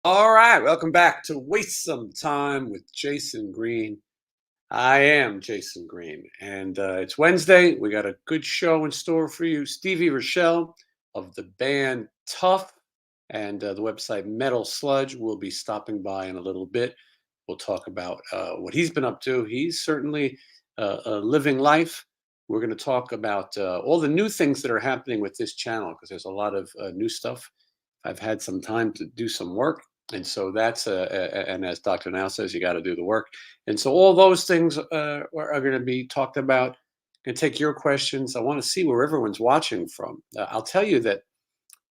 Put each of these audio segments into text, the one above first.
All right, welcome back to Waste Some Time with Jason Green. I am Jason Green, and it's Wednesday. We got a good show in store for you. Stevie Rachelle of the band TUFF and the website Metal Sludge will be stopping by in a little bit. We'll talk about what he's been up to. He's certainly living life. We're going to talk about all the new things that are happening with this channel because there's a lot of new stuff. I've had some time to do some work. And so that's, and as Dr. Now says, you got to do the work. And so all those things are going to be talked about. Going to take your questions. I want to see where everyone's watching from. I'll tell you that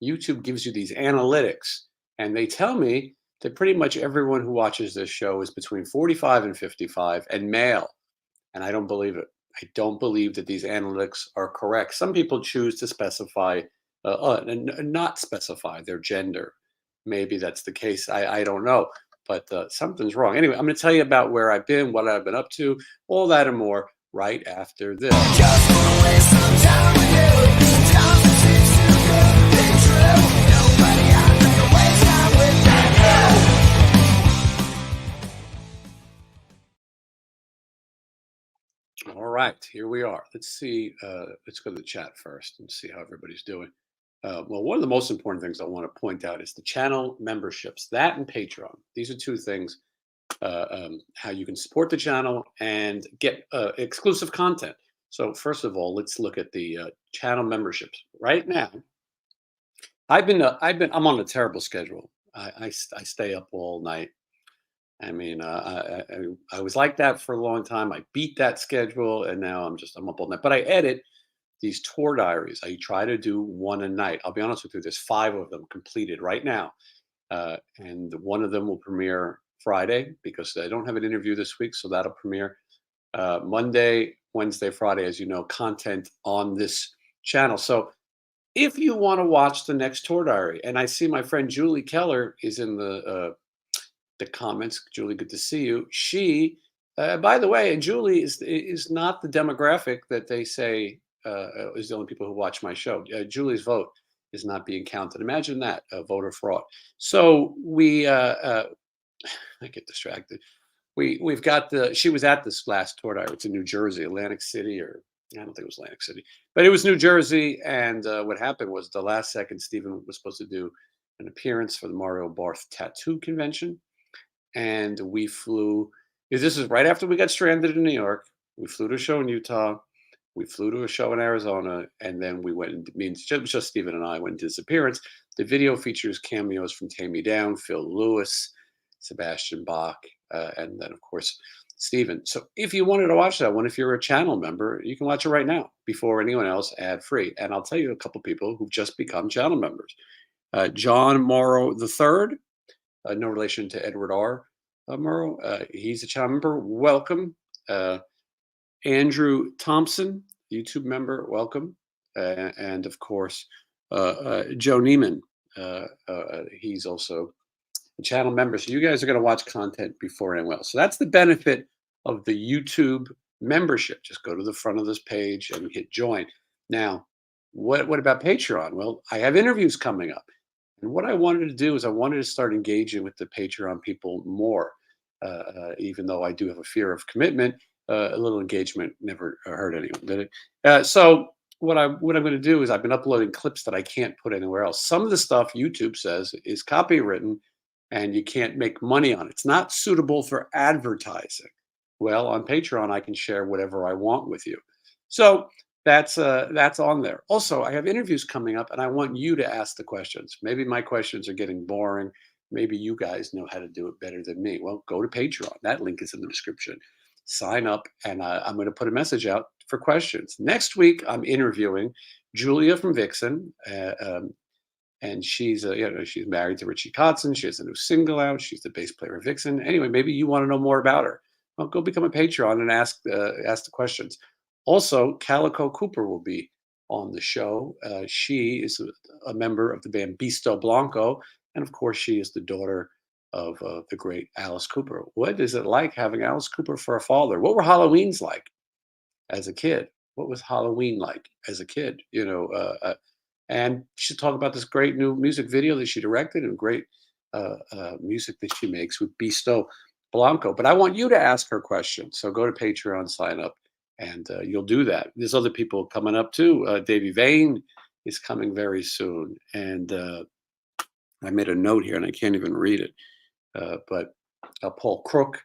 YouTube gives you these analytics, and they tell me that pretty much everyone who watches this show is between 45 and 55 and male. And I don't believe it. I don't believe that these analytics are correct. Some people choose to specify and not specify their gender. Maybe that's the case. I don't know, but something's wrong. Anyway, I'm going to tell you about where I've been, what I've been up to, all that and more right after this. Just wanna waste some time with you. Sometimes it seems too good to be true. Nobody out there can waste time with you. All right, here we are. Let's see. Let's go to the chat first and see how everybody's doing. Well, one of the most important things I want to point out is the channel memberships, that and Patreon. These are two things, how you can support the channel and get exclusive content. So first of all, let's look at the channel memberships. Right now, I'm on a terrible schedule. I stay up all night. I mean, I was like that for a long time. I beat that schedule, and now I'm up all night. But I edit these tour diaries. I try to do one a night. I'll be honest with you. There's 5 of them completed right now, and one of them will premiere Friday because I don't have an interview this week, so that'll premiere Monday, Wednesday, Friday. As you know, content on this channel. So if you want to watch the next tour diary, and I see my friend Julie Keller is in the comments. Julie, good to see you. She, by the way, and Julie is not the demographic that they say is the only people who watch my show. Julie's vote is not being counted. Imagine that, voter fraud. So I get distracted. We've got the. She was at this last tour diary. It's in New Jersey, Atlantic City, or I don't think it was Atlantic City, but it was New Jersey. And what happened was the last second, Stephen was supposed to do an appearance for the Mario Barth Tattoo Convention, and we flew. This is right after we got stranded in New York. We flew to a show in Utah. We flew to a show in Arizona, and then we went. And means just Stephen and I went to this appearance. The video features cameos from Tammy Down, Phil Lewis, Sebastian Bach, and then of course Stephen. So if you wanted to watch that one, if you're a channel member, you can watch it right now before anyone else, ad free. And I'll tell you a couple people who've just become channel members. John Morrow III, no relation to Edward R. Murrow. He's a channel member. Welcome. Andrew Thompson, YouTube member. Welcome. And of course, Joe Neiman. He's also a channel member. So you guys are going to watch content before anyone else. So that's the benefit of the YouTube membership. Just go to the front of this page and hit join. Now, what about Patreon? Well, I have interviews coming up. And what I wanted to do is I wanted to start engaging with the Patreon people more, even though I do have a fear of commitment. A little engagement never hurt anyone, did it? So what I'm going to do is I've been uploading clips that I can't put anywhere else. Some of the stuff YouTube says is copywritten, and you can't make money on it. It's not suitable for advertising. Well, on Patreon, I can share whatever I want with you. So that's on there. Also, I have interviews coming up, and I want you to ask the questions. Maybe my questions are getting boring. Maybe you guys know how to do it better than me. Well, go to Patreon. That link is in the description. Sign up, and I'm going to put a message out for questions. Next week, I'm interviewing Julia from Vixen, and she's she's married to Richie Kotzen. She has a new single out. She's the bass player of Vixen. Anyway, maybe you want to know more about her. Well, go become a Patreon and ask the questions. Also, Calico Cooper will be on the show. She is a member of the band Bisto Blanco, and of course, she is the daughter of the great Alice Cooper. What is it like having Alice Cooper for a father? What were Halloweens like as a kid? What was Halloween like as a kid? And she talked about this great new music video that she directed and great music that she makes with Bisto Blanco. But I want you to ask her questions. So go to Patreon, sign up, and you'll do that. There's other people coming up too. Davey Vane is coming very soon. And I made a note here and I can't even read it. But Paul Crook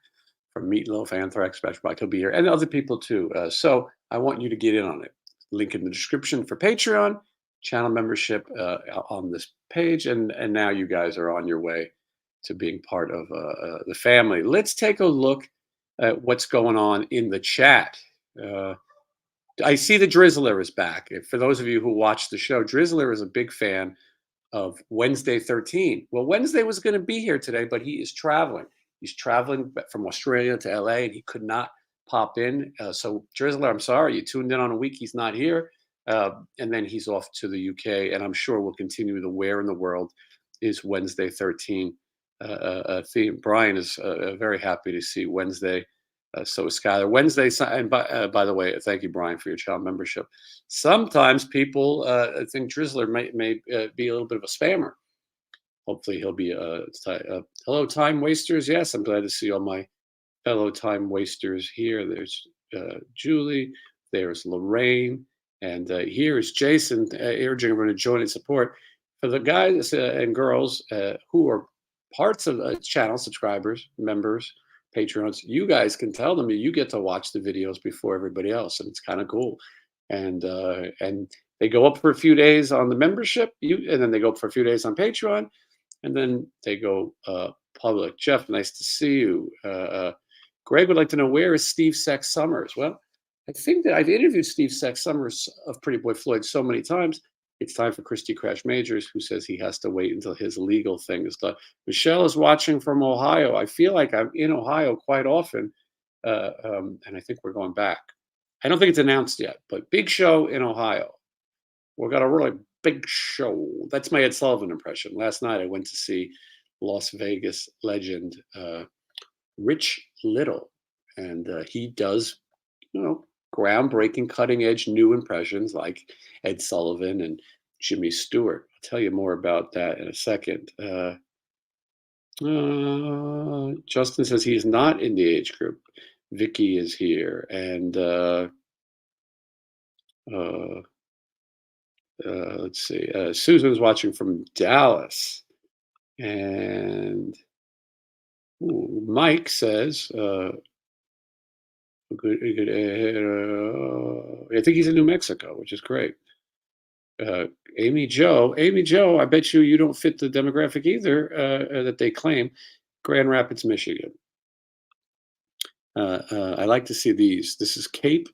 from Meatloaf, Anthrax, Smash Mouth, he'll be here, and other people too. So I want you to get in on it. Link in the description for Patreon, channel membership on this page, and now you guys are on your way to being part of the family. Let's take a look at what's going on in the chat. I see the Drizzler is back. For those of you who watch the show, Drizzler is a big fan of Wednesday 13. Well, Wednesday was going to be here today, but he is traveling. He's traveling from Australia to LA, and he could not pop in. So, Drizzler, I'm sorry. You tuned in on a week. He's not here. And then he's off to the UK, and I'm sure we'll continue the Where in the World is Wednesday 13 theme. Brian is very happy to see Wednesday. So is Skylar. Wednesday, and by the way, thank you, Brian, for your child membership. Sometimes people think Drizzler may be a little bit of a spammer. Hopefully he'll be hello, time wasters. Yes, I'm glad to see all my fellow time wasters here. There's Julie, there's Lorraine, and here is Jason urging everyone to join and support. For the guys and girls who are parts of the channel, subscribers, members, Patreons, you guys can tell them you get to watch the videos before everybody else, and it's kind of cool. And they go up for a few days on the membership, and then they go up for a few days on Patreon, and then they go public. Jeff, nice to see you. Greg would like to know, where is Steve Sex Summers? Well, I think that I've interviewed Steve Sex Summers of Pretty Boy Floyd so many times. It's time for Christy Crash Majors, who says he has to wait until his legal thing is done. Michelle is watching from Ohio. I feel like I'm in Ohio quite often, and I think we're going back. I don't think it's announced yet, but big show in Ohio. We've got a really big show. That's my Ed Sullivan impression. Last night I went to see Las Vegas legend Rich Little, and he does, groundbreaking, cutting-edge new impressions like Ed Sullivan and Jimmy Stewart. I'll tell you more about that in a second. Justin says he is not in the age group. Vicky is here, and let's see. Susan's watching from Dallas, and Mike says, I think he's in New Mexico, which is great. Amy Joe, I bet you don't fit the demographic either that they claim. Grand Rapids, Michigan. I like to see these. This is Cape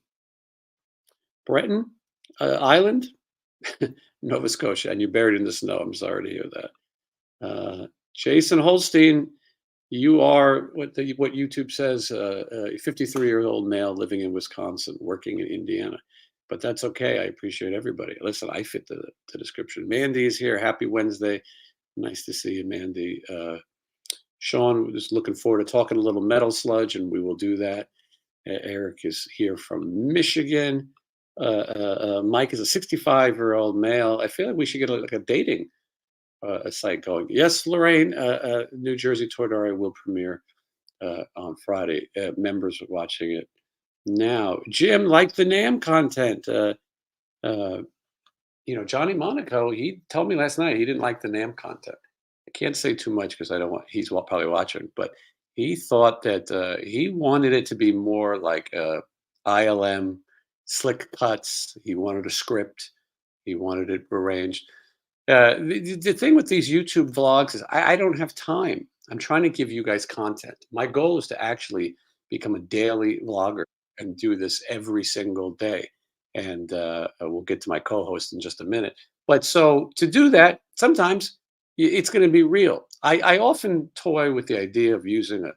Breton Island, Nova Scotia, and you're buried in the snow. I'm sorry to hear that. Jason Holstein, you are what YouTube says, a 53-year-old male living in Wisconsin, working in Indiana. But that's okay. I appreciate everybody. Listen, I fit the description. Mandy is here. Happy Wednesday. Nice to see you, Mandy. Sean is looking forward to talking a little metal sludge, and we will do that. Eric is here from Michigan. Mike is a 65-year-old male. I feel like we should get like a dating a site going. Yes, Lorraine, New Jersey Toydari will premiere on Friday. Members are watching it now. Jim liked the NAM content. Johnny Monaco, he told me last night he didn't like the NAM content. I can't say too much because I don't want, he's probably watching, but he thought that he wanted it to be more like ILM, slick cuts. He wanted a script. He wanted it arranged. The thing with these YouTube vlogs is I don't have time. I'm trying to give you guys content. My goal is to actually become a daily vlogger and do this every single day. And we'll get to my co-host in just a minute. But so to do that, sometimes it's going to be real. I often toy with the idea of using an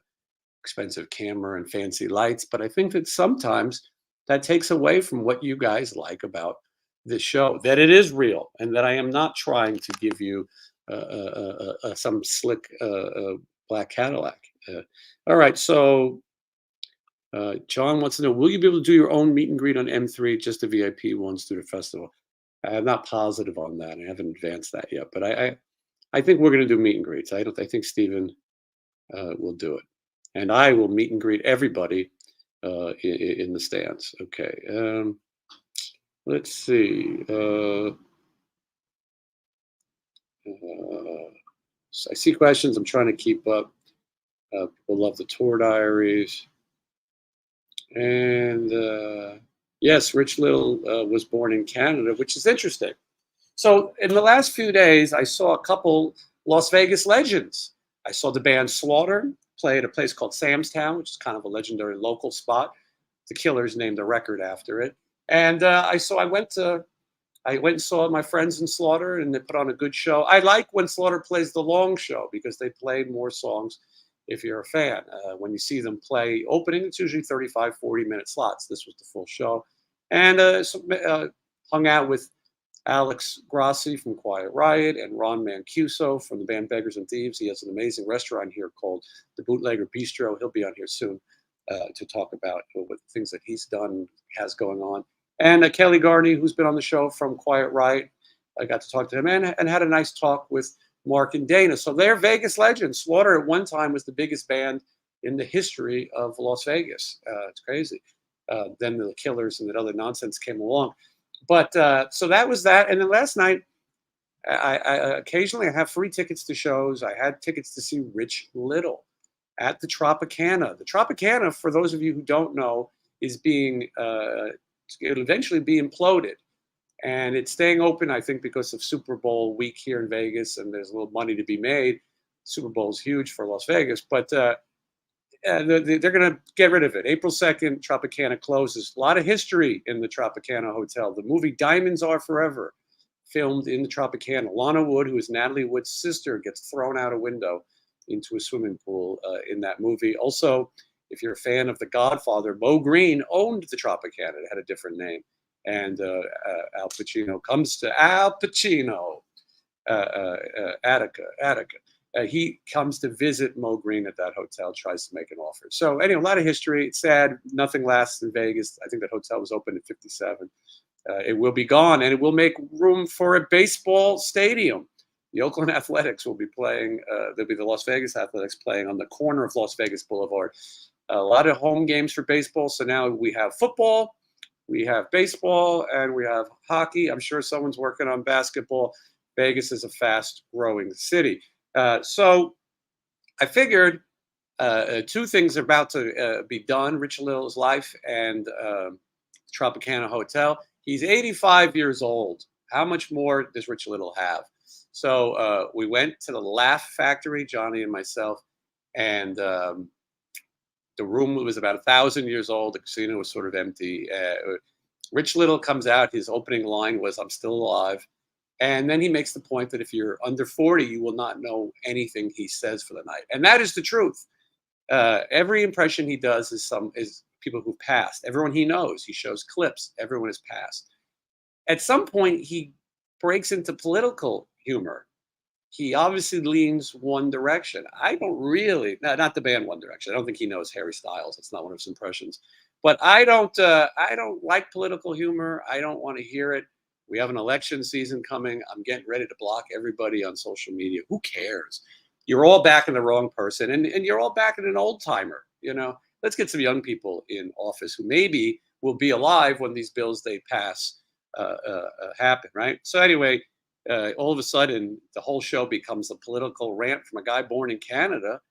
expensive camera and fancy lights, but I think that sometimes that takes away from what you guys like about this show, that it is real and that I am not trying to give you some slick black Cadillac. All right, so John wants to know, will you be able to do your own meet and greet on M3, just the VIP ones through the festival? I'm not positive on that. I haven't advanced that yet, but I think we're going to do meet and greets. I think Steven will do it, and I will meet and greet everybody in the stands. Okay. Let's see. I see questions. I'm trying to keep up. People love the tour diaries. And yes, Rich Little was born in Canada, which is interesting. So in the last few days, I saw a couple Las Vegas legends. I saw the band Slaughter play at a place called Sam's Town, which is kind of a legendary local spot. The Killers named the record after it. And I went and saw my friends in Slaughter, and they put on a good show. I like when Slaughter plays the long show because they play more songs if you're a fan. When you see them play opening, it's usually 35, 40-minute slots. This was the full show. And hung out with Alex Grassi from Quiet Riot and Ron Mancuso from the band Beggars and Thieves. He has an amazing restaurant here called the Bootlegger Bistro. He'll be on here soon to talk about what things that he's done, has going on. And Kelly Garney, who's been on the show from Quiet Riot. I got to talk to him and had a nice talk with Mark and Dana. So they're Vegas legends. Slaughter at one time was the biggest band in the history of Las Vegas. It's crazy. Then the Killers and that other nonsense came along. But so that was that. And then last night, I occasionally I have free tickets to shows. I had tickets to see Rich Little at the Tropicana. The Tropicana, for those of you who don't know, is being it'll eventually be imploded, and it's staying open, I think, because of Super Bowl week here in Vegas, and there's a little money to be made. Super Bowl is huge for Las Vegas, but they're going to get rid of it. April 2nd, Tropicana closes. A lot of history in the Tropicana Hotel. The movie Diamonds Are Forever, filmed in the Tropicana. Lana Wood, who is Natalie Wood's sister, gets thrown out a window into a swimming pool in that movie. Also, if you're a fan of The Godfather, Mo Green owned the Tropicana. It had a different name. And Al Pacino comes to Al Pacino, Attica. He comes to visit Mo Green at that hotel, tries to make an offer. So anyway, a lot of history. It's sad. Nothing lasts in Vegas. I think that hotel was open in 57. It will be gone, and it will make room for a baseball stadium. The Oakland Athletics will be playing. There'll be the Las Vegas Athletics playing on the corner of Las Vegas Boulevard. A lot of home games for baseball. So now we have football, we have baseball, and we have hockey. I'm sure someone's working on basketball. Vegas is a fast-growing city. So I figured two things are about to be done: Rich Little's life and Tropicana Hotel. He's 85 years old. How much more does Rich Little have? So we went to the Laugh Factory, Johnny and myself, and the room was about 1,000 years old. The casino was sort of empty. Rich Little comes out. His opening line was, "I'm still alive." And then he makes the point that if you're under 40, you will not know anything he says for the night. And that is the truth. Every impression he does is people who've passed. Everyone he knows. He shows clips. Everyone has passed. At some point, he breaks into political humor. He obviously leans one direction. I don't really, not the band One Direction. I don't think he knows Harry Styles. It's not one of his impressions. But I don't like political humor. I don't want to hear it. We have an election season coming. I'm getting ready to block everybody on social media. Who cares? You're all backing the wrong person, and you're all backing an old timer. Let's get some young people in office who maybe will be alive when these bills they pass happen, right? So anyway, all of a sudden, the whole show becomes a political rant from a guy born in Canada,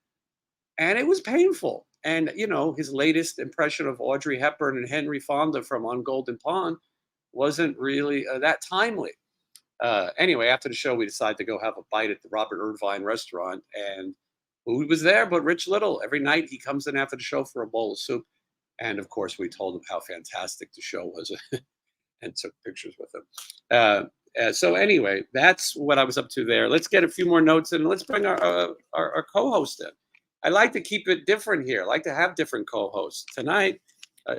and it was painful. And his latest impression of Audrey Hepburn and Henry Fonda from On Golden Pond wasn't really that timely. Anyway, after the show, we decided to go have a bite at the Robert Irvine restaurant, and who was there but Rich Little? Every night he comes in after the show for a bowl of soup, and of course we told him how fantastic the show was, and took pictures with him. So anyway, that's what I was up to there. Let's get a few more notes in. Let's bring our co-host in. I like to keep it different here. I like to have different co-hosts. Tonight,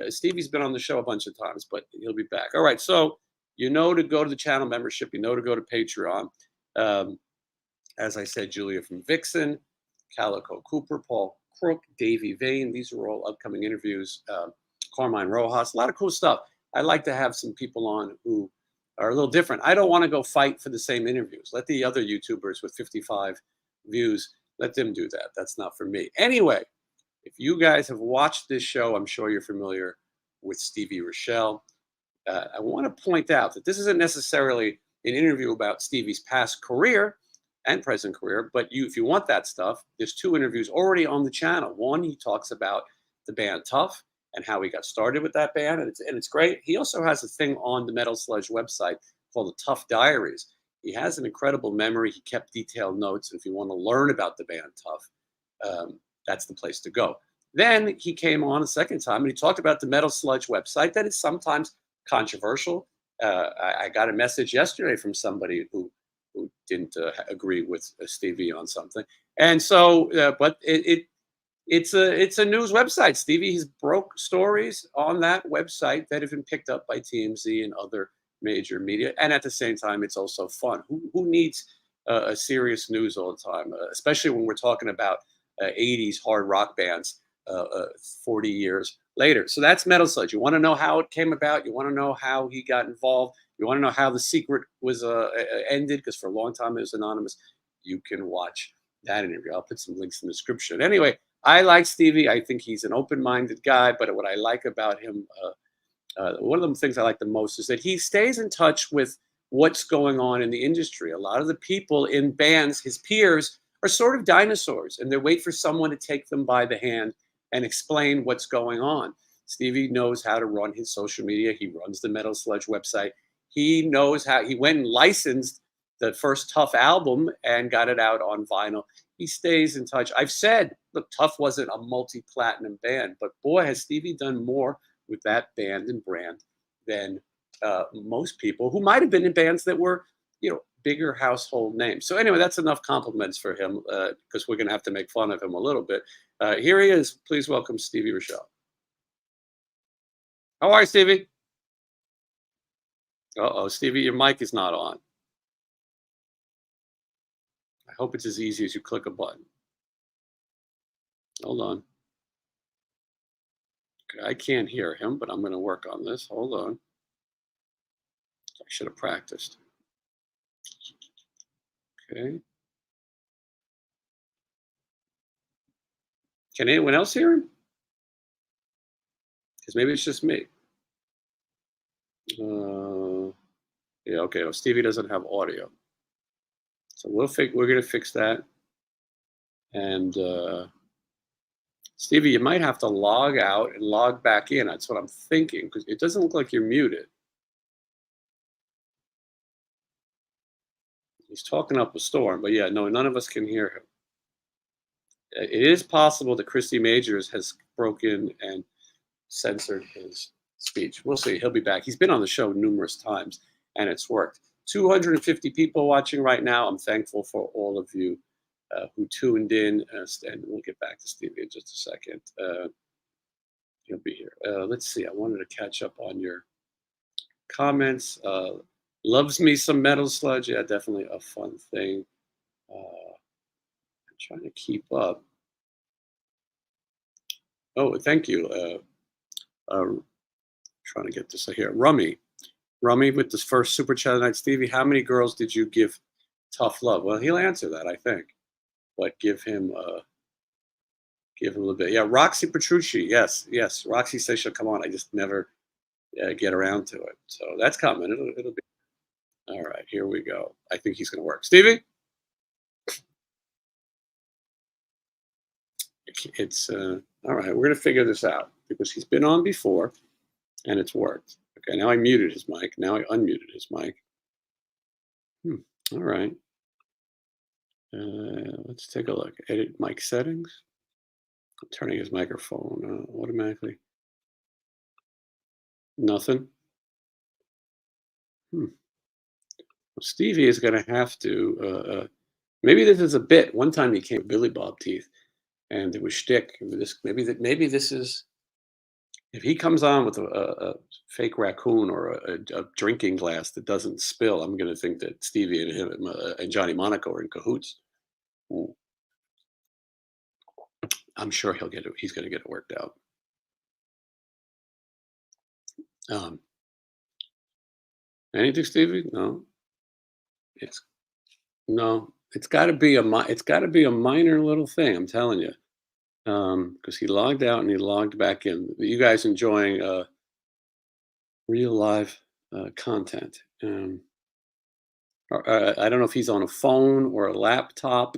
Stevie's been on the show a bunch of times, but he'll be back. All right, so to go to the channel membership. To go to Patreon. As I said, Julia from Vixen, Calico Cooper, Paul Crook, Davey Vane. These are all upcoming interviews. Carmine Rojas. A lot of cool stuff. I like to have some people on who are a little different. I don't want to go fight for the same interviews. Let the other YouTubers with 55 views, let them do that. That's not for me. Anyway, if you guys have watched this show, I'm sure you're familiar with Stevie Rachelle. I want to point out that this isn't necessarily an interview about Stevie's past career and present career, but if you want that stuff, there's two interviews already on the channel. One, he talks about the band TUFF and how he got started with that band, and it's great. He also has a thing on the Metal Sludge website called the TUFF Diaries. He has an incredible memory. He kept detailed notes, and if you want to learn about the band TUFF, that's the place to go. Then he came on a second time and he talked about the Metal Sludge website that is sometimes controversial. I got a message yesterday from somebody who didn't agree with Stevie on something, and so but it's a news website. Stevie has broke stories on that website that have been picked up by TMZ and other major media, and at the same time, it's also fun. Who needs a serious news all the time, especially when we're talking about 80s hard rock bands 40 years later? So that's Metal Sludge. You want to know how it came about. You want to know how he got involved. You want to know how the secret was ended, because for a long time it was anonymous. You can watch that interview. I'll put some links in the description. Anyway, I like Stevie. I think he's an open-minded guy. But what I like about him, one of the things I like the most, is that he stays in touch with what's going on in the industry. A lot of the people in bands, his peers, are sort of dinosaurs, and they wait for someone to take them by the hand and explain what's going on. Stevie knows how to run his social media. He runs the Metal Sludge website. He knows how. He went and licensed the first TUFF album and got it out on vinyl. He stays in touch. I've said, look, TUFF wasn't a multi-platinum band, but boy, has Stevie done more with that band and brand than most people who might have been in bands that were, bigger household names. So anyway, that's enough compliments for him, because we're going to have to make fun of him a little bit. Here he is. Please welcome Stevie Rachelle. How are you, Stevie? Uh-oh, Stevie, your mic is not on. I hope it's as easy as you click a button. Hold on. Okay, I can't hear him, but I'm going to work on this. Hold on. I should have practiced. Okay. Can anyone else hear him? Because maybe it's just me. Yeah, okay. Well, Stevie doesn't have audio. So we're going to fix that. And Stevie, you might have to log out and log back in. That's what I'm thinking, because it doesn't look like you're muted. He's talking up a storm, but yeah, no, none of us can hear him. It is possible that Christy Majors has broken and censored his speech. We'll see. He'll be back. He's been on the show numerous times, and it's worked. 250 people watching right now. I'm thankful for all of you who tuned in, and we'll get back to Stevie in just a second. He'll be here. Let's see. I wanted to catch up on your comments. Loves me some Metal Sludge. Yeah, definitely a fun thing. I'm trying to keep up. Oh, thank you. Trying to get this here. Rummy with this first super chat tonight. Stevie, how many girls did you give tough love? Well, he'll answer that, I think. But give him a little bit. Yeah, Roxy Petrucci. Yes. Roxy says she'll come on. I just never get around to it. So that's coming. It'll be. All right, here we go. I think he's going to work. Stevie? It's all right. We're going to figure this out, because he's been on before and it's worked. Okay, now I muted his mic. Now I unmuted his mic. All right. Let's take a look. Edit mic settings. I'm turning his microphone automatically. Nothing. Well, Stevie is going to have to. Maybe this is a bit. One time he came with Billy Bob teeth, and it was shtick. Maybe this is. If he comes on with a fake raccoon or a drinking glass that doesn't spill, I'm going to think that Stevie and him and Johnny Monaco are in cahoots. Ooh. I'm sure he'll get it. He's going to get it worked out. Anything, Stevie? No. It's no. It's got to be a minor little thing. I'm telling you. Because he logged out and he logged back in. You guys enjoying real live content? I don't know if he's on a phone or a laptop.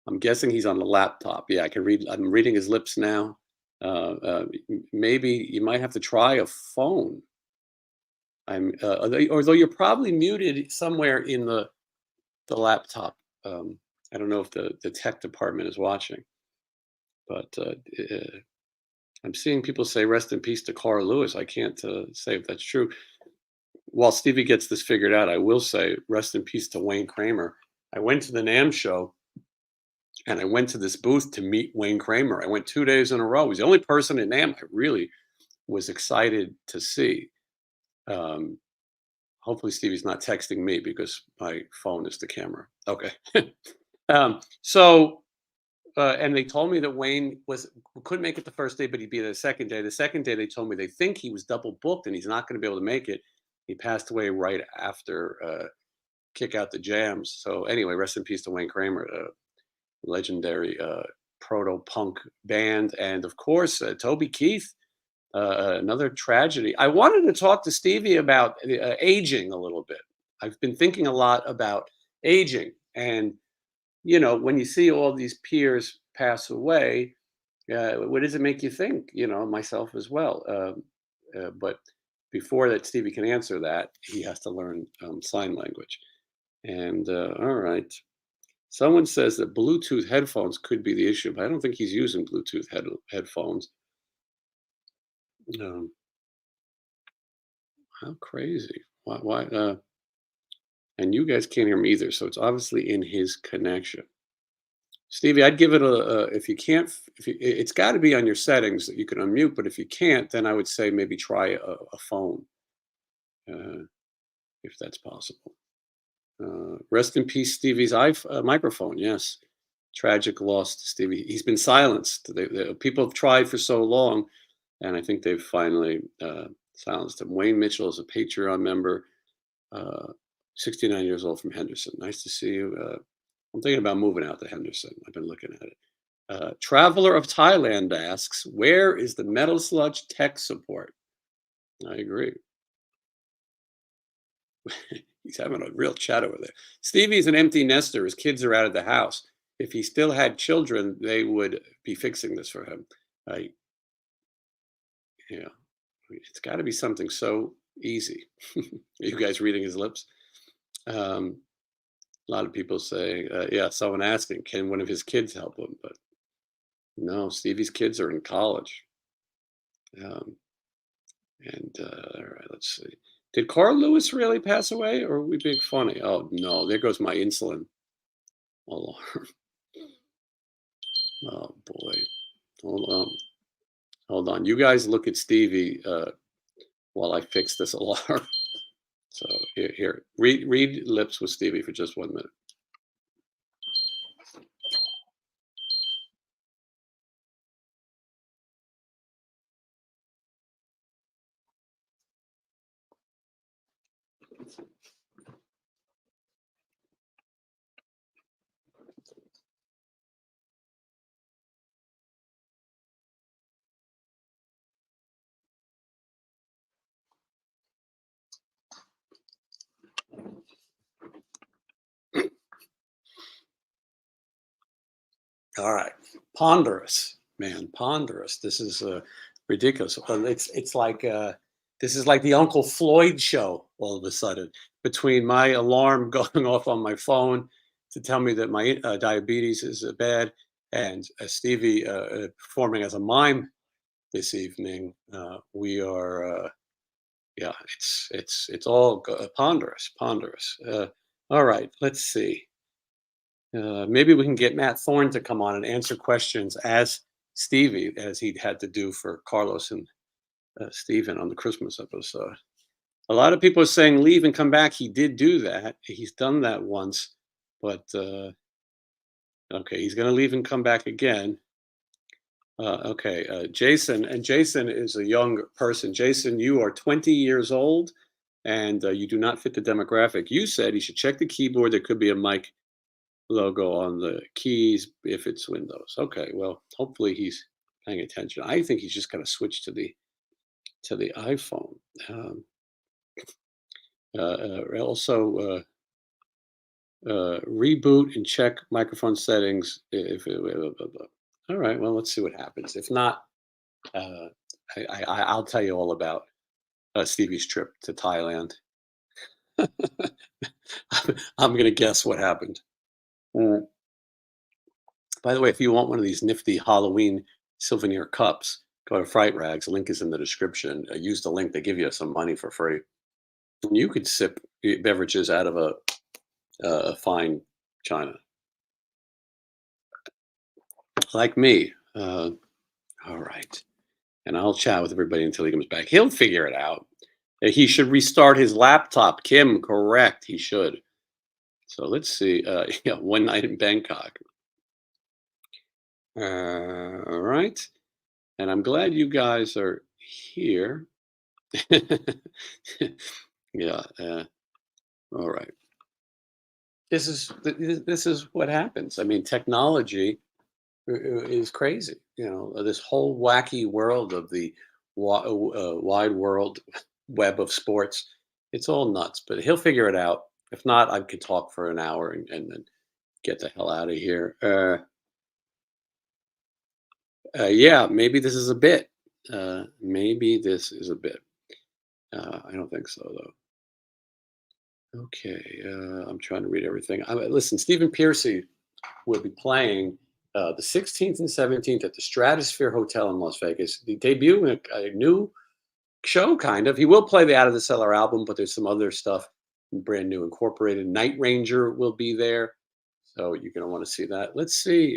I'm guessing he's on the laptop. Yeah, I can read. I'm reading his lips now. Maybe you might have to try a phone. Although you're probably muted somewhere in the laptop. I don't know if the tech department is watching, but I'm seeing people say "rest in peace" to Carl Lewis. I can't say if that's true. While Stevie gets this figured out, I will say "rest in peace" to Wayne Kramer. I went to the NAMM show and I went to this booth to meet Wayne Kramer. I went 2 days in a row. He's the only person in NAMM I really was excited to see. Um, Hopefully, Stevie's not texting me because my phone is the camera. Okay. So, and they told me that Wayne couldn't make it the first day, but he'd be there the second day. The second day, they told me they think he was double booked and he's not going to be able to make it. He passed away right after Kick Out the Jams. So, anyway, rest in peace to Wayne Kramer, legendary proto punk band, and of course, Toby Keith. Another tragedy. I wanted to talk to Stevie about aging a little bit. I've been thinking a lot about aging, and when you see all these peers pass away, what does it make you think? Myself as well. But before that, Stevie can answer that. He has to learn sign language. And all right, someone says that Bluetooth headphones could be the issue, but I don't think he's using Bluetooth headphones. Um, how crazy! Why? And you guys can't hear me either, so it's obviously in his connection. Stevie, I'd give it if you can't, it's got to be on your settings that you can unmute, but if you can't, then I would say maybe try a phone, uh, if that's possible. Rest in peace, Stevie's microphone. Yes, tragic loss to Stevie. He's been silenced. People have tried for so long, and I think they've finally silenced him. Wayne Mitchell is a Patreon member, 69 years old, from Henderson. Nice to see you. I'm thinking about moving out to Henderson. I've been looking at it. Traveler of Thailand asks, where is the Metal Sludge tech support? I agree. He's having a real chat over there. Stevie's an empty nester. His kids are out of the house. If he still had children, they would be fixing this for him. Yeah, it's got to be something so easy. Are you guys reading his lips? A lot of people say, yeah, someone asking, can one of his kids help him? But no, Stevie's kids are in college. All right, let's see. Did Carl Lewis really pass away, or are we being funny? Oh no, there goes my insulin alarm. Oh boy, hold on, hold on. You guys look at Stevie while I fix this alarm. So here, read lips with Stevie for just 1 minute. All right, ponderous, man, ponderous. This is ridiculous. It's like this is like the Uncle Floyd show. All of a sudden, between my alarm going off on my phone to tell me that my diabetes is bad, and Stevie performing as a mime this evening, we are. Yeah, it's all ponderous, ponderous. All right, let's see. Maybe we can get Matt Thorne to come on and answer questions as Stevie, as he had to do for Carlos and Steven on the Christmas episode. A lot of people are saying leave and come back. He did do that. He's done that once, but okay, he's going to leave and come back again. Okay, Jason, and Jason is a young person. Jason, you are 20 years old, and you do not fit the demographic. You said he should check the keyboard. There could be a mic logo on the keys if it's Windows. Okay, well, hopefully he's paying attention. I think he's just got to switch to the iPhone. Um, also, reboot and check microphone settings. If it, blah, blah, blah. All right, well, let's see what happens. If not, uh, I'll tell you all about Stevie's trip to Thailand. I'm going to guess what happened. Mm. By the way, if you want one of these nifty Halloween souvenir cups, go to Fright-Rags. Link is in the description. Use the link; they give you some money for free. And you could sip beverages out of a fine china, like me. All right, and I'll chat with everybody until he comes back. He'll figure it out. He should restart his laptop. Kim, correct. He should. So let's see. Yeah, one night in Bangkok. All right. And I'm glad you guys are here. Yeah. All right. This is what happens. I mean, technology is crazy. You know, this whole wacky world of the wide world web of sports. It's all nuts. But he'll figure it out. If not, I could talk for an hour and then get the hell out of here. Yeah, maybe this is a bit. Maybe this is a bit. I don't think so, though. Okay, I'm trying to read everything. Listen, Stephen Piercy will be playing the 16th and 17th at the Stratosphere Hotel in Las Vegas. The debut a new show, kind of. He will play the Out of the Cellar album, but there's some other stuff brand new incorporated. Night Ranger will be there, so you're going to want to see that. Let's see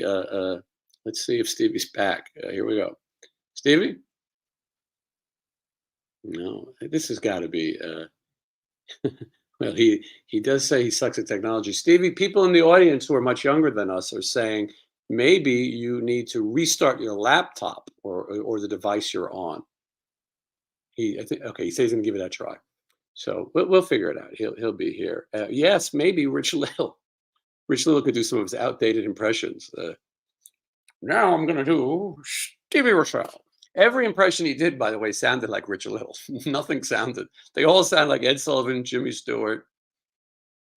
if Stevie's back. Here we go. Stevie? No, this has got to be. Well, he does say he sucks at technology. Stevie, people in the audience who are much younger than us are saying maybe you need to restart your laptop or the device you're on. I think okay. He says he's gonna give it a try. So we'll figure it out. He'll be here. Yes, maybe Rich Little. Rich Little could do some of his outdated impressions. Now I'm gonna do Stevie Rachelle. Every impression he did, by the way, sounded like Rich Little. Nothing sounded. They all sound like Ed Sullivan, Jimmy Stewart,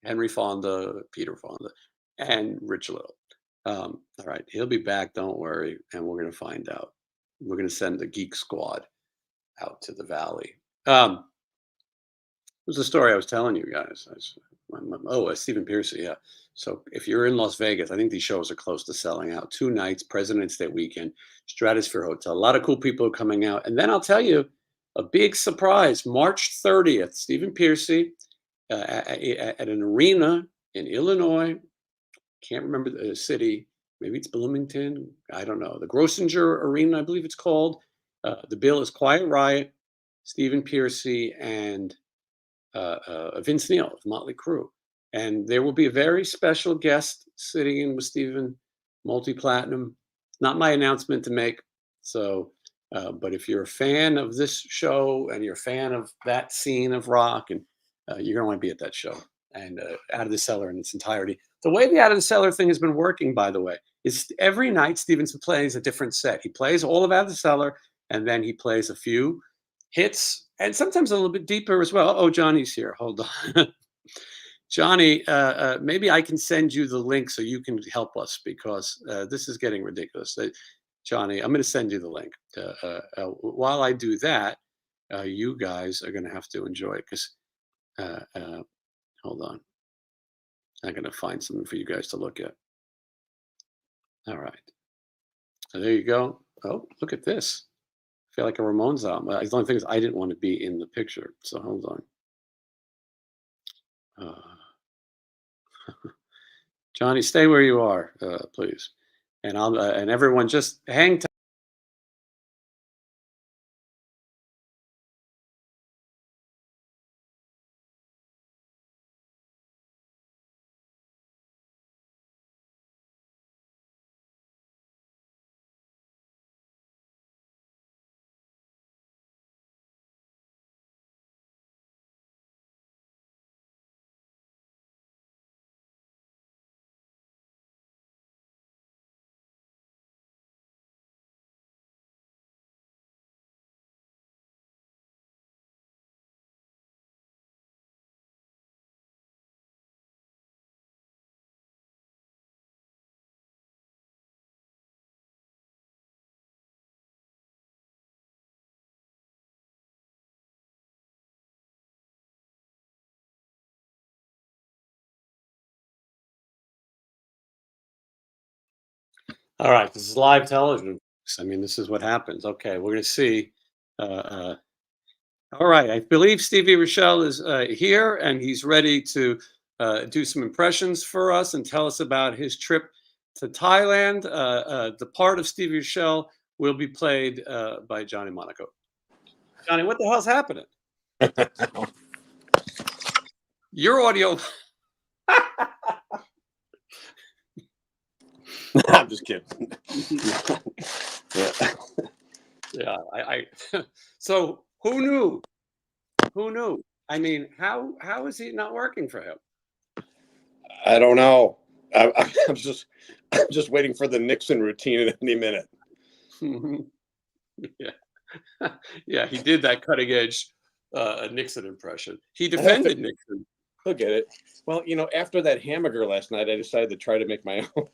Henry Fonda, Peter Fonda, and Rich Little. All right, he'll be back. Don't worry, and we're gonna find out. We're gonna send the Geek Squad out to the valley. It was the story I was telling you guys. Stephen Piercy, yeah. So if you're in Las Vegas, I think these shows are close to selling out. 2 nights, President's Day weekend, Stratosphere Hotel. A lot of cool people are coming out. And then I'll tell you a big surprise. March 30th, Stephen Piercy at an arena in Illinois. Can't remember the city. Maybe it's Bloomington. I don't know. The Grosinger Arena, I believe it's called. The bill is Quiet Riot, Stephen Piercy, and Vince Neil of Motley Crue. And there will be a very special guest sitting in with Stephen, multi-platinum. Not my announcement to make. So, but if you're a fan of this show and you're a fan of that scene of rock, and you're going to want to be at that show and Out of the Cellar in its entirety. The way the Out of the Cellar thing has been working, by the way, is every night Stevenson plays a different set. He plays all of Out of the Cellar, and then he plays a few hits and sometimes a little bit deeper as well. Oh, Johnny's here. Hold on. Johnny, maybe I can send you the link so you can help us because this is getting ridiculous. Johnny, I'm going to send you the link. While I do that, you guys are going to have to enjoy it because, hold on. I'm going to find something for you guys to look at. All right. So there you go. Oh, look at this. I feel like a Ramones album. The only thing is I didn't want to be in the picture. So hold on. Johnny, stay where you are, please. And I'll and everyone just hang tight. All right, this is live television. I mean, this is what happens. Okay, we're going to see. All right, I believe Stevie Rachelle is here, and he's ready to do some impressions for us and tell us about his trip to Thailand. The part of Stevie Rachelle will be played by Johnny Monaco. Johnny, what the hell's happening? Your audio. I'm just kidding. Yeah, so who knew? Who knew? I mean, how is he not working for him? I don't know. I'm just waiting for the Nixon routine at any minute. Yeah, yeah, he did that cutting edge Nixon impression. He defended Nixon. He'll get it. Well, after that hamburger last night, I decided to try to make my own.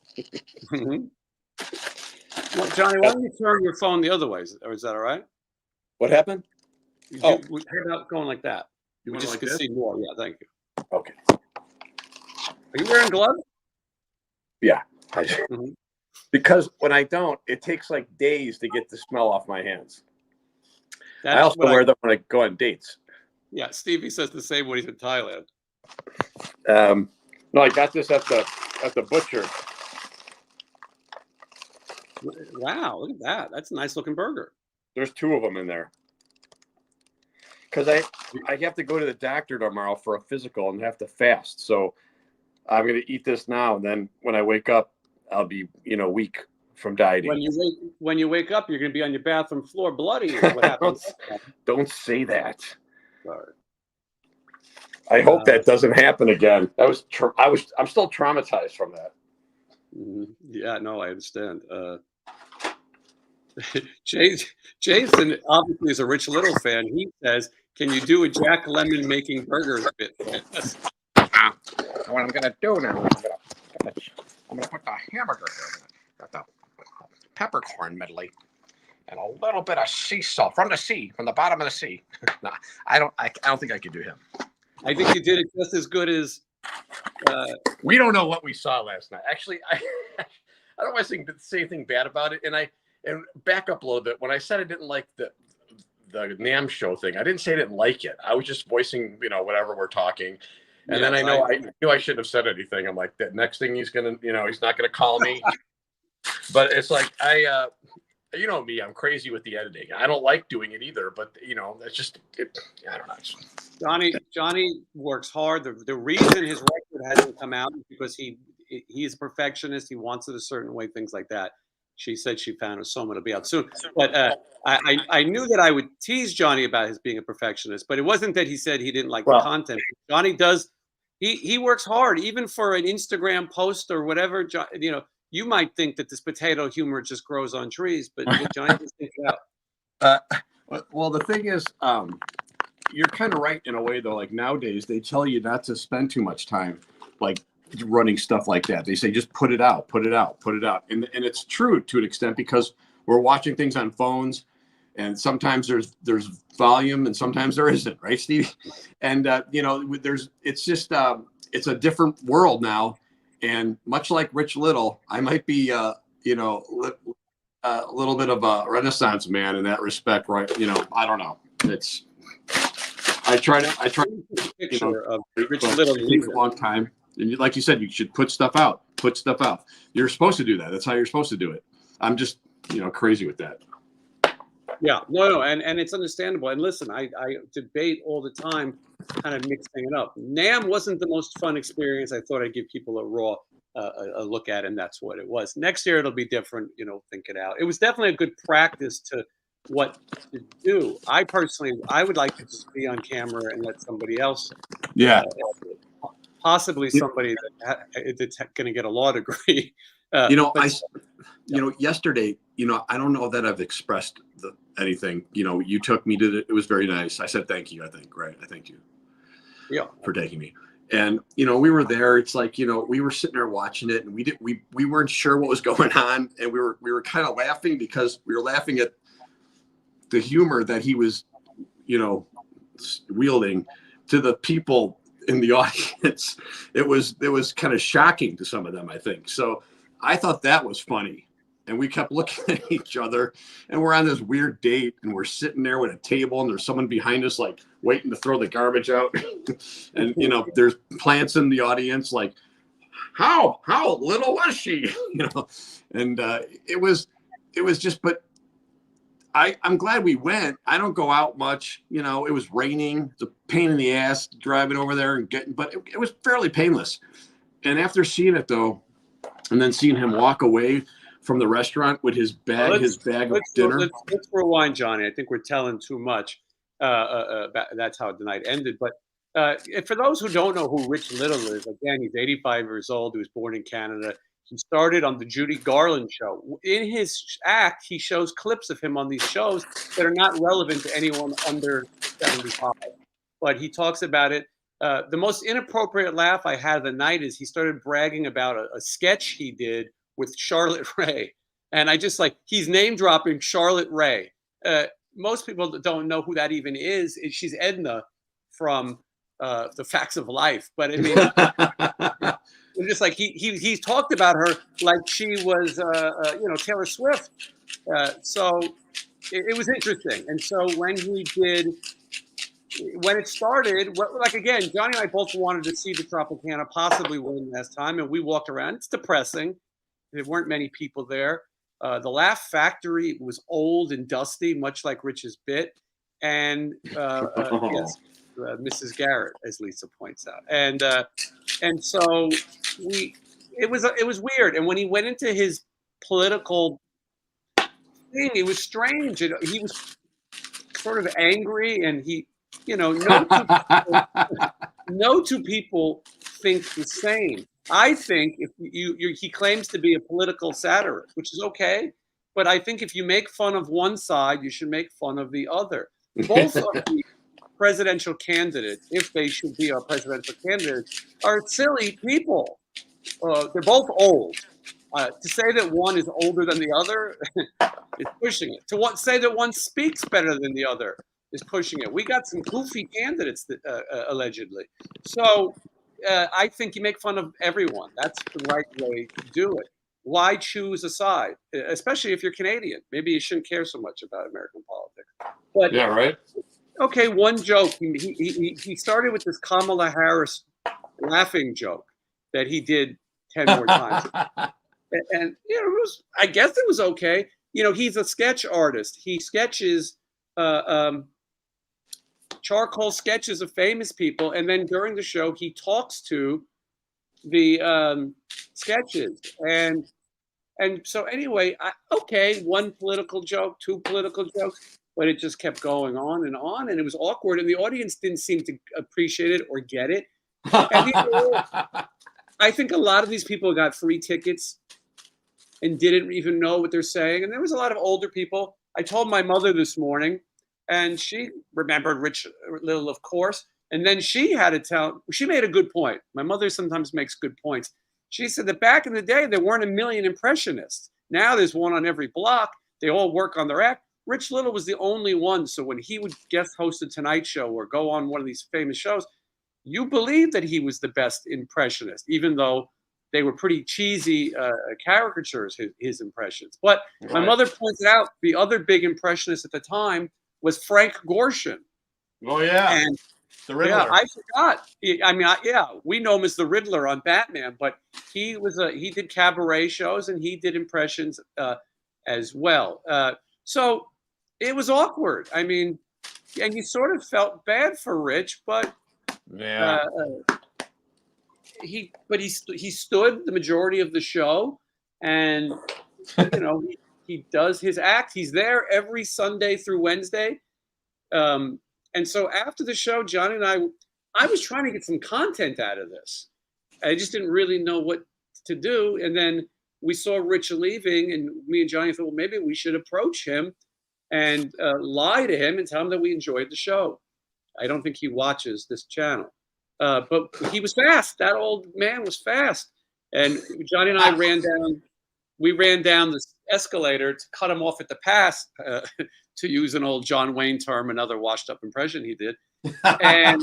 Well, Johnny, why don't you turn your phone the other way? Is that all right? What happened? How about going like that? You We want just like could this? see more. Yeah, thank you. Okay. Are you wearing gloves? Yeah. Mhm. Because when I don't, it takes like days to get the smell off my hands. I That's also what wear them when I go on dates. Yeah, Stevie says the same when he's in Thailand. No, I got this at the butcher. Wow, look at that. That's a nice looking burger. There's 2 of them in there. Because I have to go to the doctor tomorrow for a physical and have to fast. So I'm going to eat this now. And then when I wake up, I'll be, weak from dieting. When you wake up, you're going to be on your bathroom floor bloody. Is what happens? Don't say that. Sorry. I hope that doesn't happen again. I'm still traumatized from that. Yeah, no, I understand. Jason obviously is a Rich Little fan. He says, "Can you do a Jack Lemmon making burgers bit?" What I'm gonna do now? I'm gonna put the hamburger here. Got the peppercorn medley and a little bit of sea salt from the bottom of the sea. No, I don't think I could do him. I think you did it just as good as. We don't know what we saw last night. Actually, I don't want to say anything bad about it. And back up a little bit. When I said I didn't like the NAM show thing, I didn't say I didn't like it. I was just voicing, whatever we're talking. And then I knew I shouldn't have said anything. I'm like, the next thing he's gonna, he's not gonna call me. But it's like you know me, I'm crazy with the editing. I don't like doing it either, but that's just I don't know. Johnny works hard. The reason his record hasn't come out is because he's a perfectionist. He wants it a certain way, things like that. She said she found a song that'll be out soon. But I knew that I would tease Johnny about his being a perfectionist, but it wasn't that he said he didn't like the content. Johnny does. He works hard, even for an Instagram post or whatever. You might think that this potato humor just grows on trees, but Johnny just thinks it out. Well, the thing is, you're kind of right in a way, though. Like nowadays, they tell you not to spend too much time, like running stuff like that. They say just put it out, and it's true to an extent because we're watching things on phones, and sometimes there's volume, and sometimes there isn't, right, Steve? And it's a different world now, and much like Rich Little, I might be a little bit of a Renaissance man in that respect, right? I don't know. I try Picture of Rich but Little. it takes a long time. And like you said, you should put stuff out. You're supposed to do that. That's how you're supposed to do it. I'm just, crazy with that. Yeah, no, and it's understandable. And listen, I debate all the time, kind of mixing it up. NAMM wasn't the most fun experience. I thought I'd give people a raw a look at, and that's what it was. Next year it'll be different. Think it out. It was definitely a good practice to what to do. I personally, I would like to just be on camera and let somebody else. Yeah. Possibly somebody that's going to get a law degree. Yesterday, I don't know that I've expressed anything. You took me to it was very nice. I said thank you. I think, right? I thank you. Yeah. For taking me. And we were there. It's like we were sitting there watching it, and we weren't sure what was going on, and we were kind of laughing because we were laughing at the humor that he was, wielding to the people in the audience. It was kind of shocking to some of them, I think. So I thought that was funny. And we kept looking at each other, and we're on this weird date, and we're sitting there with a table, and there's someone behind us, like waiting to throw the garbage out. And, you know, there's plants in the audience, like, how little was she? You know, and it was just, but I'm glad we went. I don't go out much. You know, it was raining. It's a pain in the ass driving over there and getting, but it was fairly painless. And after seeing it though, and then seeing him walk away from the restaurant with his bag, of dinner. Let's rewind, Johnny. I think we're telling too much. That's how the night ended. But for those who don't know who Rich Little is, again, he's 85 years old. He was born in Canada. He started on the Judy Garland show. In his act, he shows clips of him on these shows that are not relevant to anyone under 75. But he talks about it. The most inappropriate laugh I had of the night is he started bragging about a sketch he did with Charlotte Rae. And I just like, he's name dropping Charlotte Rae. Most people don't know who that even is. She's Edna from The Facts of Life. But I mean, just like he's talked about her like she was, you know, Taylor Swift. So it was interesting. And so when it started, like again, Johnny and I both wanted to see the Tropicana possibly win last time, and we walked around. It's depressing. There weren't many people there. The Laugh Factory was old and dusty, much like Rich's bit. And yes, Mrs. Garrett, as Lisa points out. And so it was weird. And when he went into his political thing, it was strange. He was sort of angry, and he, you know, no two people think the same. I think if he claims to be a political satirist, which is okay, but I think if you make fun of one side, you should make fun of the other. Both of the presidential candidates, if they should be our presidential candidates, are silly people. They're both old. To say that one is older than the other is pushing it. To say that one speaks better than the other is pushing it. We got some goofy candidates that allegedly. So I think you make fun of everyone. That's the right way to do it. Why choose a side, especially if you're Canadian? Maybe you shouldn't care so much about American politics. But yeah, right. Okay, one joke. He started with this Kamala Harris laughing joke that he did 10 more times. And you know, I guess it was okay. You know, he's a sketch artist. He sketches charcoal sketches of famous people, and then during the show he talks to the sketches. And so anyway, okay, one political joke, two political jokes, but it just kept going on, and it was awkward, and the audience didn't seem to appreciate it or get it. And I think a lot of these people got free tickets and didn't even know what they're saying. And there was a lot of older people. I told my mother this morning, and she remembered Rich Little, of course. And then she had to tell, she made a good point. My mother sometimes makes good points. She said that back in the day, there weren't a million impressionists. Now there's one on every block. They all work on their act. Rich Little was the only one. So when he would guest host a Tonight Show or go on one of these famous shows, you believe that he was the best impressionist, even though they were pretty cheesy caricatures, his impressions. But my mother pointed out the other big impressionist at the time was Frank Gorshin. Oh, yeah. And the Riddler. Yeah, I forgot. I mean, we know him as the Riddler on Batman, but he did cabaret shows and he did impressions as well. So it was awkward. I mean, and you sort of felt bad for Rich, but yeah. He stood the majority of the show, and you know he does his act. He's there every Sunday through Wednesday, and so after the show, Johnny and I was trying to get some content out of this. I just didn't really know what to do, and then we saw Rich leaving, and me and Johnny thought, well, maybe we should approach him and lie to him and tell him that we enjoyed the show. I don't think he watches this channel. But he was fast. That old man was fast. And Johnny and I ran down this escalator to cut him off at the pass, to use an old John Wayne term, another washed up impression he did. And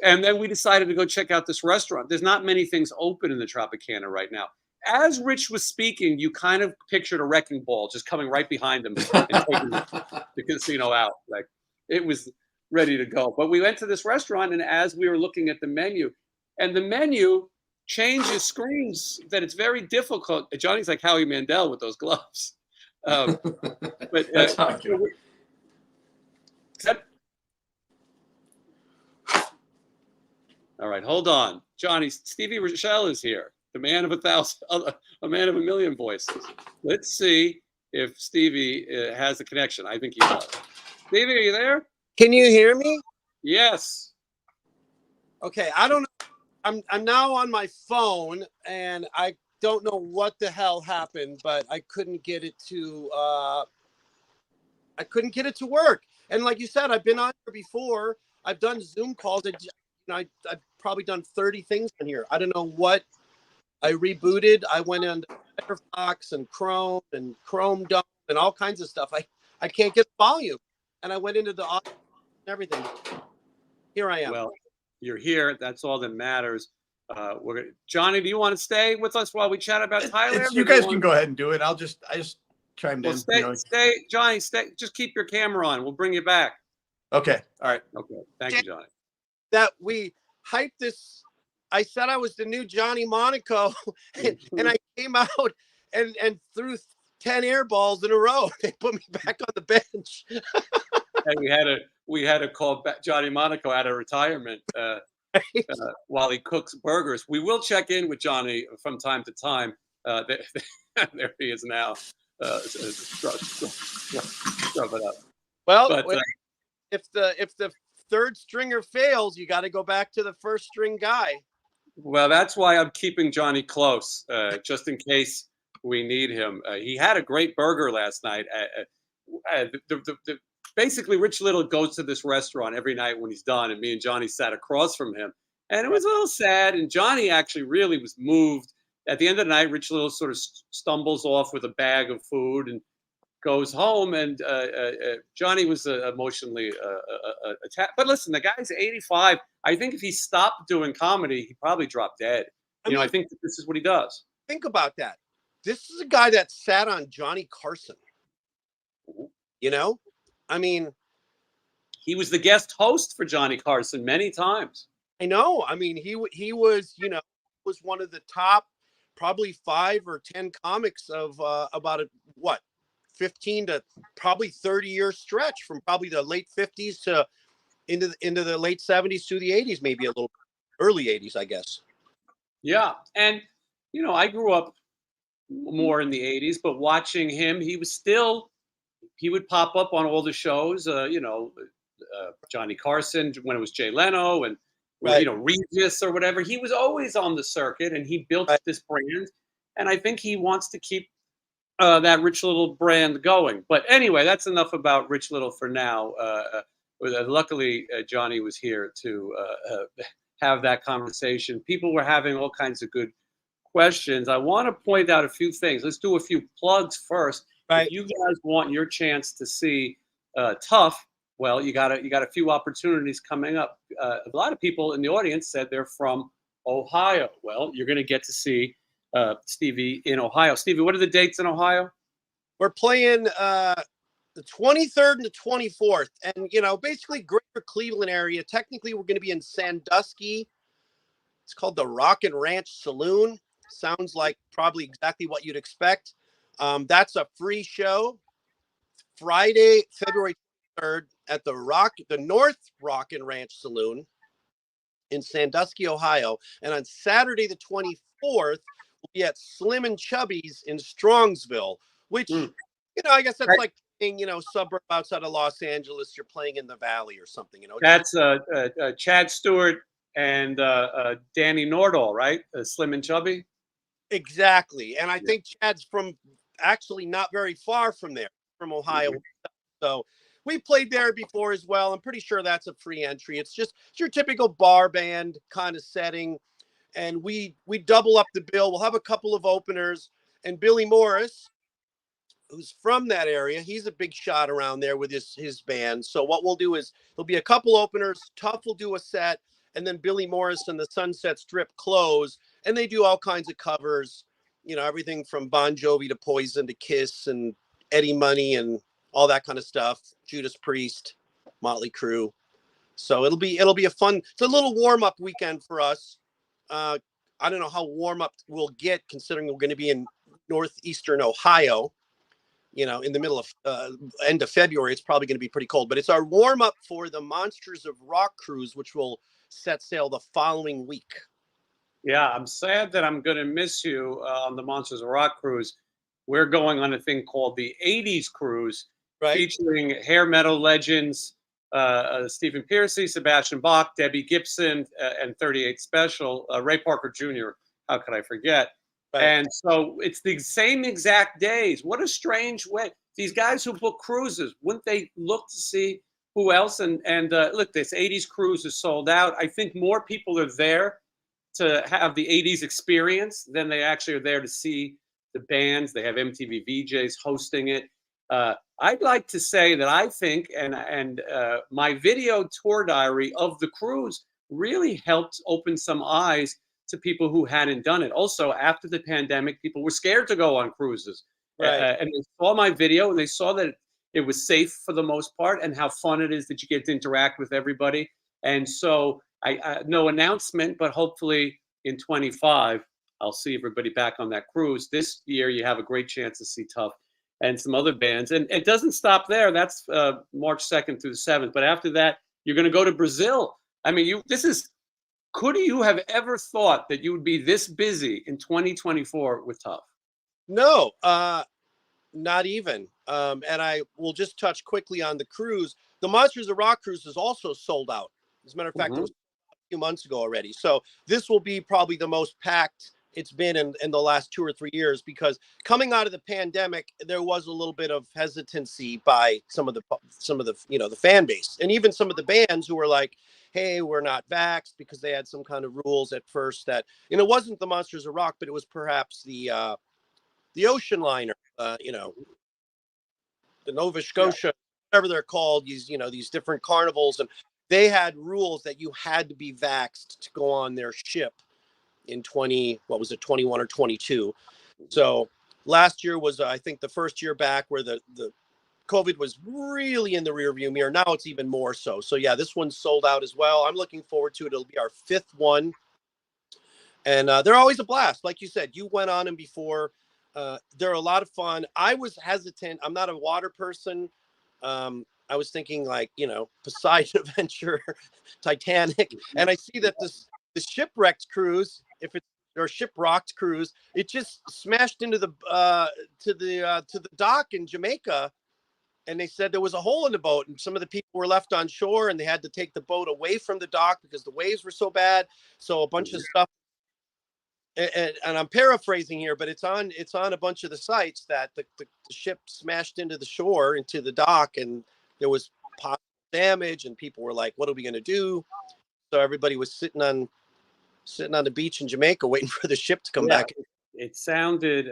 and then we decided to go check out this restaurant. There's not many things open in the Tropicana right now. as Rich was speaking, you kind of pictured a wrecking ball just coming right behind him and taking the casino out. Like it was ready to go. But we went to this restaurant, and as we were looking at the menu, and the menu changes screens, that it's very difficult. Johnny's like Howie Mandel with those gloves. But That's how I do it. All right, hold on, Johnny. Stevie Rachelle is here, the man of a man of a million voices. Let's see if Stevie has a connection. I think he does. Stevie, are you there? Can you hear me? Yes. Okay, I don't know. I'm now on my phone, and I don't know what the hell happened, but I couldn't get it to work. And like you said, I've been on here before. I've done Zoom calls. I've probably done 30 things on here. I don't know what. I rebooted. I went into Firefox and Chrome dump and all kinds of stuff. I can't get volume, and I went into the audio and everything. Here I am. Well, you're here. That's all that matters. Johnny, do you want to stay with us while we chat about Thailand? You guys can go ahead and do it. I just chimed in. Stay, Johnny. Stay. Just keep your camera on. We'll bring you back. Okay. All right. Okay. Thank you, Johnny. That we hyped this. I said I was the new Johnny Monaco, and I came out and threw 10 air balls in a row. They put me back on the bench. And we had to call back Johnny Monaco out of retirement while he cooks burgers. We will check in with Johnny from time to time. There he is now. Shove it up. Well, but, if the third stringer fails, you got to go back to the first string guy. Well, that's why I'm keeping Johnny close, just in case we need him. He had a great burger last night. Basically, Rich Little goes to this restaurant every night when he's done, and me and Johnny sat across from him. And it was a little sad, and Johnny actually really was moved. At the end of the night, Rich Little sort of stumbles off with a bag of food and goes home, and Johnny was emotionally attacked. But listen, the guy's 85. I think if he stopped doing comedy, he probably dropped dead. I think that this is what he does. Think about that. This is a guy that sat on Johnny Carson. I mean, he was the guest host for Johnny Carson many times. I know. I mean, he was, was one of the top, probably 5 or 10 comics of about 15 to probably 30-year stretch, from probably the late 50s to into the late 70s to the 80s, maybe a little early 80s, I guess. Yeah, and I grew up more in the 80s, but watching him, he would pop up on all the shows, Johnny Carson when it was Jay Leno and right. Regis or whatever. He was always on the circuit, and he built this brand, and I think he wants to keep that Rich Little brand going. But anyway, that's enough about Rich Little for now. Luckily, Johnny was here to have that conversation. People were having all kinds of good questions. I want to point out a few things. Let's do a few plugs first. Right. If you guys want your chance to see TUFF, well, you got a few opportunities coming up. A lot of people in the audience said they're from Ohio. Well, you're going to get to see Stevie in Ohio. Stevie, what are the dates in Ohio? We're playing the 23rd and the 24th, and basically greater Cleveland area. Technically, we're going to be in Sandusky. It's called the Rock and Ranch Saloon. Sounds like probably exactly what you'd expect. That's a free show. Friday, February 3rd at the North Rock and Ranch Saloon in Sandusky, Ohio. And on Saturday, the 24th, we'll be at Slim and Chubby's in Strongsville, which, I guess that's like being, suburb outside of Los Angeles. You're playing in the Valley or something, That's Chad Stewart and Danny Nordahl, right? Slim and Chubby. Exactly. And I think Chad's from actually not very far from there, from Ohio. So we played there before as well. I'm pretty sure that's a free entry. It's your typical bar band kind of setting. And we double up the bill. We'll have a couple of openers. And Billy Morris, who's from that area, he's a big shot around there with his band. So what we'll do is there'll be a couple openers. TUFF will do a set. And then Billy Morris and the Sunset Strip close. And they do all kinds of covers. you know, everything from Bon Jovi to Poison to Kiss and Eddie Money and all that kind of stuff. Judas Priest, Motley Crue. So it'll be a fun. It's a little warm up weekend for us. I don't know how warm up we'll get considering we're going to be in northeastern Ohio. You know, in the middle of end of February, it's probably going to be pretty cold. But it's our warm up for the Monsters of Rock cruise, which will set sail the following week. Yeah, I'm sad that I'm going to miss you on the Monsters of Rock cruise. We're going on a thing called the 80s cruise, Right. featuring hair metal legends, Stephen Pearcy, Sebastian Bach, Debbie Gibson, and 38 Special, Ray Parker Jr. How could I forget? Right. And so it's the same exact days. What a strange way. These guys who book cruises, wouldn't they look to see who else? And look, this 80s cruise is sold out. I think more people are there to have the 80s experience than they actually are there to see the bands. They have MTV VJs hosting it. I'd like to say that I think, and my video tour diary of the cruise really helped open some eyes to people who hadn't done it. Also, after the pandemic, people were scared to go on cruises. Right. And they saw my video and they saw that it was safe for the most part and how fun it is that you get to interact with everybody. And so I no announcement, but hopefully in 25, I'll see everybody back on that cruise. This year, you have a great chance to see TUFF and some other bands. And it doesn't stop there. That's March 2nd through the 7th. But after that, you're going to go to Brazil. I mean, could you have ever thought that you would be this busy in 2024 with TUFF? No, not even. And I will just touch quickly on the cruise. The Monsters of Rock cruise is also sold out. As a matter of fact, it was a few months ago already. So this will be probably the most packed it's been in the last 2 or 3 years, because coming out of the pandemic, there was a little bit of hesitancy by some of the you know, the fan base, and even some of the bands who were like, hey, we're not vaxxed, because they had some kind of rules at first that, you know, it wasn't the Monsters of Rock, but it was perhaps the ocean liner, you know, the Nova Scotia, whatever they're called, these different carnivals, and they had rules that you had to be vaxxed to go on their ship in 21 or 22. So last year was, I think, the first year back where the COVID was really in the rearview mirror. Now it's even more so. So yeah, this one's sold out as well. I'm looking forward to it. It'll be our 5th one. And they're always a blast. Like you said, you went on them before. They're a lot of fun. I was hesitant. I'm not a water person. I was thinking, like, you know, Poseidon Adventure, Titanic. And I see that the shipwrecked cruise, or shipwrecked cruise, it just smashed into the to the dock in Jamaica. And they said there was a hole in the boat, and some of the people were left on shore, and they had to take the boat away from the dock because the waves were so bad. So a bunch of stuff. And I'm paraphrasing here, but it's on a bunch of the sites that the ship smashed into the shore, into the dock, and there was possible damage, and people were like, what are we going to do? So everybody was sitting on the beach in Jamaica waiting for the ship to come back. It sounded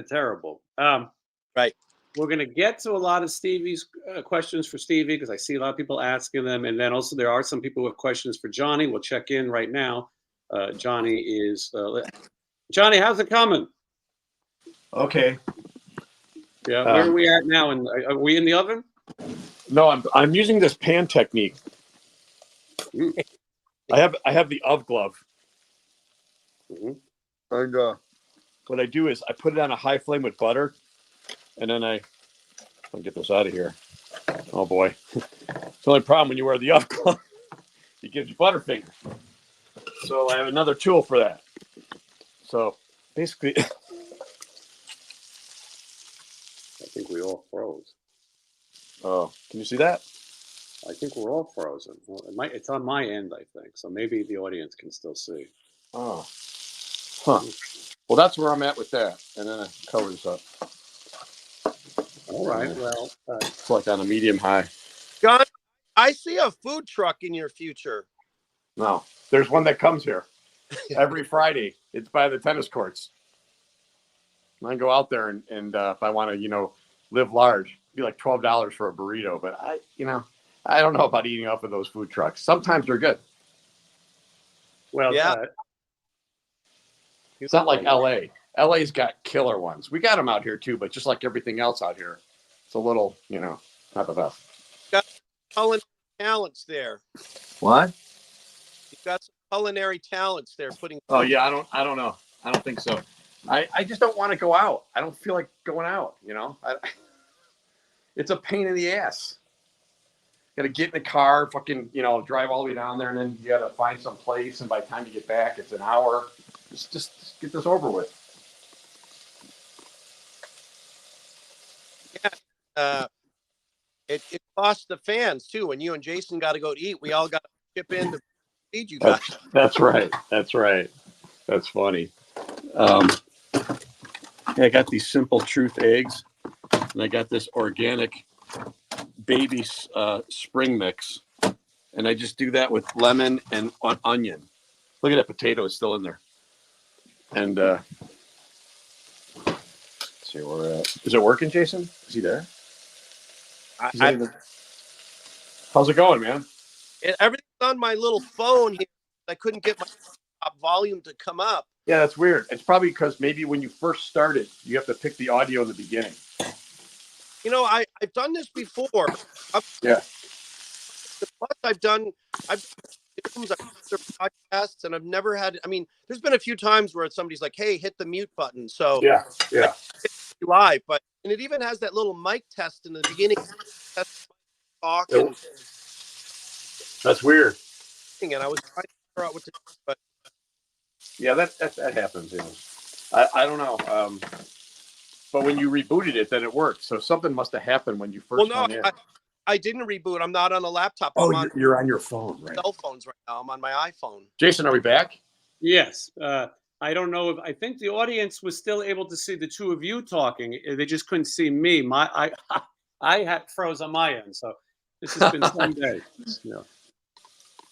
terrible. Right. We're going to get to a lot of Stevie's questions for Stevie, because I see a lot of people asking them. And then also there are some people who have questions for Johnny. We'll check in right now. Johnny, how's it coming? Okay. Yeah, where are we at now? And are we in the oven? No, I'm using this pan technique. I have the of glove. Mm-hmm. And what I do is I put it on a high flame with butter, and then I'll get this out of here. Oh boy, it's the only problem when you wear the of glove. It gives you butterfingers. So I have another tool for that. So basically, I think we all froze. Oh, can you see that? I think we're all frozen. Well, it's on my end, I think. So maybe the audience can still see. Oh, huh. Well, that's where I'm at with that. And then I cover this up. All right. Well, it's like on a medium high. John, I see a food truck in your future. No, there's one that comes here every Friday. It's by the tennis courts. I go out there and if I want to, live large, it'd be like $12 for a burrito. But I don't know about eating off of those food trucks. Sometimes they're good. Well, yeah. It's not like LA. LA's got killer ones. We got them out here too, but just like everything else out here, it's a little, not the best. Got culinary talents there. What? You've got some culinary talents there. Putting. Oh yeah, I don't know. I don't think so. I just don't want to go out. I don't feel like going out. It's a pain in the ass. Got to get in the car, fucking, drive all the way down there, and then you got to find some place. And by the time you get back, it's an hour. Just get this over with. Yeah. It costs the fans too. When you and Jason got to go to eat, we all got to chip in to feed you guys. That's right. That's funny. I got these Simple Truth eggs, and I got this organic baby spring mix, and I just do that with lemon and onion. Look at that potato; it's still in there. And let's see where we're at. Is it working, Jason? Is he there? How's it going, man? Everything's on my little phone here. I couldn't get my volume to come up. Yeah, that's weird. It's probably because maybe when you first started, you have to pick the audio in the beginning. I've done this before. Yeah. Plus, I've done podcasts, and I've never had. I mean, there's been a few times where somebody's like, "Hey, hit the mute button." So yeah. Live, and it even has that little mic test in the beginning. Talk. That's weird. And I was trying to figure out what to do, but yeah, that happens. I don't know. But when you rebooted it, then it worked. So something must have happened when you first. Well, no, I didn't reboot. I'm not on a laptop. You're on your phone, right? Cell phones right now. I'm on my iPhone. Jason, are we back? Yes. I don't know if I think the audience was still able to see the two of you talking. They just couldn't see me. I had froze on my end, so this has been some day.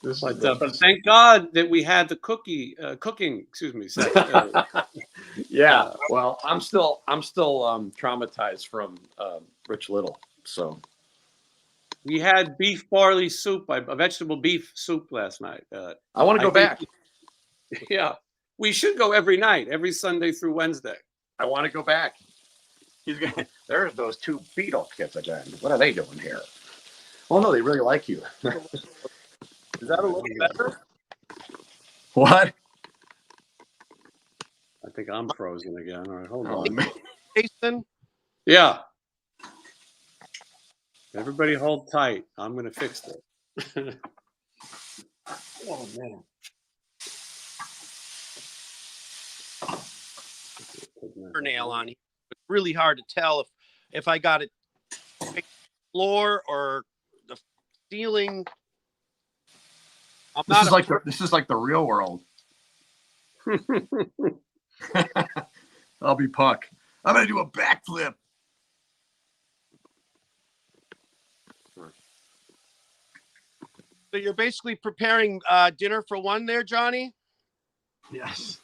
But thank God that we had the cooking. Set. Yeah. Well, I'm still traumatized from Rich Little. So we had beef barley soup, a vegetable beef soup last night. I want to go back. Yeah, we should go every night, every Sunday through Wednesday. I want to go back. There's those two Beetle kids again. What are they doing here? Oh no, they really like you. Is that a little better? What? I think I'm frozen again. All right, hold on. Man. Jason? Yeah. Everybody hold tight. I'm going to fix it. Oh, man. Nail on. It's really hard to tell if I got it floor or the ceiling. This is like the real world. I'll be Puck. I'm gonna do a backflip. So you're basically preparing dinner for one there, Johnny? Yes,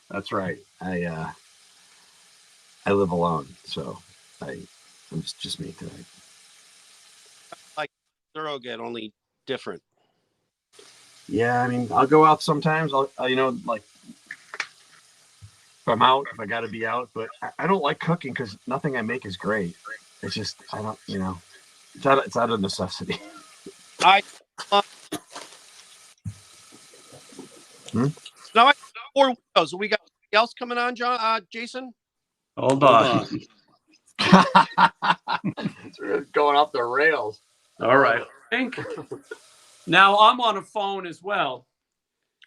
that's right. I live alone, so I'm just me tonight. Like surrogate, only different. Yeah, I mean, I'll go out sometimes. I'll like if I'm out, if I got to be out. But I don't like cooking because nothing I make is great. It's just I don't, it's out of necessity. Now I 4 windows. We got anything else coming on, Jason? Hold on. It's really going off the rails. All right. Now I'm on a phone as well.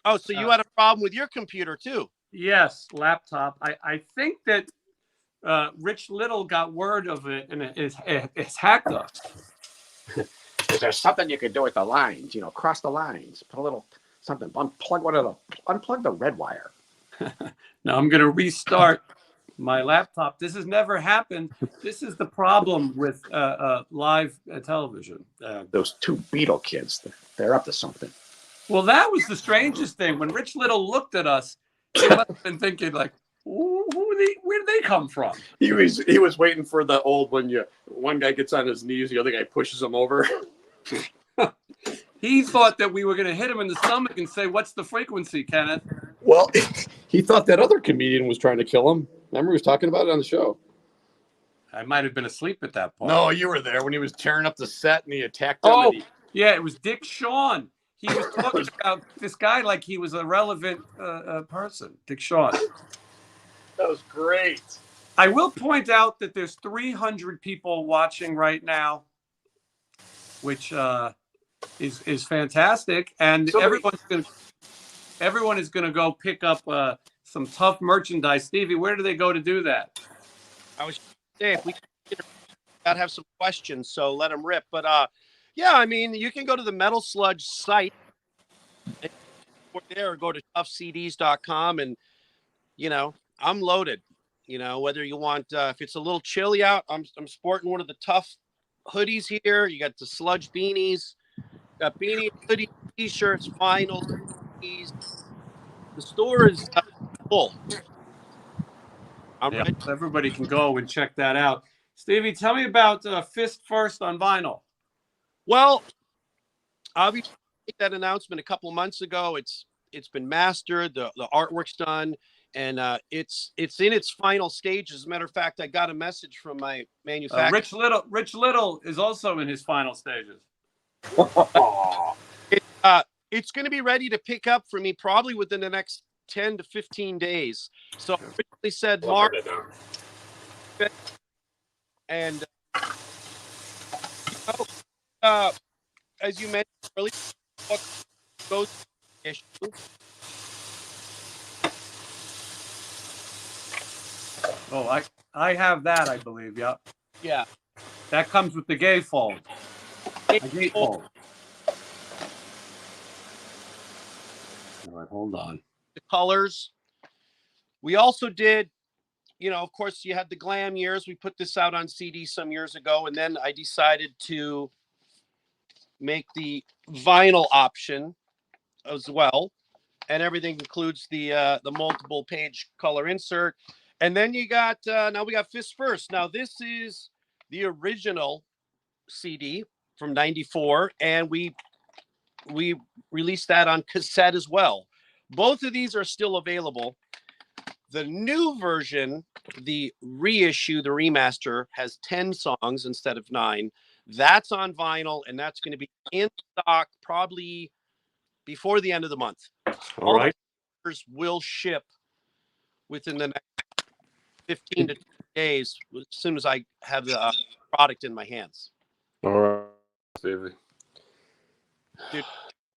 Oh, so you had a problem with your computer too? Yes, laptop. I think that Rich Little got word of it and it's hacked us. Is there something you could do with the lines? Cross the lines. Put a little something. Unplug the red wire. Now I'm going to restart my laptop. This has never happened. This is the problem with live television. Those two Beetle kids, they're up to something. Well, that was the strangest thing. When Rich Little looked at us, he must have been thinking like, where did they come from? He was waiting for the old one guy gets on his knees, the other guy pushes him over. He thought that we were going to hit him in the stomach and say, "What's the frequency, Kenneth?" Well, he thought that other comedian was trying to kill him. Remember, he was talking about it on the show. I might have been asleep at that point. No, you were there when he was tearing up the set and he attacked him. Oh, And yeah, it was Dick Shawn. He was talking about this guy like he was a relevant person, Dick Shawn. that was great. I will point out that there's 300 people watching right now, which is fantastic, and everyone is going to go pick up some TUFF merchandise. Stevie, where do they go to do that? I was saying if we gotta have some questions, so let them rip. But yeah, I mean, you can go to the Metal Sludge site or there, or go to tuffcds.com, and I'm loaded. Whether you want, if it's a little chilly out, I'm sporting one of the TUFF hoodies here. You got the Sludge beanies, got beanies, hoodies, t-shirts, vinyl. The store is full. I'm ready. Everybody can go and check that out. Stevie, tell me about Fist First on vinyl. Well, obviously, I made that announcement a couple of months ago. It's been mastered. The artwork's done, and it's in its final stages. As a matter of fact, I got a message from my manufacturer. Rich Little is also in his final stages. It's going to be ready to pick up for me probably within the next 10 to 15 days. So I originally said March, and as you mentioned earlier, goes issue. Oh, I have that, I believe. Yeah. Yeah. That comes with the gatefold. A gatefold. All right, hold on. The colors. We also did, of course, you had the glam years. We put this out on CD some years ago, and then I decided to make the vinyl option as well, and everything includes the multiple page color insert. And then you got now we got Fist First. Now this is the original CD from '94, and we released that on cassette as well. Both of these are still available. The new version, the reissue, the remaster, has 10 songs instead of 9. That's on vinyl, and that's going to be in stock probably before the end of the month. All right. The will ship within the next 15 to 20 days as soon as I have the product in my hands. All right, Stevie.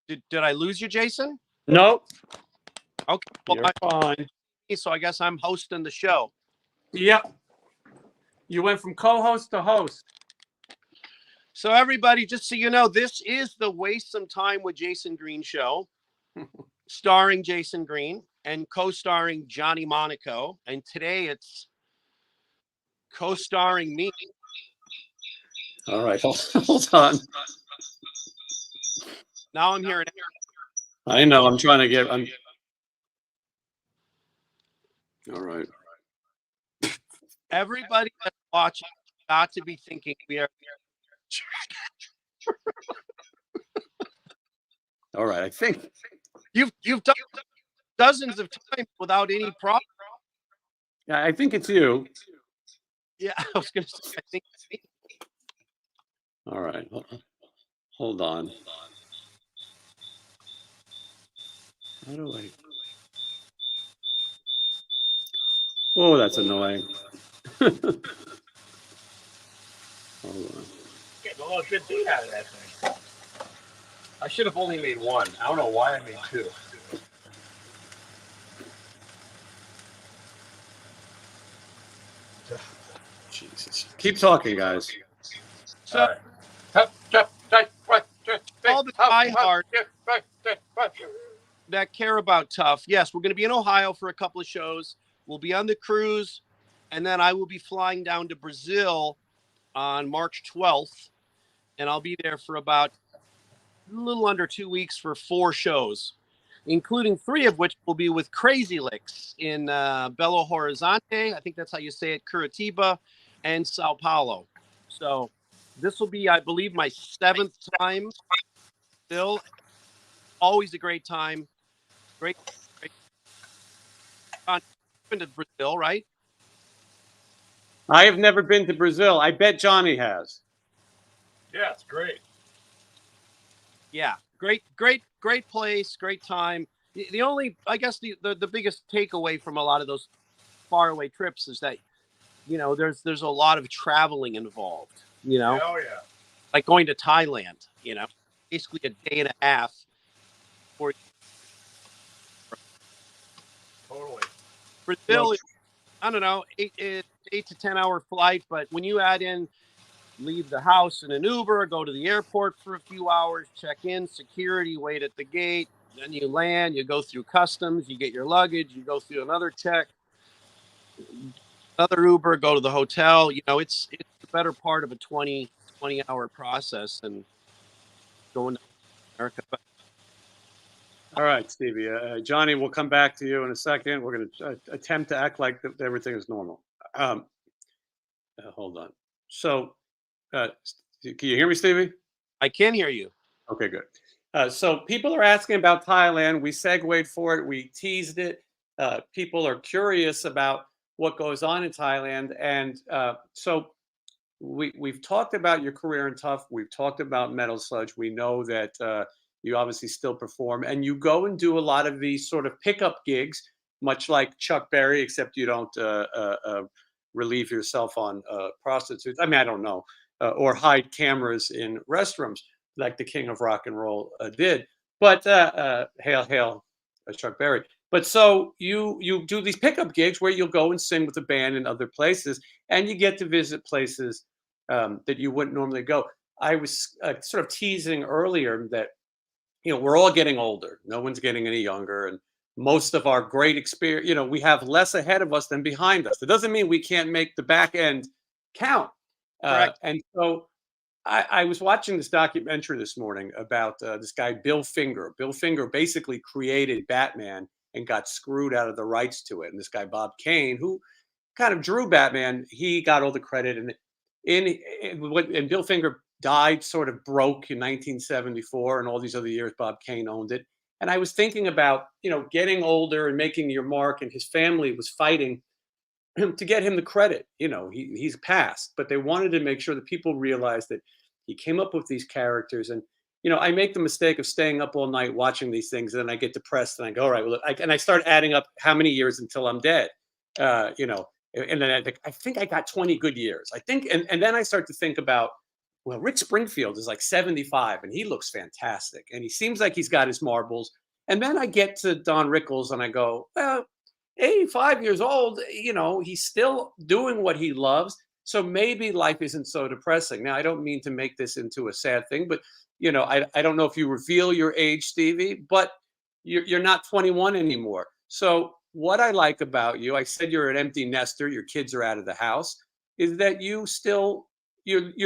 Did I lose you, Jason? Nope. Okay. Well, You're fine. So I guess I'm hosting the show. Yep. You went from co-host to host. So everybody, just so you know, this is the Waste Some Time with Jason Green show, starring Jason Green and co-starring Johnny Monaco. And today it's co-starring me. All right, hold on. Now I'm hearing. I know. I'm trying to get. All right. Everybody that's watching got to be thinking we are. All right. I think you've done dozens of times without any problem. Yeah, I think it's you. Yeah, I was going to say. I think it's me. All right. Hold on. How do I? Oh, that's annoying. Hold on. Get a little good beat out of that thing. I should have only made one. I don't know why I made two. Jesus. Keep talking, guys. So, all all the diehards that care about TUFF, yes, we're going to be in Ohio for a couple of shows. We'll be on the cruise, and then I will be flying down to Brazil on March 12th, and I'll be there for about a little under 2 weeks for 4 shows, including 3 of which will be with Crazy Licks in Belo Horizonte. I think that's how you say it, Curitiba, and Sao Paulo. So this will be, I believe, my 7th time. Still, always a great time. Great. been to Brazil, right? I have never been to Brazil. I bet Johnny has. Yeah, it's great. Yeah, great place, great time. The only, I guess, the biggest takeaway from a lot of those faraway trips is that, you know, there's a lot of traveling involved. You know, Oh yeah. like going to Thailand. You know, basically a day and a half. For Totally. Brazil, Well, I don't know, 8 to 10 hour flight, but when you add in leave the house in an Uber, go to the airport for a few hours, check in, security, wait at the gate, then you land, you go through customs, you get your luggage, you go through another check, another Uber, go to the hotel. You know, it's the better part of a 20 hour process than going to America. But all right, Stevie. Johnny, we'll come back to you in a second. We're going to attempt to act like everything is normal. Um, hold on. So, can you hear me, Stevie? I can hear you. Okay, good. So people are asking about Thailand. We segued for it. We teased it. People are curious about what goes on in Thailand, and so we've talked about your career in TUFF. We've talked about Metal Sludge. We know that you obviously still perform, and you go and do a lot of these sort of pickup gigs, much like Chuck Berry, except you don't relieve yourself on prostitutes. I mean, I don't know, or hide cameras in restrooms like the King of Rock and Roll did. But hail, hail, Chuck Berry. But so you do these pickup gigs where you'll go and sing with a band in other places, and you get to visit places that you wouldn't normally go. I was sort of teasing earlier that we're all getting older. No one's getting any younger, and most of our great experience, we have less ahead of us than behind us. It doesn't mean we can't make the back end count. Correct. And so I was watching this documentary this morning about this guy, Bill Finger. Bill Finger basically created Batman and got screwed out of the rights to it. And this guy, Bob Kane, who kind of drew Batman, he got all the credit. And and Bill Finger died sort of broke in 1974, and all these other years Bob Kane owned it. And I was thinking about, getting older and making your mark, and his family was fighting to get him the credit. He's passed, but they wanted to make sure that people realized that he came up with these characters. And I make the mistake of staying up all night watching these things, and then I get depressed, and I go, all right, well, and I start adding up how many years until I'm dead. And then I think I got 20 good years. I think, and then I start to think about, well, Rick Springfield is like 75, and he looks fantastic, and he seems like he's got his marbles. And then I get to Don Rickles, and I go, well, 85 years old, he's still doing what he loves. So maybe life isn't so depressing. Now, I don't mean to make this into a sad thing, but, I don't know if you reveal your age, Stevie, but you're not 21 anymore. So what I like about you, I said you're an empty nester, your kids are out of the house, is that you're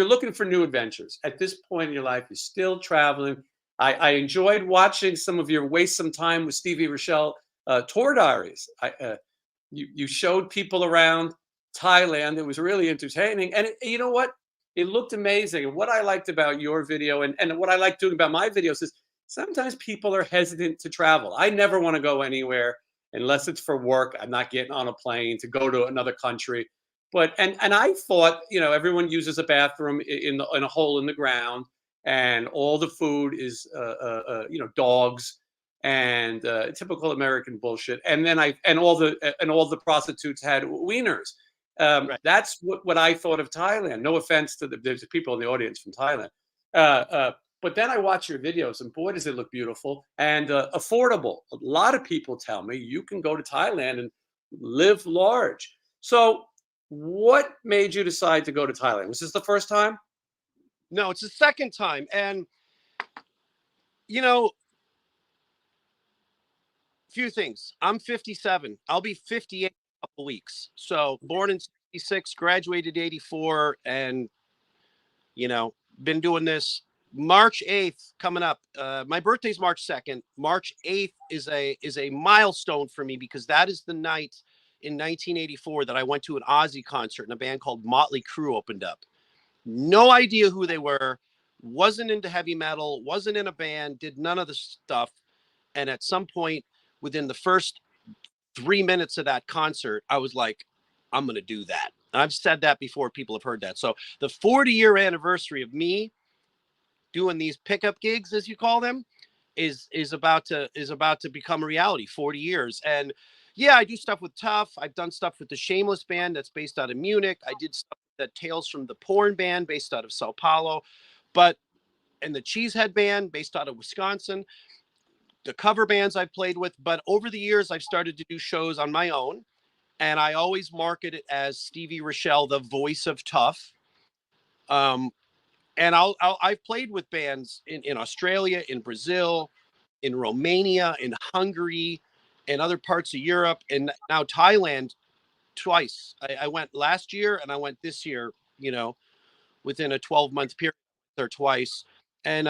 looking for new adventures. At this point in your life, you're still traveling. I enjoyed watching some of your Waste Some Time with Stevie Rachelle tour diaries. You showed people around Thailand. It was really entertaining. And you know what? It looked amazing. And what I liked about your video and what I like doing about my videos is sometimes people are hesitant to travel. I never want to go anywhere unless it's for work. I'm not getting on a plane to go to another country. But and I thought, everyone uses a bathroom in a hole in the ground, and all the food is dogs and typical American bullshit. And then all the prostitutes had wieners. Right. That's what I thought of Thailand. No offense to there's people in the audience from Thailand. But then I watch your videos, and boy, does it look beautiful and affordable. A lot of people tell me you can go to Thailand and live large. So what made you decide to go to Thailand? Was this the first time? No, it's the second time. And, few things. I'm 57. I'll be 58 in a couple weeks. So born in 66, graduated 84, and, been doing this. March 8th coming up. My birthday's March 2nd. March 8th is a milestone for me, because that is the night in 1984 that I went to an Ozzy concert, and a band called Motley Crue opened up. No idea who they were, wasn't into heavy metal, wasn't in a band, did none of the stuff. And at some point within the first 3 minutes of that concert, I was like, I'm going to do that. And I've said that before. People have heard that. So the 40-year anniversary of me doing these pickup gigs, as you call them, is about to become a reality. 40 years. And yeah, I do stuff with TUFF. I've done stuff with the Shameless band that's based out of Munich. I did stuff with the Tales from the Porn band based out of Sao Paulo, and the Cheesehead band based out of Wisconsin, the cover bands I've played with. But over the years, I've started to do shows on my own, and I always market it as Stevie Rachelle, the voice of TUFF. And I've played with bands in Australia, in Brazil, in Romania, in Hungary, and other parts of Europe, and now Thailand twice. I went last year and I went this year, within a 12-month period there twice. And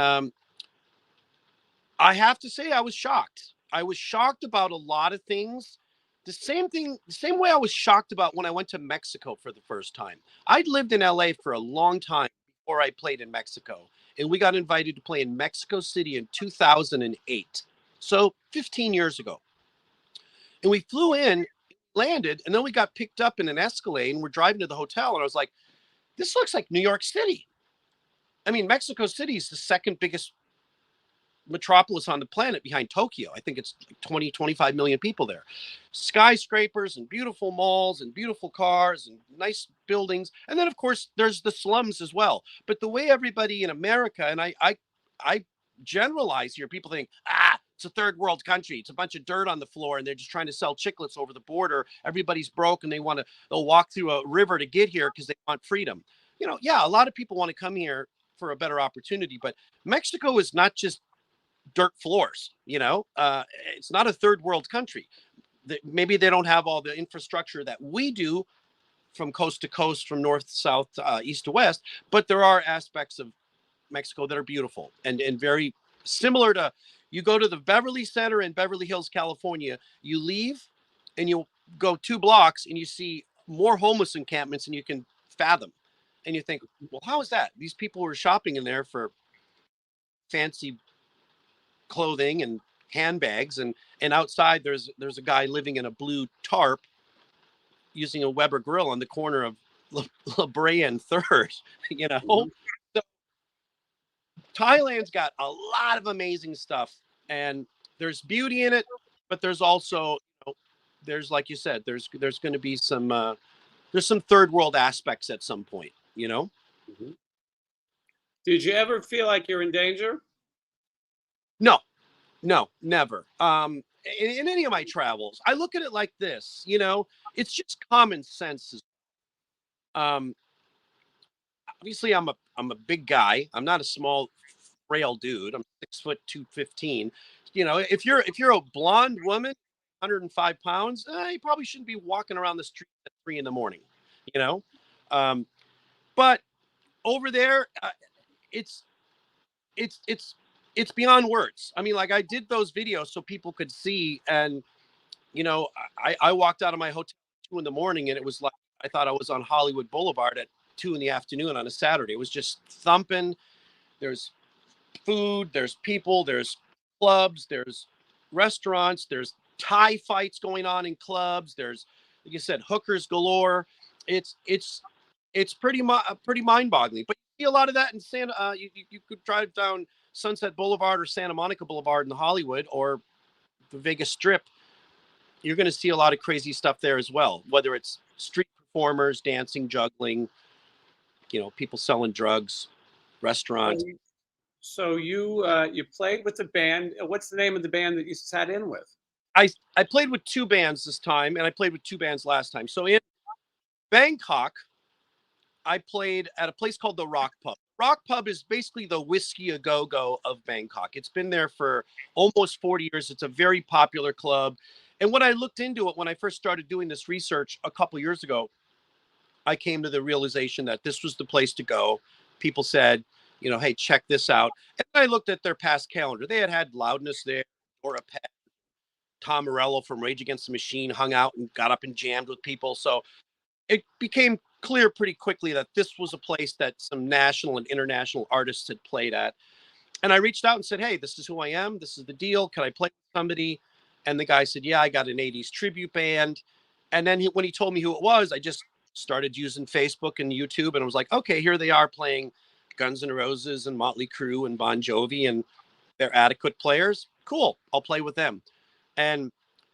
I have to say I was shocked. I was shocked about a lot of things. The same way I was shocked about when I went to Mexico for the first time. I'd lived in LA for a long time before I played in Mexico. And we got invited to play in Mexico City in 2008. So 15 years ago. And we flew in, landed, and then we got picked up in an Escalade and we're driving to the hotel. And I was like, this looks like New York City. I mean, Mexico City is the second biggest metropolis on the planet behind Tokyo. I think it's like 20, 25 million people there. Skyscrapers and beautiful malls and beautiful cars and nice buildings. And then, of course, there's the slums as well. But the way everybody in America, and I generalize here, people think, it's a third world country. It's a bunch of dirt on the floor and they're just trying to sell chiclets over the border. Everybody's broke and they'll walk through a river to get here because they want freedom. Yeah, a lot of people want to come here for a better opportunity, but Mexico is not just dirt floors. It's not a third world country. Maybe they don't have all the infrastructure that we do from coast to coast, from north to south, east to west, but there are aspects of Mexico that are beautiful and very similar to, you go to the Beverly Center in Beverly Hills, California, you leave and you go 2 blocks and you see more homeless encampments than you can fathom. And you think, well, how is that? These people were shopping in there for fancy clothing and handbags, and outside there's a guy living in a blue tarp using a Weber grill on the corner of La Brea and 3rd. Mhm. So Thailand's got a lot of amazing stuff, and there's beauty in it, but there's also, there's, like you said, there's going to be some there's some third world aspects at some point. Mhm. Did you ever feel like you're in danger? No, never. In any of my travels, I look at it like this, it's just common sense. Um, Obviously I'm a big guy. I'm not a small, frail dude. I'm 6'2", 215. If you're a blonde woman, 105 pounds, you probably shouldn't be walking around the street at 3 a.m. You know, um, but over there, it's it's it's it's beyond words. I mean, like, I did those videos so people could see, and I walked out of my hotel at 2 a.m. and it was like I thought I was on Hollywood Boulevard at 2 p.m. on a Saturday. It was just thumping. There's food, there's people, there's clubs, there's restaurants, there's Thai fights going on in clubs. There's, like you said, hookers galore. It's pretty mind-boggling. But you see a lot of that in Santa. You could drive down Sunset Boulevard or Santa Monica Boulevard in Hollywood or the Vegas Strip. You're going to see a lot of crazy stuff there as well. Whether it's street performers, dancing, juggling, people selling drugs, restaurants. So you played with the band. What's the name of the band that you sat in with? I played with 2 bands this time, and I played with 2 bands last time. So in Bangkok, I played at a place called the Rock Pub. Rock Pub is basically the Whiskey A Go Go of Bangkok. It's been there for almost 40 years. It's a very popular club. And when I looked into it, when I first started doing this research a couple years ago, I came to the realization that this was the place to go. People said, hey, check this out. And I looked at their past calendar. They had Loudness there, or a pet. Tom Morello from Rage Against the Machine hung out and got up and jammed with people. So it became clear pretty quickly that this was a place that some national and international artists had played at. And I reached out and said, hey, this is who I am. This is the deal. Can I play with somebody? And the guy said, yeah, I got an 80s tribute band. And then when he told me who it was, I just started using Facebook and YouTube, and I was like, okay, here they are playing Guns N' Roses and Motley Crue and Bon Jovi, and they're adequate players. Cool, I'll play with them. And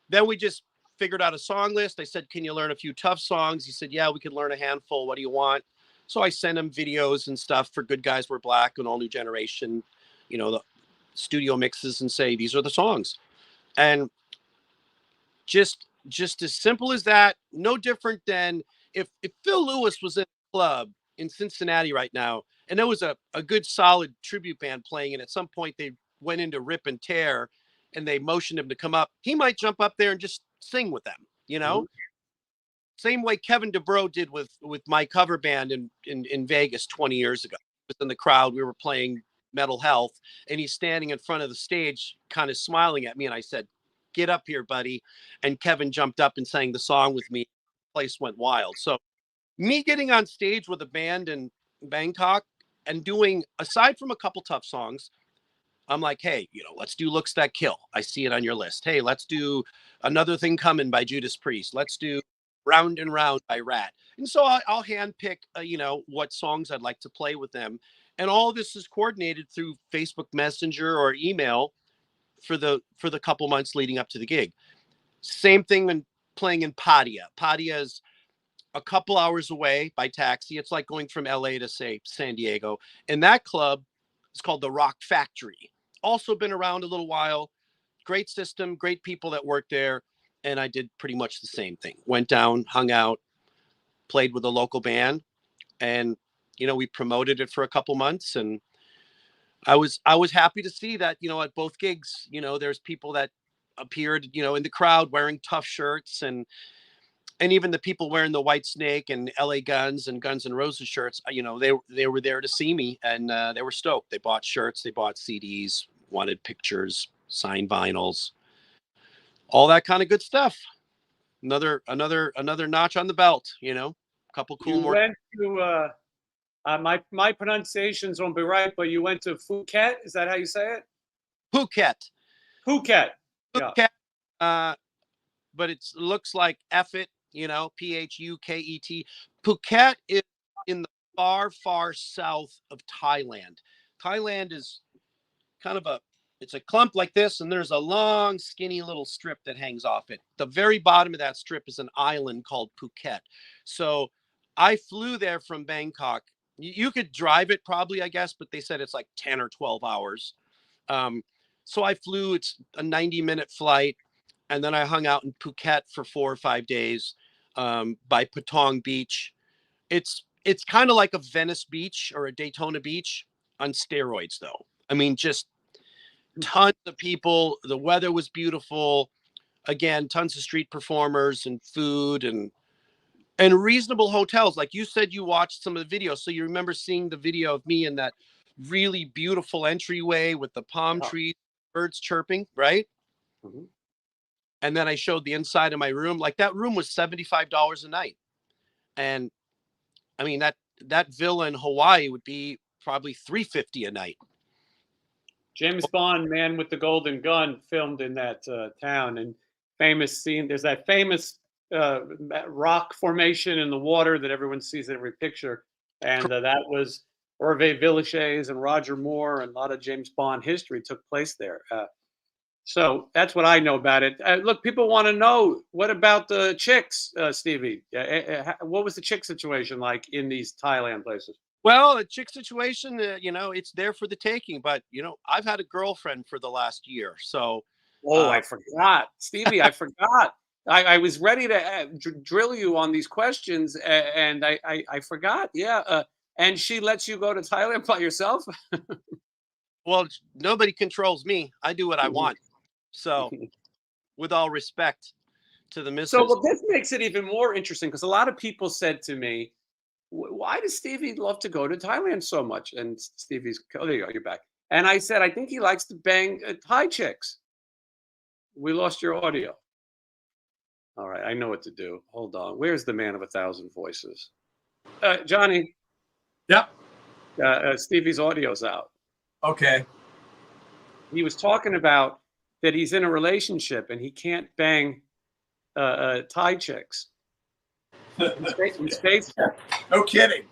then we just figured out a song list. I said, can you learn a few TUFF songs? He said, yeah, we could learn a handful. What do you want? So I sent him videos and stuff for Good Guys We're Black and All New Generation, you know, the studio mixes, and say, these are the songs. And just as simple as that. No different than if Phil Lewis was in a club in Cincinnati right now, and there was a good solid tribute band playing, and at some point they went into rip and tear and they motioned him to come up, he might jump up there and just sing with them, you know. Mhm. Same way Kevin DeBro did with my cover band in Vegas 20 years ago. He was in the crowd, we were playing Metal Health, and he's standing in front of the stage kind of smiling at me, and I said, get up here, buddy. And Kevin jumped up and sang the song with me. The place went wild. So me getting on stage with a band in Bangkok and doing, aside from a couple TUFF songs, I'm like, hey, you know, let's do Looks That Kill. I see it on your list. Hey, let's do Another Thing Coming by Judas Priest. Let's do Round and Round by Rat. And so I'll handpick, you know, what songs I'd like to play with them. And all this is coordinated through Facebook Messenger or email for the couple months leading up to the gig. Same thing when playing in Padia. Padia is a couple hours away by taxi. It's like going from LA to, say, San Diego. And that club is called the Rock Factory. Also been around a little while. Great system, great people that work there. And I did pretty much the same thing. Went down, hung out, played with a local band. And, you know, we promoted it for a couple months. And I was happy to see that, you know, at both gigs, you know, there's people that appeared, you know, in the crowd wearing TUFF shirts, and even the people wearing the White Snake and LA Guns and Guns N' Roses shirts, you know, they were there to see me, and they were stoked. They bought shirts, they bought CDs, wanted pictures, signed vinyls, all that kind of good stuff. Another notch on the belt, you know, a couple cool You more. went to my pronunciations won't be right, but you went to Phuket. Is that how you say it? Phuket. Phuket. Yeah. Phuket. But it looks like F-it, you know, Phuket. Phuket is in the far, far south of Thailand. Thailand is kind of it's a clump like this, and there's a long, skinny little strip that hangs off it. The very bottom of that strip is an island called Phuket. So I flew there from Bangkok. You could drive it probably, I guess, but they said it's like 10 or 12 hours. So I flew, it's a 90-minute flight. And then I hung out in Phuket for 4 or 5 days by Patong Beach. It's kind of like a Venice Beach or a Daytona Beach on steroids, though. I mean, just tons of people. The weather was beautiful. Again, tons of street performers and food and reasonable hotels. Like you said, you watched some of the videos, so you remember seeing the video of me in that really beautiful entryway with the palm trees, birds chirping, right? Mhm. And then I showed the inside of my room. Like that room was $75 a night. And I mean, that villa in Hawaii would be probably $350 a night. James Bond, Man with the Golden Gun, filmed in that town, and famous scene. There's that famous rock formation in the water that everyone sees in every picture, and that was Hervé Villechaize and Roger Moore, and a lot of James Bond history took place there. So that's what I know about it. Look, people want to know, what about the chicks, Stevie? What was the chick situation like in these Thailand places? Well, the chick situation, you know, it's there for the taking. But, you know, I've had a girlfriend for the last year. So. Oh, I forgot. Stevie, I forgot. I was ready to drill you on these questions, and I forgot. Yeah. And she lets you go to Thailand by yourself? Well, nobody controls me. I do what I want. So, with all respect to the missus. So, well, this makes it even more interesting, because a lot of people said to me, why does Stevie love to go to Thailand so much? And Stevie's, oh, there you go, you're back. And I said, I think he likes to bang Thai chicks. We lost your audio. All right, I know what to do. Hold on. Where's the man of 1,000 voices? Johnny. Yep. Stevie's audio's out. Okay. He was talking about that he's in a relationship and he can't bang Thai chicks. He states that. No kidding.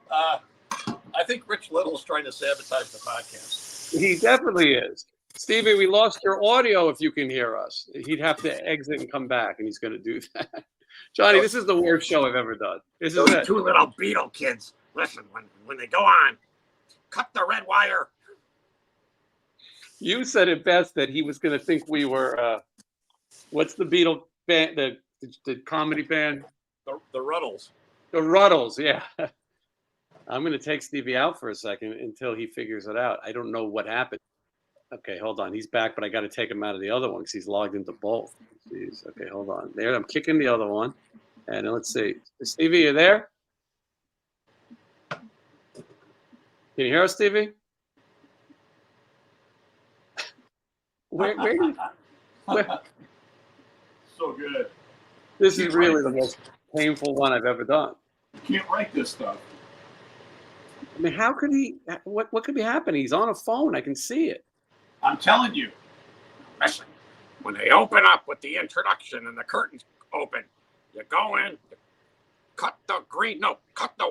I think Rich Little's trying to sabotage the podcast. He definitely is. Stevie, we lost your audio if you can hear us. He'd have to exit and come back, and he's going to do that. Johnny, this is the worst show I've ever done. This is it. Two little Beetle kids. Listen, when they go on, cut the red wire. You said it best that he was going to think we were, what's the Beatle band, the comedy band? The Ruddles. The Ruddles, yeah. I'm going to take Stevie out for a second until he figures it out. I don't know what happened. Okay, hold on. He's back, but I got to take him out of the other one because he's logged into both. Jeez. Okay, hold on. There, I'm kicking the other one. And let's see. Stevie, you there? Can you hear us, Stevie? Where So good. This is really the most painful one I've ever done. You can't write this stuff. I mean, how could he? What could be happening? He's on a phone. I can see it. I'm telling you. Listen, when they open up with the introduction and the curtains open, you go in, cut the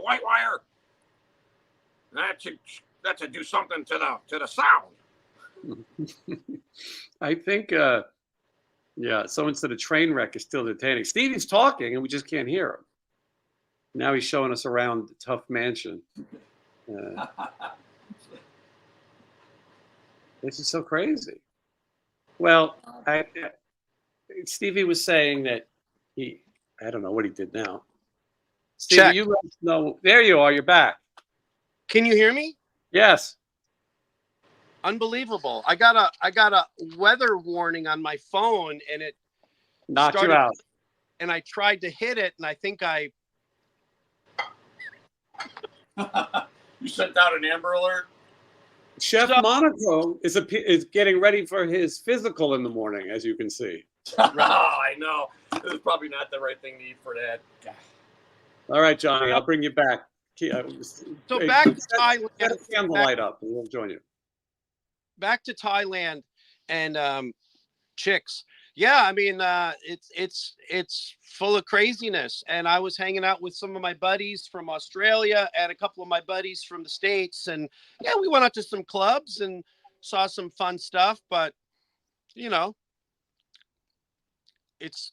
white wire. That should do something to the sound. I think, yeah. So instead of train wreck is still entertaining. Stevie's talking and we just can't hear him. Now he's showing us around the TUFF mansion. This is so crazy. Well, Stevie was saying that I don't know what he did now. Stevie, Check. you let us know. There you are. You're back. Can you hear me? Yes. Unbelievable. I got a weather warning on my phone and it Knocked you out. And I tried to hit it and I think I You sent out an Amber Alert? Chef Monaco is getting ready for his physical in the morning, as you can see. Oh, I know. This is probably not the right thing to eat for that. All right, Johnny, I'll bring you back. So back to Thailand. Get a candlelight up, and we'll join you. Back to Thailand and chicks. Yeah, I mean, it's full of craziness. And I was hanging out with some of my buddies from Australia and a couple of my buddies from the States. And yeah, we went out to some clubs and saw some fun stuff. But you know, it's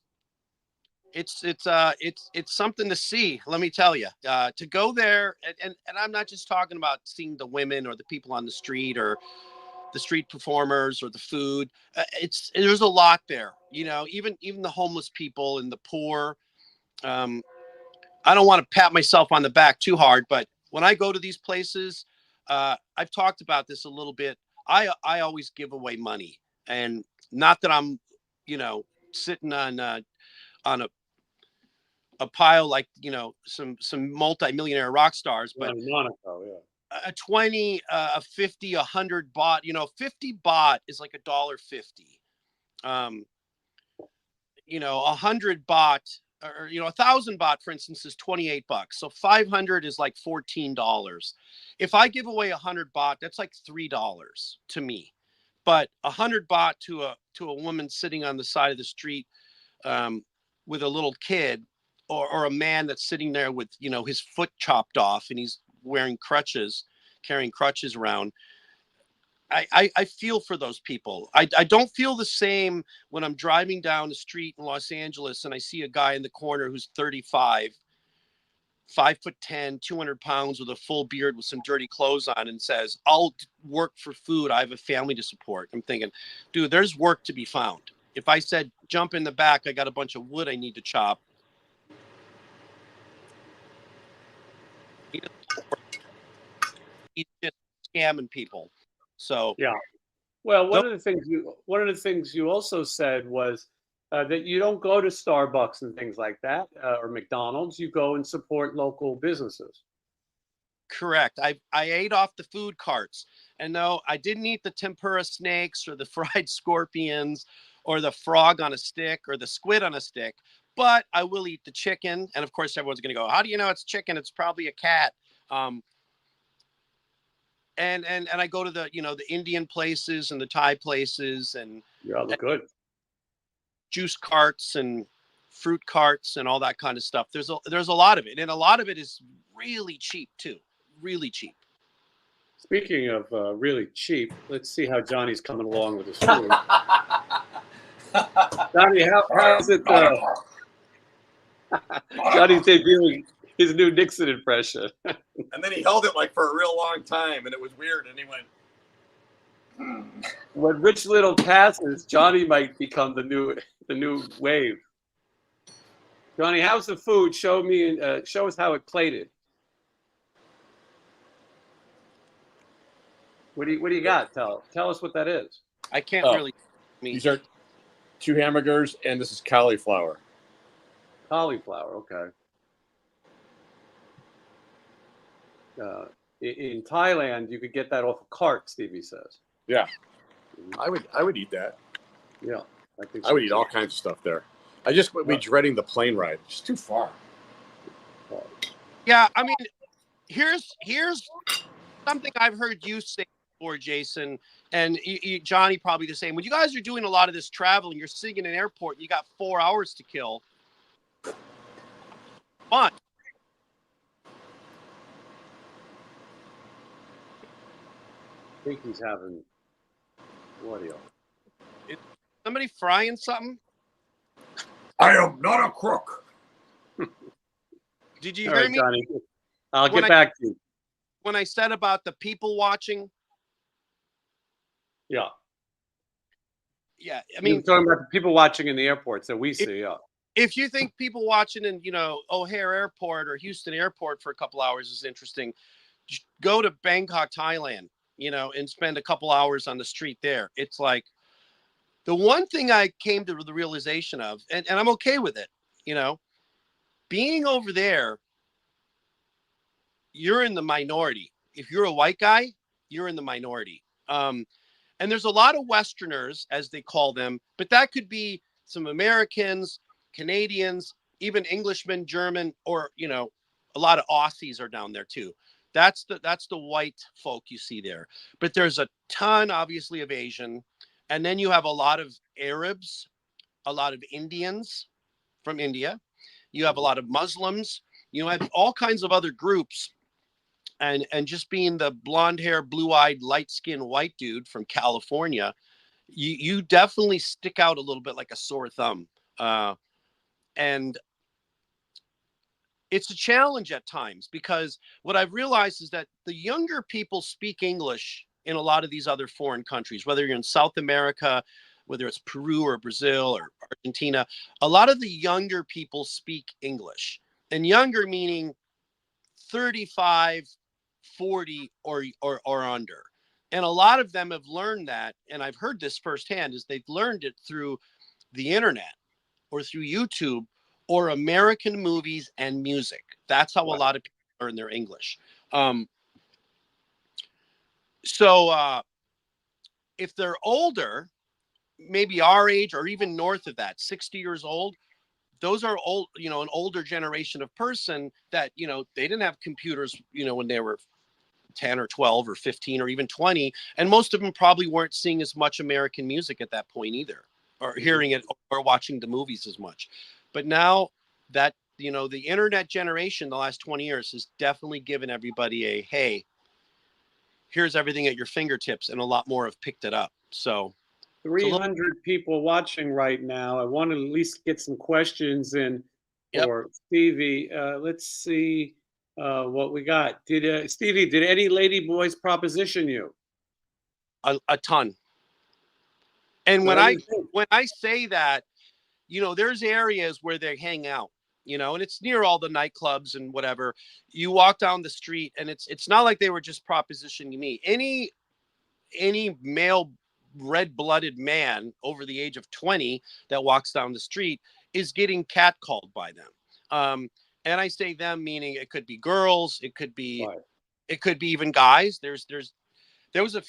something to see. Let me tell you, to go there and I'm not just talking about seeing the women or the people on the street or the street performers or the food. There's a lot there, you know, even the homeless people and the poor. I don't want to pat myself on the back too hard, but when I go to these places, I've talked about this a little bit. I always give away money, and not that I'm, you know, sitting on a pile like, you know, some multi-millionaire rock stars, but Monaco, yeah. A 20, a 50, 100 baht, you know, 50 baht is like $1.50. You know, 100 baht or, you know, 1,000 baht, for instance, is $28. So 500 is like $14. If I give away 100 baht, that's like $3 to me. But 100 baht to a woman sitting on the side of the street with a little kid, or a man that's sitting there with, you know, his foot chopped off and he's wearing crutches, carrying crutches around. I feel for those people. I don't feel the same when I'm driving down the street in Los Angeles and I see a guy in the corner who's 35, 5'10", 200 pounds with a full beard with some dirty clothes on and says, I'll work for food. I have a family to support. I'm thinking, dude, there's work to be found. If I said, jump in the back, I got a bunch of wood I need to chop. He's just scamming people. So yeah. Well, one of the things you also said was that you don't go to Starbucks and things like that or McDonald's. You go and support local businesses. Correct. I ate off the food carts, and no, I didn't eat the tempura snakes or the fried scorpions or the frog on a stick or the squid on a stick. But I will eat the chicken, and of course, everyone's going to go, "How do you know it's chicken? It's probably a cat." and I go to the the Indian places and the Thai places and Yeah, look good. juice carts and fruit carts and all that kind of stuff. There's a lot of it, and a lot of it is really cheap too. Really cheap. Speaking of really cheap, let's see how Johnny's coming along with his food. Johnny, how is it? Johnny's debuting his new Nixon impression. And then he held it like for a real long time, and it was weird. And he went. When Rich Little passes, Johnny might become the new wave. Johnny, how's the food? Show us how it plated. What do you got? Tell us what that is. I can't really. These are 2 hamburgers, and this is cauliflower. Cauliflower, okay. In Thailand, you could get that off a cart. Stevie says. Yeah, I would eat that. Yeah, I think I would eat all kinds of stuff there. I just would be dreading the plane ride. It's too far. Yeah, I mean, here's something I've heard you say before, Jason, and Johnny probably the same. When you guys are doing a lot of this traveling, you're sitting in an airport, and you got 4 hours to kill. Fun. I think he's having audio. Somebody frying something? I am not a crook. Did you All hear right, me? Johnny. I'll get back to you. When I said about the people watching? Yeah. Yeah, I You're mean, talking about the people watching in the airports that we see. Yeah. if you think people watching in, O'Hare Airport or Houston Airport for a couple hours is interesting, go to Bangkok, Thailand, and spend a couple hours on the street there. It's like the one thing I came to the realization of, and I'm okay with it, being over there, you're in the minority. If you're a white guy, you're in the minority. And there's a lot of Westerners, as they call them, but that could be some Americans, Canadians, even Englishmen, German, or, a lot of Aussies are down there too. That's the white folk you see there. But there's a ton, obviously, of Asian. And then you have a lot of Arabs, a lot of Indians from India. You have a lot of Muslims. You have all kinds of other groups. And just being the blonde hair, blue eyed, light skinned white dude from California, you definitely stick out a little bit like a sore thumb. And it's a challenge at times, because what I've realized is that the younger people speak English in a lot of these other foreign countries, whether you're in South America, whether it's Peru or Brazil or Argentina. A lot of the younger people speak English, and younger meaning 35, 40 or under. And a lot of them have learned that, and I've heard this firsthand, is they've learned it through the internet or through YouTube or American movies and music. That's how a lot of people learn their English. So if they're older, maybe our age or even north of that, 60 years old, those are old, an older generation of person that, they didn't have computers, when they were 10 or 12 or 15 or even 20. And most of them probably weren't seeing as much American music at that point either, or hearing it or watching the movies as much. But now that, the internet generation, the last 20 years has definitely given everybody a, hey, here's everything at your fingertips, and a lot more have picked it up. So 300 people watching right now. I want to at least get some questions in for Stevie. Let's see what we got. Stevie, did any lady boys proposition you? A ton. And when I say that, there's areas where they hang out, and it's near all the nightclubs and whatever. You walk down the street, and it's not like they were just propositioning me. Any male red-blooded man over the age of 20 that walks down the street is getting catcalled by them. And I say them meaning it could be girls, it could be even guys. There's there was a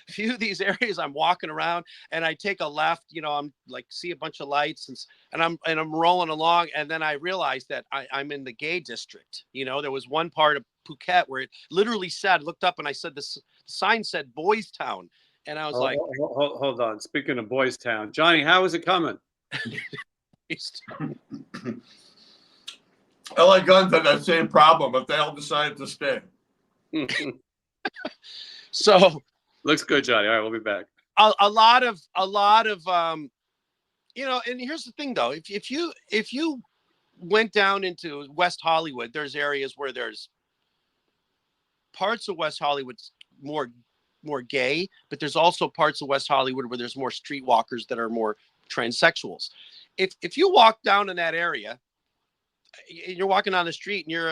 few of these areas I'm walking around and I take a left, I'm like, see a bunch of lights and I'm rolling along. And then I realized that I'm in the gay district. There was one part of Phuket where it literally looked up and I said, the sign said Boys Town. And I was like, hold on. Speaking of Boys Town, Johnny, how is it coming? LA Guns had that same problem, but they all decided to stay. So looks good, Johnny. All right, we'll be back. A lot of and here's the thing though, if you went down into West Hollywood, there's areas where there's parts of West Hollywood more gay, but there's also parts of West Hollywood where there's more streetwalkers that are more transsexuals. If you walk down in that area, you're walking on the street and you're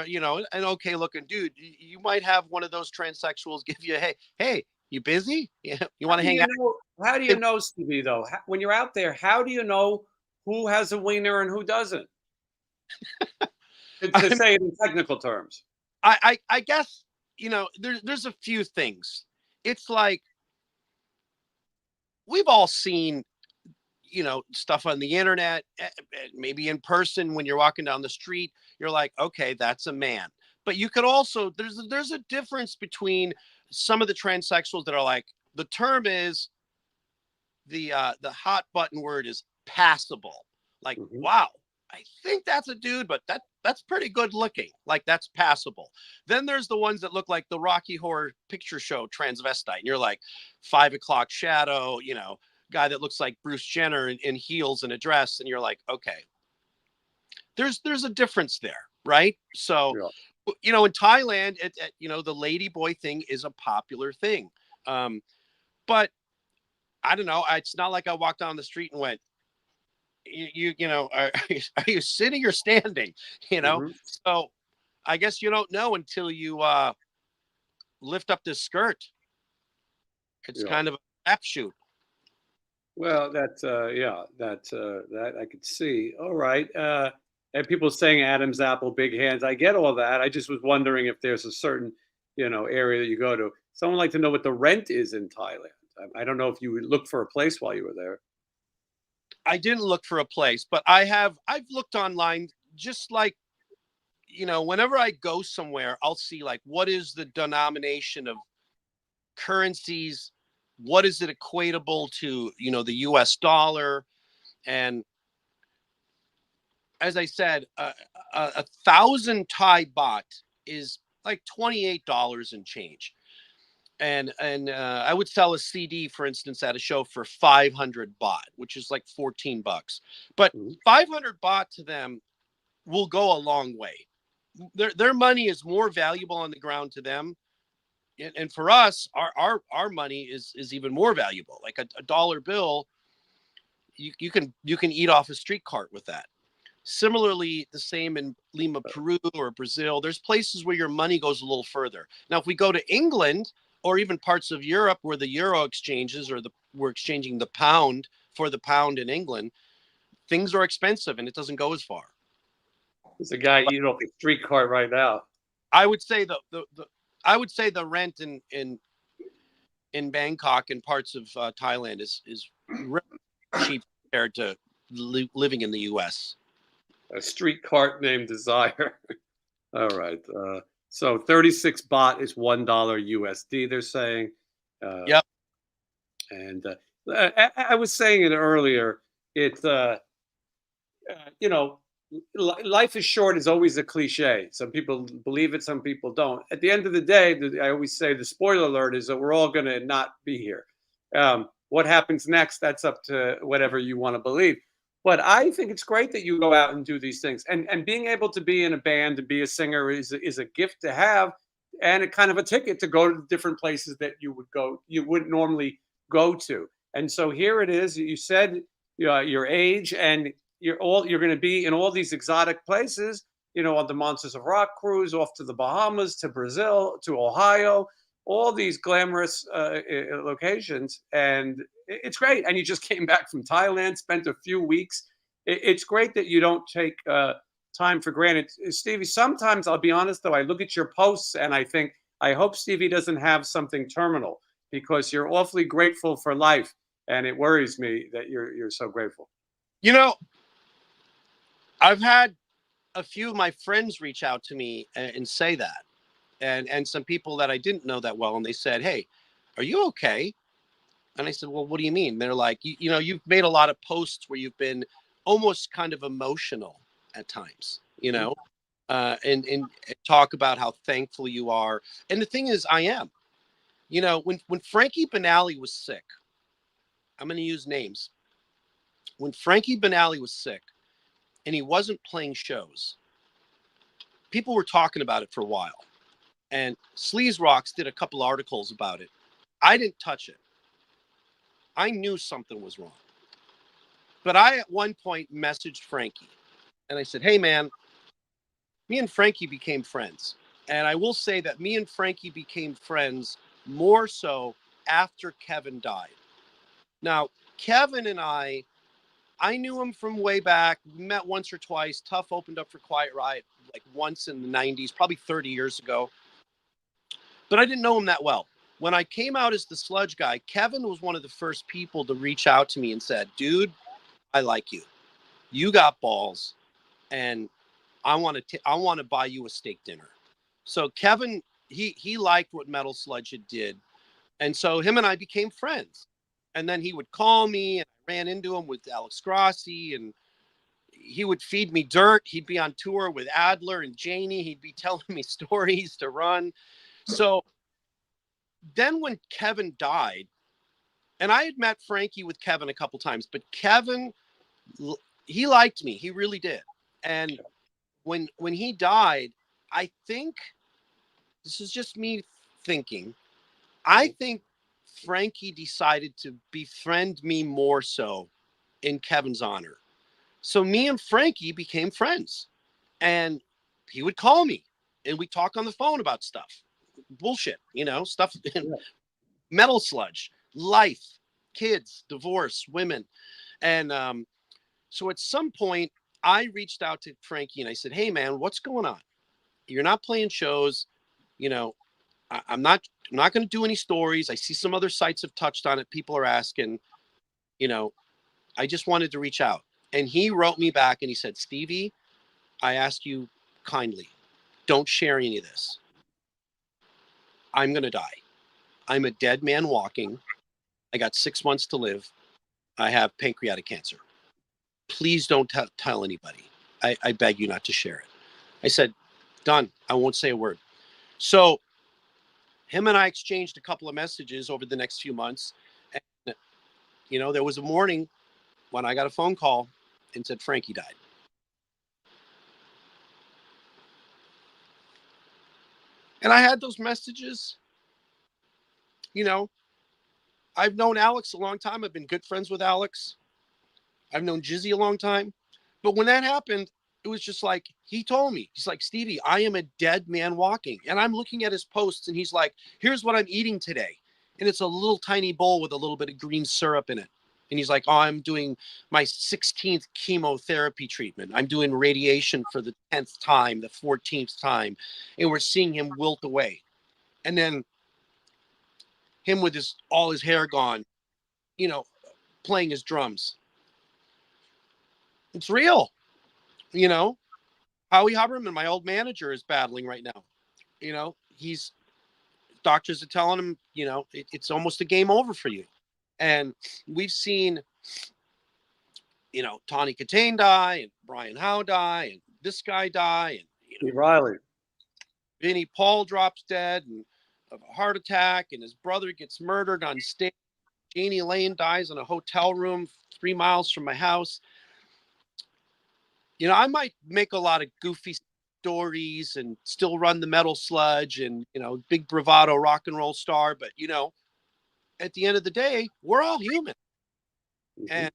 an okay looking dude, you might have one of those transsexuals give you hey, you busy? You want to hang out? How do you know, Stevie, though? When you're out there, how do you know who has a wiener and who doesn't? to say it in technical terms. I guess, there's a few things. It's like we've all seen, stuff on the internet, maybe in person when you're walking down the street, you're like, okay, that's a man. But you could also, there's a difference between some of the transsexuals that are like, the term is the hot button word is passable. Like, wow, I think that's a dude, but that's pretty good looking. Like, that's passable. Then there's the ones that look like the Rocky Horror Picture Show transvestite. And you're like 5 o'clock shadow, guy that looks like Bruce Jenner in heels and a dress. And you're like, okay, there's a difference there. Right. So, in Thailand, the lady boy thing is a popular thing. But I don't know. It's not like I walked down the street and went, are you sitting or standing? So I guess you don't know until you lift up this skirt. It's kind of a crapshoot. Well, that I could see. All right. And people saying Adam's apple, big hands. I get all that. I just was wondering if there's a certain, area that you go to. Someone would like to know what the rent is in Thailand. I don't know if you would look for a place while you were there. I didn't look for a place, but I've looked online, just like, whenever I go somewhere, I'll see like, what is the denomination of currencies? What is it equatable to, the US dollar? And as I said, 1,000 Thai baht is like $28 and change. And I would sell a CD, for instance, at a show for 500 baht, which is like $14. But 500 baht to them will go a long way. Their money is more valuable on the ground to them. And for us, our money is even more valuable. Like a dollar bill, you can eat off a street cart with that. Similarly, the same in Lima, Peru, or Brazil. There's places where your money goes a little further. Now, if we go to England or even parts of Europe where the euro exchanges, or we're exchanging the pound for the pound in England, things are expensive and it doesn't go as far. There's a guy eating off a street cart right now. I would say the rent in Bangkok and parts of Thailand is really cheap compared to living in the U.S. A street cart named Desire. All right. So 36 baht is $1 USD, they're saying. Yep. And I was saying it earlier. It's, life is short is always a cliche. Some people believe it, some people don't. At the end of the day, I always say the spoiler alert is that we're all going to not be here. What happens next, that's up to whatever you want to believe. But I think it's great that you go out and do these things. And being able to be in a band and be a singer is a gift to have, and a kind of a ticket to go to the different places that you wouldn't normally go to. And so here it is. You said your age, and you're going to be in all these exotic places, on the Monsters of Rock cruise, off to the Bahamas, to Brazil, to Ohio, all these glamorous locations. And it's great. And you just came back from Thailand, spent a few weeks. It's great that you don't take time for granted. Stevie, sometimes, I'll be honest, though, I look at your posts and I think, I hope Stevie doesn't have something terminal. because you're awfully grateful for life, and it worries me that you're so grateful. You know, I've had a few of my friends reach out to me and say that, and some people that I didn't know that well, and they said, "Hey, are you okay?" And I said, "Well, what do you mean?" They're like, you know, you've made a lot of posts where you've been almost kind of emotional at times, you know, and talk about how thankful you are. And the thing is, I am. You know, when Frankie Banali was sick, I'm going to use names. When Frankie Banali was sick and he wasn't playing shows, people were talking about it for a while. And Sleaze Rocks did a couple articles about it. I didn't touch it. I knew something was wrong. But I, at one point, messaged Frankie. And I said, "Hey, man, me and Frankie became friends." And I will say that me and Frankie became friends more so after Kevin died. Now, Kevin and I knew him from way back. We met once or twice. TUFF opened up for Quiet Riot like once in the 90s, probably 30 years ago. But I didn't know him that well. When I came out as the Sludge guy, Kevin was one of the first people to reach out to me and said, "Dude, I like you. You got balls, and I want to buy you a steak dinner." So Kevin, he liked what Metal Sludge had did, and so him and I became friends. And then he would call me, and I ran into him with Alex Grossi, and he would feed me dirt. He'd be on tour with Adler and Janie. He'd be telling me stories to run. So then when Kevin died, and I had met Frankie with Kevin a couple times, but Kevin, he liked me. He really did. And when he died, I think, this is just me thinking, I think Frankie decided to befriend me more so in Kevin's honor. So me and Frankie became friends, and he would call me and we'd talk on the phone about stuff, bullshit, you know, stuff, Metal Sludge, life, kids, divorce, women. And so at some point I reached out to Frankie and I said, "Hey man, what's going on? You're not playing shows. You know, I'm not going to do any stories. I see some other sites have touched on it. People are asking, you know, I just wanted to reach out." And he wrote me back and he said, "Stevie, I ask you kindly, don't share any of this. I'm going to die. I'm a dead man walking. I got 6 months to live. I have pancreatic cancer. Please don't tell anybody. I beg you not to share it." I said, "Done. I won't say a word." So him and I exchanged a couple of messages over the next few months. And, you know, there was a morning when I got a phone call and said Frankie died. And I had those messages. You know, I've known Alex a long time. I've been good friends with Alex. I've known Jizzy a long time. But when that happened, it was just like, he told me, he's like, "Stevie, I am a dead man walking." And I'm looking at his posts and he's like, "Here's what I'm eating today." And it's a little tiny bowl with a little bit of green syrup in it. And he's like, "Oh, I'm doing my 16th chemotherapy treatment. I'm doing radiation for the 10th time, the 14th time." And we're seeing him wilt away. And then him with all his hair gone, you know, playing his drums. It's real, you know. Howie Huberman, my old manager, is battling right now. You know, doctors are telling him, you know, it's almost a game over for you. And we've seen, you know, Tawny Katane die and Brian Howe die and this guy die. And, you know, Steve Riley. Vinnie Paul drops dead and of a heart attack, and his brother gets murdered on stage. Janie Lane dies in a hotel room 3 miles from my house. You know, I might make a lot of goofy stories and still run the Metal Sludge and, you know, big bravado rock and roll star. But, you know, at the end of the day, we're all human. Mm-hmm. And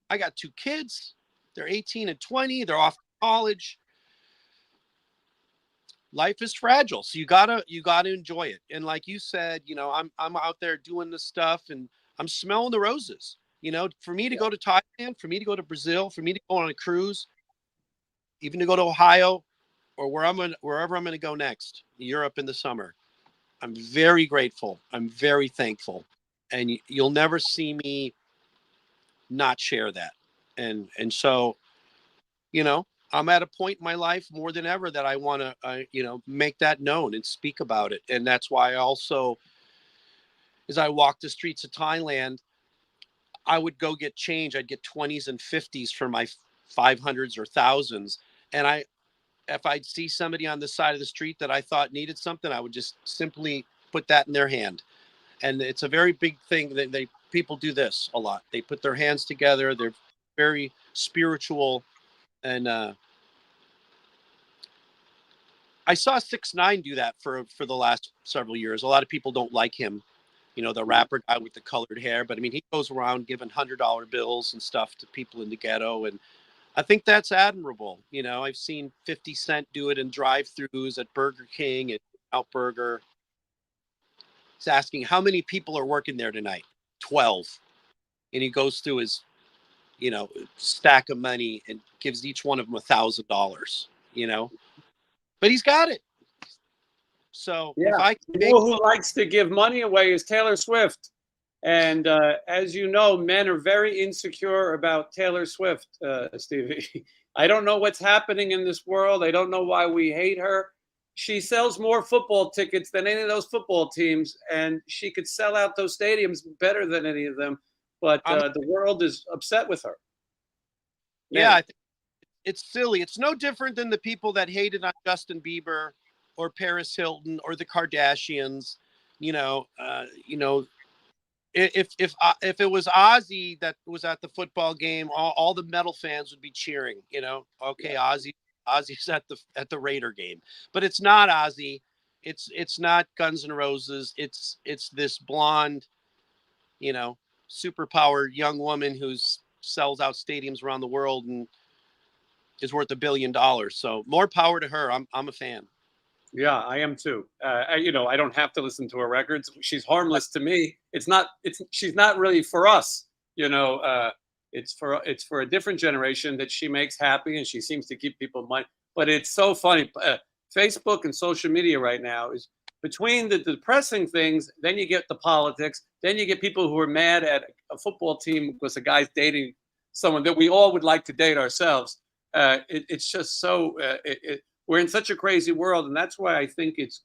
I got 2 kids. They're 18 and 20. They're off to college. Life is fragile. So you gotta enjoy it. And like you said, you know, I'm out there doing this stuff and I'm smelling the roses. You know, for me to go to Thailand, for me to go to Brazil, for me to go on a cruise, even to go to Ohio or wherever I'm going to go next, Europe in the summer. I'm very grateful. I'm very thankful. And you'll never see me not share that. And so, you know, I'm at a point in my life more than ever that I want to, you know, make that known and speak about it. And that's why I also, as I walk the streets of Thailand, I would go get change. I'd get 20s and 50s for my 500s or thousands. And if I'd see somebody on the side of the street that I thought needed something, I would just simply put that in their hand. And it's a very big thing that people do this a lot. They put their hands together. They're very spiritual. And I saw 6ix9ine do that for the last several years. A lot of people don't like him, you know, the rapper guy with the colored hair. But I mean, he goes around giving $100 bills and stuff to people in the ghetto. And I think that's admirable. You know, I've seen 50 Cent do it in drive-thrus at Burger King and Outburger. He's asking how many people are working there tonight. 12. And he goes through his, you know, stack of money and gives each one of them $1,000, you know, but he's got it. So Yeah. if I You know who likes to give money away is Taylor Swift. And as you know, men are very insecure about Taylor Swift, Stevie. I don't know what's happening in this world. I don't know why we hate her. She sells more football tickets than any of those football teams, and she could sell out those stadiums better than any of them. But the world is upset with her. Yeah, I think it's silly. It's no different than the people that hated on Justin Bieber or Paris Hilton or the Kardashians. You know, if it was Ozzy that was at the football game, all the metal fans would be cheering. You know, okay, Ozzy's at the Raider game, but it's not Ozzy. It's not Guns N' Roses. It's this blonde, you know, superpowered young woman who's sells out stadiums around the world and is worth $1 billion. So more power to her. I'm a fan. Yeah, I am too. You know, I don't have to listen to her records. She's harmless to me. She's not really for us. You know, it's for a different generation that she makes happy, and she seems to keep people money. But it's so funny. Facebook and social media right now is between the depressing things. Then you get the politics. Then you get people who are mad at a football team because a guy's dating someone that we all would like to date ourselves. It's just so. We're in such a crazy world, and that's why I think it's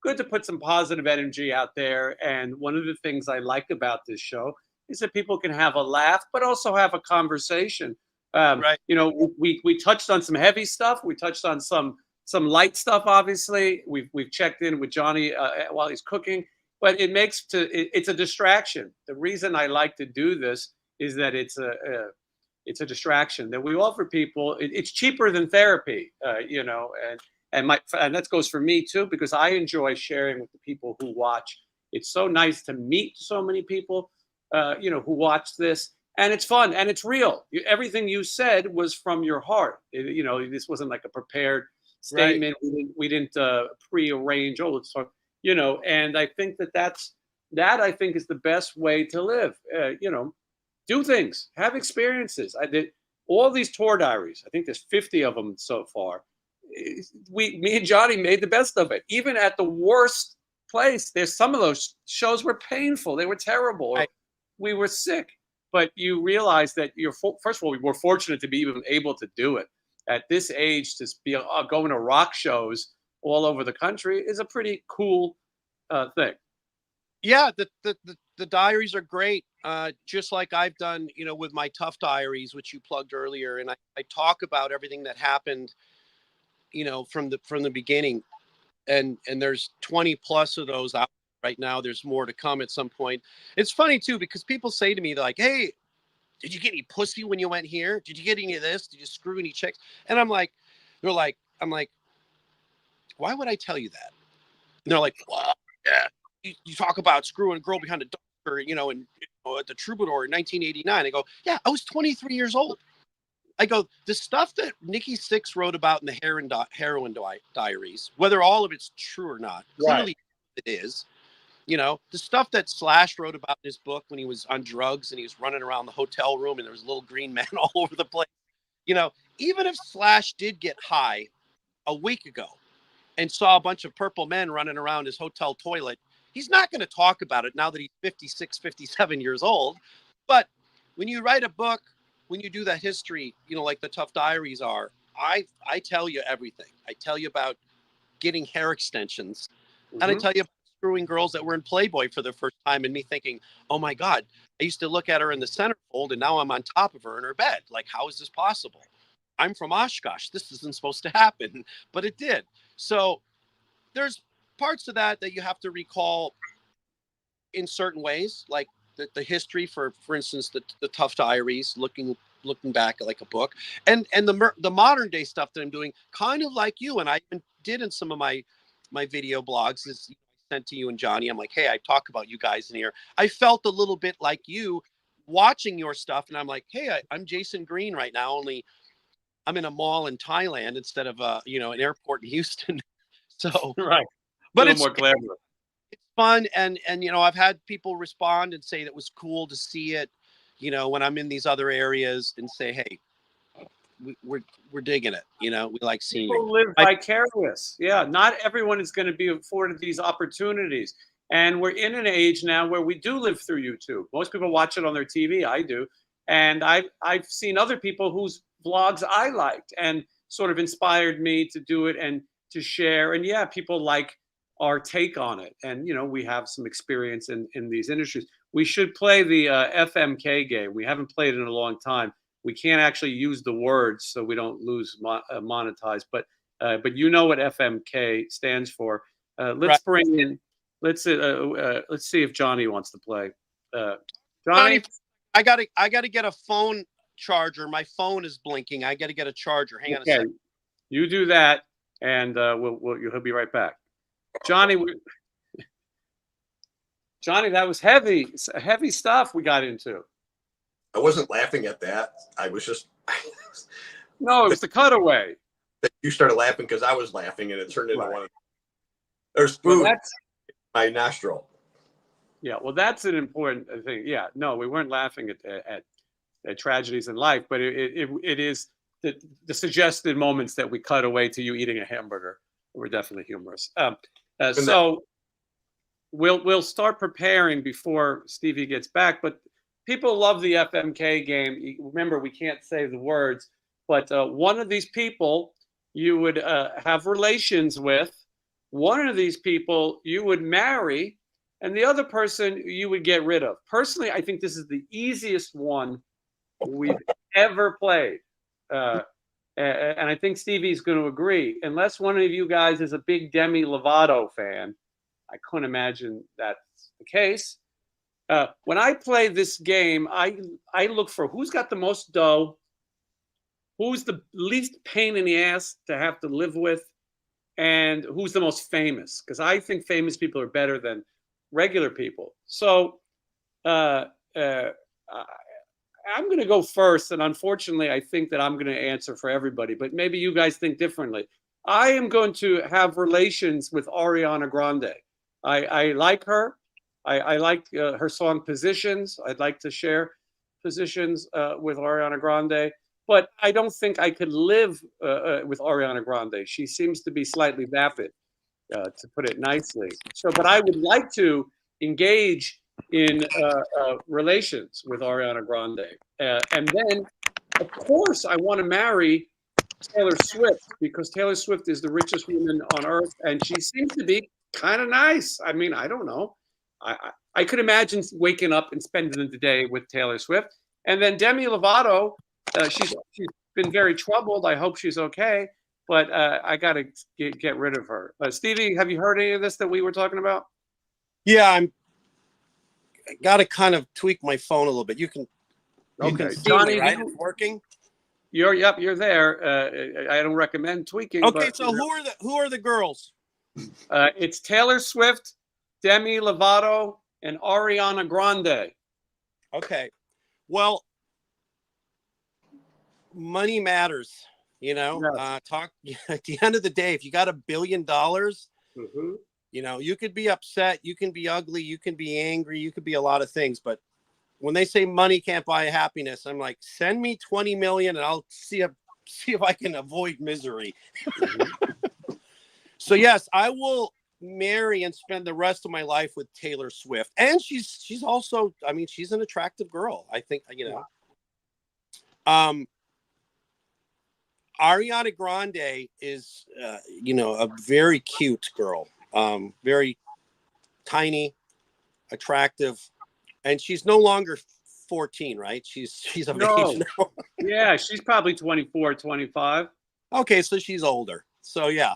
good to put some positive energy out there. And one of the things I like about this show is that people can have a laugh, but also have a conversation. Right. You know, we touched on some heavy stuff. We touched on some light stuff. Obviously, we've checked in with Johnny while he's cooking, but it's a distraction. The reason I like to do this is that it's a distraction that we offer people. It's cheaper than therapy, you know, and that goes for me too, because I enjoy sharing with the people who watch. It's so nice to meet so many people, you know, who watch this, and it's fun and it's real. Everything you said was from your heart. You know, this wasn't like a prepared statement. Right. We didn't prearrange. Oh, let's talk. You know, and I think that I think is the best way to live. You know. Do things, have experiences. I did all these tour diaries. I think there's 50 of them so far. Me and Johnny made the best of it. Even at the worst place, there's some of those shows were painful. They were terrible. Right. We were sick. But you realize that first of all, we were fortunate to be even able to do it. At this age, to be going to rock shows all over the country is a pretty cool thing. Yeah, the diaries are great. Just like I've done, you know, with my TUFF diaries, which you plugged earlier, and I talk about everything that happened, you know, from the beginning, and there's 20 plus of those out right now. There's more to come at some point. It's funny too, because people say to me, they're like, "Hey, did you get any pussy when you went here? Did you get any of this? Did you screw any chicks?" And I'm like, why would I tell you that? And they're like, well, yeah. You talk about screwing a girl behind a door, you know, and at the Troubadour in 1989. I go, yeah, I was 23 years old. I go, the stuff that Nikki Sixx wrote about in the heroin diaries, whether all of it's true or not, clearly it is. You know, the stuff that Slash wrote about in his book when he was on drugs and he was running around the hotel room and there was little green men all over the place. You know, even if Slash did get high a week ago, and saw a bunch of purple men running around his hotel toilet, he's not going to talk about it now that he's 56, 57 years old. But when you write a book, when you do that history, you know, like the TUFF Diaries are, I tell you everything. I tell you about getting hair extensions. And I tell you about screwing girls that were in Playboy for the first time and me thinking, oh my God, I used to look at her in the centerfold and now I'm on top of her in her bed. Like, how is this possible? I'm from Oshkosh. This isn't supposed to happen, but it did. So there's parts of that you have to recall in certain ways, like the history, for instance, the TUFF Diaries, looking back at like a book, and the modern day stuff that I'm doing, kind of like you, and I did in some of my video blogs, is sent to you and Johnny. I'm like, hey, I talk about you guys in here. I felt a little bit like you watching your stuff, and I'm like, hey, I'm Jason Green right now, only I'm in a mall in Thailand instead of an airport in Houston. So Right. But a little more glamorous. It's fun, and I've had people respond and say that was cool to see it, when I'm in these other areas, and say, hey, we're digging it. We like seeing People live vicarious. Yeah, not everyone is going to be afforded these opportunities. And we're in an age now where we do live through YouTube. Most people watch it on their TV. I do. And I've seen other people whose vlogs I liked and sort of inspired me to do it and to share. And yeah, people like our take on it. And, we have some experience in these industries. We should play the FMK game. We haven't played it in a long time. We can't actually use the words so we don't lose monetized. But you know what FMK stands for. Let's bring in. Let's see if Johnny wants to play. Johnny, I gotta get a phone charger. My phone is blinking. I gotta get a charger. Hang on a second. You do that, and he'll be right back. Johnny, that was heavy stuff we got into. I wasn't laughing at that. I was just. No, it was the cutaway. You started laughing because I was laughing, and it turned into one. There's food in my nostril. Yeah, well, that's an important thing. Yeah, no, we weren't laughing at tragedies in life, but it is the suggested moments that we cut away to you eating a hamburger were definitely humorous. So we'll start preparing before Stevie gets back. But people love the FMK game. Remember, we can't say the words, but one of these people you would have relations with. One of these people you would marry, and the other person you would get rid of. Personally, I think this is the easiest one we've ever played. And I think Stevie's going to agree. Unless one of you guys is a big Demi Lovato fan, I couldn't imagine that's the case. When I play this game, I look for who's got the most dough, who's the least pain in the ass to have to live with, and who's the most famous. Because I think famous people are better than regular people. So I'm going to go first, and unfortunately, I think that I'm going to answer for everybody, but maybe you guys think differently. I am going to have relations with Ariana Grande. I like her. I like her song Positions. I'd like to share positions with Ariana Grande, but I don't think I could live with Ariana Grande. She seems to be slightly vapid, to put it nicely. So, but I would like to engage in relations with Ariana Grande. And then, of course, I want to marry Taylor Swift, because Taylor Swift is the richest woman on earth, and she seems to be kind of nice. I mean, I don't know. I could imagine waking up and spending the day with Taylor Swift. And then Demi Lovato, she's been very troubled. I hope she's okay, but I got to get rid of her. Stevie, have you heard any of this that we were talking about? Yeah, I got to kind of tweak my phone a little bit. You can see Johnny, me, right? It's working. You're there. I don't recommend tweaking. Okay, but, so who are the girls? It's Taylor Swift, Demi Lovato, and Ariana Grande. Okay, well, money matters. Yes. Talk at the end of the day. If you got $1 billion, you could be upset, you can be ugly, you can be angry, you could be a lot of things. But when they say money can't buy happiness, I'm like, send me 20 million and I'll see if I can avoid misery. So yes, I will marry and spend the rest of my life with Taylor Swift. And she's also, I mean, she's an attractive girl. I think, you know. Ariana Grande is, you know, a very cute girl. Very tiny, attractive, and she's no longer 14, right? She's of age now. Yeah, she's probably 24, 25. Okay, so she's older. So yeah,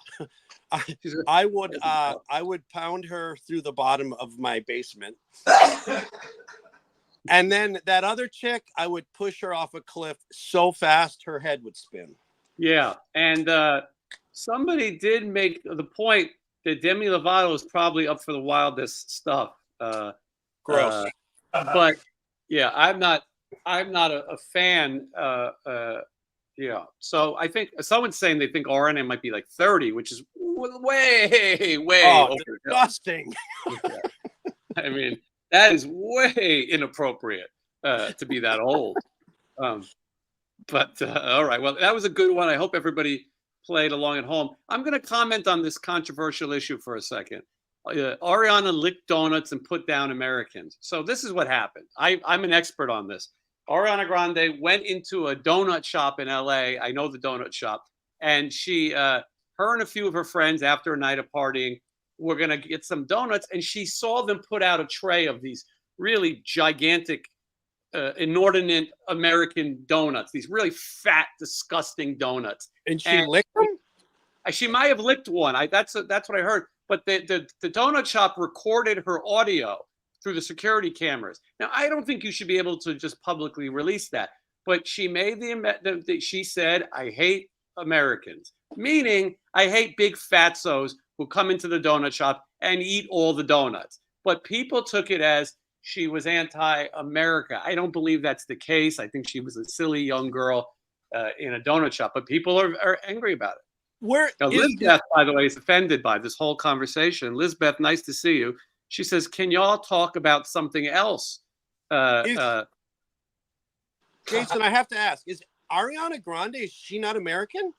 I would pound her through the bottom of my basement. And then that other chick, I would push her off a cliff so fast her head would spin. Yeah, and somebody did make the point that Demi Lovato is probably up for the wildest stuff. Gross. But yeah, I'm not a fan. Yeah, so I think someone's saying they think RNA might be like 30, which is way disgusting. Yeah. I mean, that is way inappropriate to be that old. But all right, well, that was a good one. I hope everybody played along at home. I'm going to comment on this controversial issue for a second. Ariana licked donuts and put down Americans. So this is what happened. I'm an expert on this. Ariana Grande went into a donut shop in LA. I know the donut shop. And she, her and a few of her friends, after a night of partying, were going to get some donuts. And she saw them put out a tray of these really gigantic, inordinate American donuts, these really fat, disgusting donuts. And she licked them? She might have licked one. That's what I heard. But the donut shop recorded her audio through the security cameras. Now, I don't think you should be able to just publicly release that. But she made she said, I hate Americans, meaning I hate big fatzos who come into the donut shop and eat all the donuts. But people took it as she was anti-America. I don't believe that's the case. I think she was a silly young girl in a donut shop. But people are angry about it. Lizbeth, by the way, is offended by this whole conversation. Lizbeth, nice to see you. She says, can y'all talk about something else? Jason, I have to ask, is Ariana Grande, is she not American?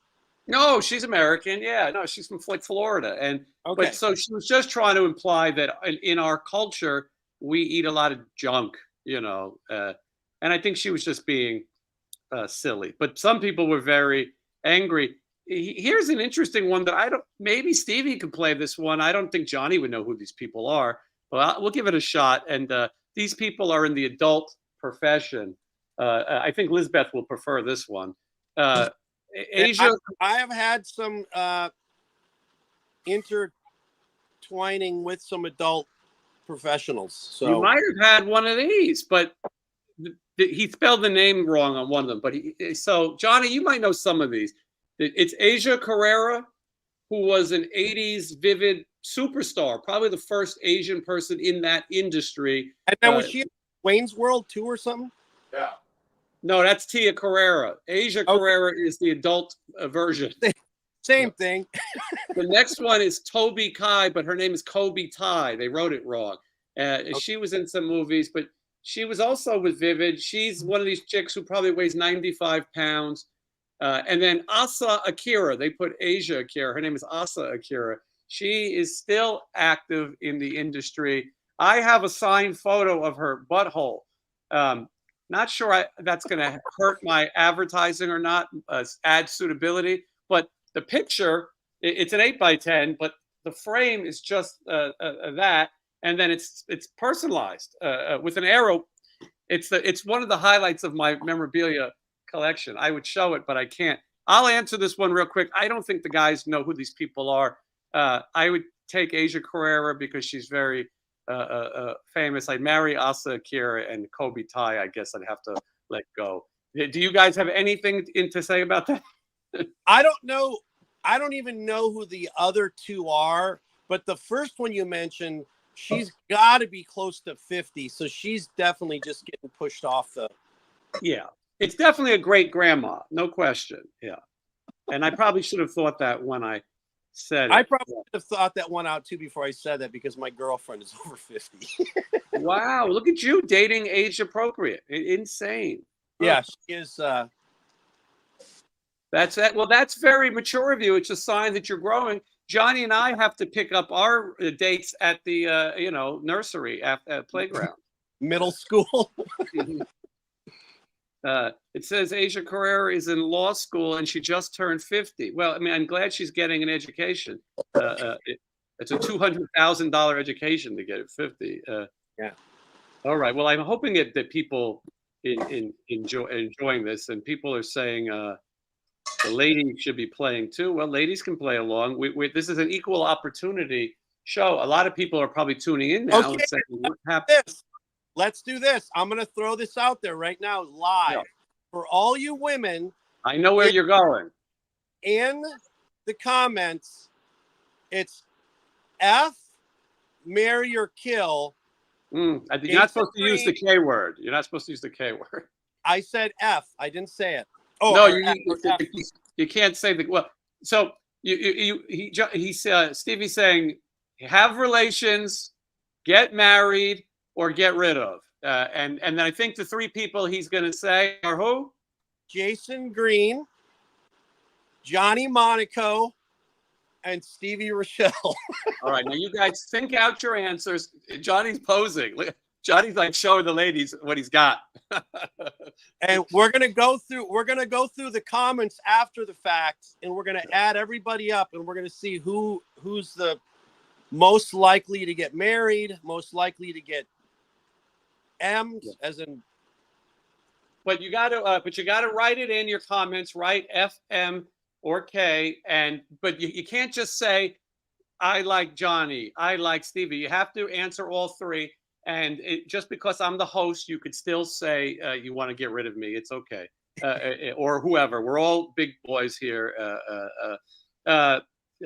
No, she's American. Yeah, no, she's from Florida. And okay. But so she was just trying to imply that in our culture, we eat a lot of junk, you know. And I think she was just being silly. But some people were very angry. Here's an interesting one that maybe Stevie could play this one. I don't think Johnny would know who these people are, but we'll give it a shot. And these people are in the adult profession. I think Lizbeth will prefer this one. Asia. I have had some intertwining with some adult professionals. So you might have had one of these, but he spelled the name wrong on one of them. But so Johnny, you might know some of these. It's Asia Carrera, who was an 80s Vivid superstar, probably the first Asian person in that industry. And then was she in Wayne's World too or something? Yeah. No, that's Tia Carrera. Asia Carrera is the adult version. Same thing. The next one is Toby Kai, but her name is Kobe Tai. They wrote it wrong. She was in some movies, but she was also with Vivid. She's one of these chicks who probably weighs 95 pounds. And then Asa Akira, they put Asia Akira. Her name is Asa Akira. She is still active in the industry. I have a signed photo of her butthole. Not sure that's going to hurt my advertising or not, ad suitability. But the picture, it's an 8x10, but the frame is just that. And then it's personalized with an arrow. It's one of the highlights of my memorabilia collection. I would show it, but I can't. I'll answer this one real quick. I don't think the guys know who these people are. I would take Asia Carrera because she's very famous. I'd marry Asa Akira, and Kobe Tai, I guess I'd have to let go. Do you guys have anything to say about that? I don't know. I don't even know who the other two are, but the first one you mentioned, she's got to be close to 50, so she's definitely just getting pushed off the... Yeah. It's definitely a great grandma, no question. Yeah. And I probably should have thought that when I said it. I probably should have thought that one out too before I said that because my girlfriend is over 50. Wow. Look at you dating age appropriate. Insane. Yeah, she is. That's it. Well, that's very mature of you. It's a sign that you're growing. Johnny and I have to pick up our dates at the nursery at playground. Middle school. It says Asia Carrera is in law school and she just turned 50. Well, I mean, I'm glad she's getting an education. It's a $200,000 education to get at 50. Yeah. All right. Well, I'm hoping that people enjoying this, and people are saying the ladies should be playing too. Well, ladies can play along. This is an equal opportunity show. A lot of people are probably tuning in now and saying, "What happened?" Let's do this. I'm going to throw this out there right now, live, for all you women. I know where you're going. In the comments, it's F, marry or kill. You're not supposed to use the K word. You're not supposed to use the K word. I said F. I didn't say it. Oh no, you can't say the well. So Stevie's saying have relations, get married, or get rid of. And then I think the three people he's going to say are who? Jason Green, Johnny Monaco, and Stevie Rachelle. All right, now you guys think out your answers. Johnny's posing. Johnny's like showing the ladies what he's got. And we're gonna go through the comments after the fact, and we're gonna add everybody up, and we're gonna see who's the most likely to get married, most likely to get M'd, as in. But you got to write it in your comments. Write F, M, or K, but you can't just say I like Johnny, I like Stevie. You have to answer all three. And just because I'm the host, you could still say you want to get rid of me. It's okay, or whoever. We're all big boys here.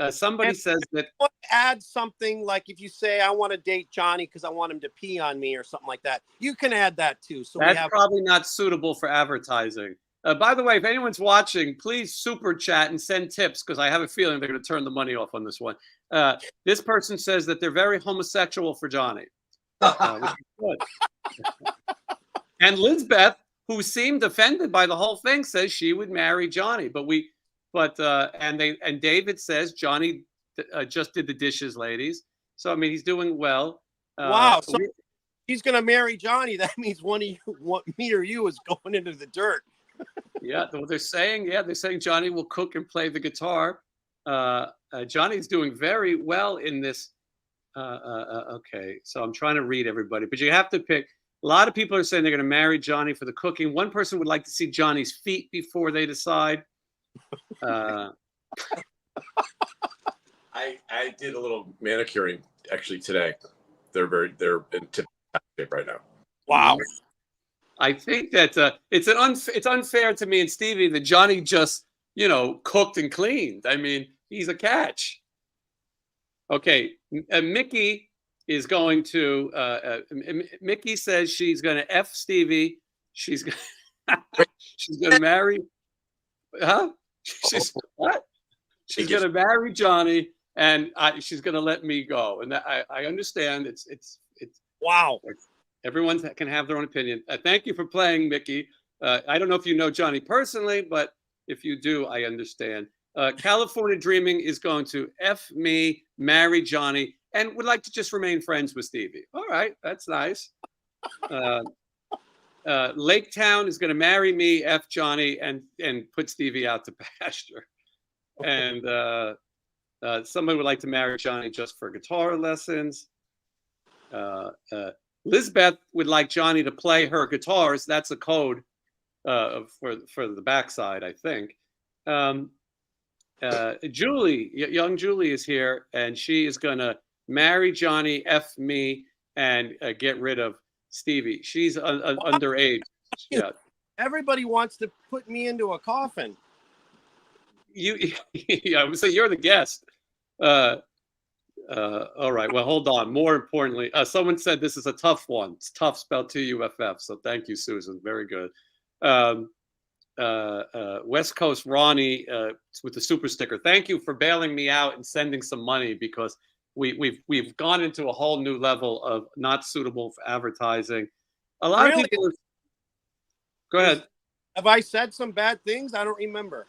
Somebody says that. Add something like if you say I want to date Johnny because I want him to pee on me or something like that. You can add that too. So that's probably not suitable for advertising. By the way, if anyone's watching, please super chat and send tips because I have a feeling they're going to turn the money off on this one. This person says that they're very homosexual for Johnny. Which is good. And Lizbeth, who seemed offended by the whole thing, says she would marry Johnny. And David says Johnny just did the dishes, ladies. So I mean, he's doing well. Wow. So he's going to marry Johnny. That means me or you is going into the dirt. Yeah, they're saying Johnny will cook and play the guitar. Johnny's doing very well in this. Okay, so I'm trying to read everybody, but you have to pick. A lot of people are saying they're going to marry Johnny for the cooking. One person would like to see Johnny's feet before they decide. I did a little manicuring actually today. They're in tip shape right now. Wow. I think that it's unfair to me and Stevie that Johnny just cooked and cleaned. I mean, he's a catch. Okay, Mickey is going to. Mickey says she's going to F Stevie. She's going to marry. Huh? She's what? She's going to marry Johnny, and she's going to let me go. And I understand. It's wow. Everyone can have their own opinion. Thank you for playing, Mickey. I don't know if you know Johnny personally, but if you do, I understand. California Dreaming is going to F me, marry Johnny, and would like to just remain friends with Stevie. All right, that's nice. Lake Town is going to marry me, F Johnny, and put Stevie out to pasture. And somebody would like to marry Johnny just for guitar lessons. Lizbeth would like Johnny to play her guitars. That's a code for the backside, I think. Julie, young Julie is here, and she is going to marry Johnny, F me, and get rid of Stevie. She's underage. Yeah. Everybody wants to put me into a coffin. Yeah, so you're the guest. All right. Well, hold on. More importantly, someone said this is a tough one. It's tough, spelled TUFF. So thank you, Susan. Very good. West Coast Ronnie with the super sticker. Thank you for bailing me out and sending some money because we've gone into a whole new level of not suitable for advertising. A lot of people. Go ahead. Have I said some bad things? I don't remember.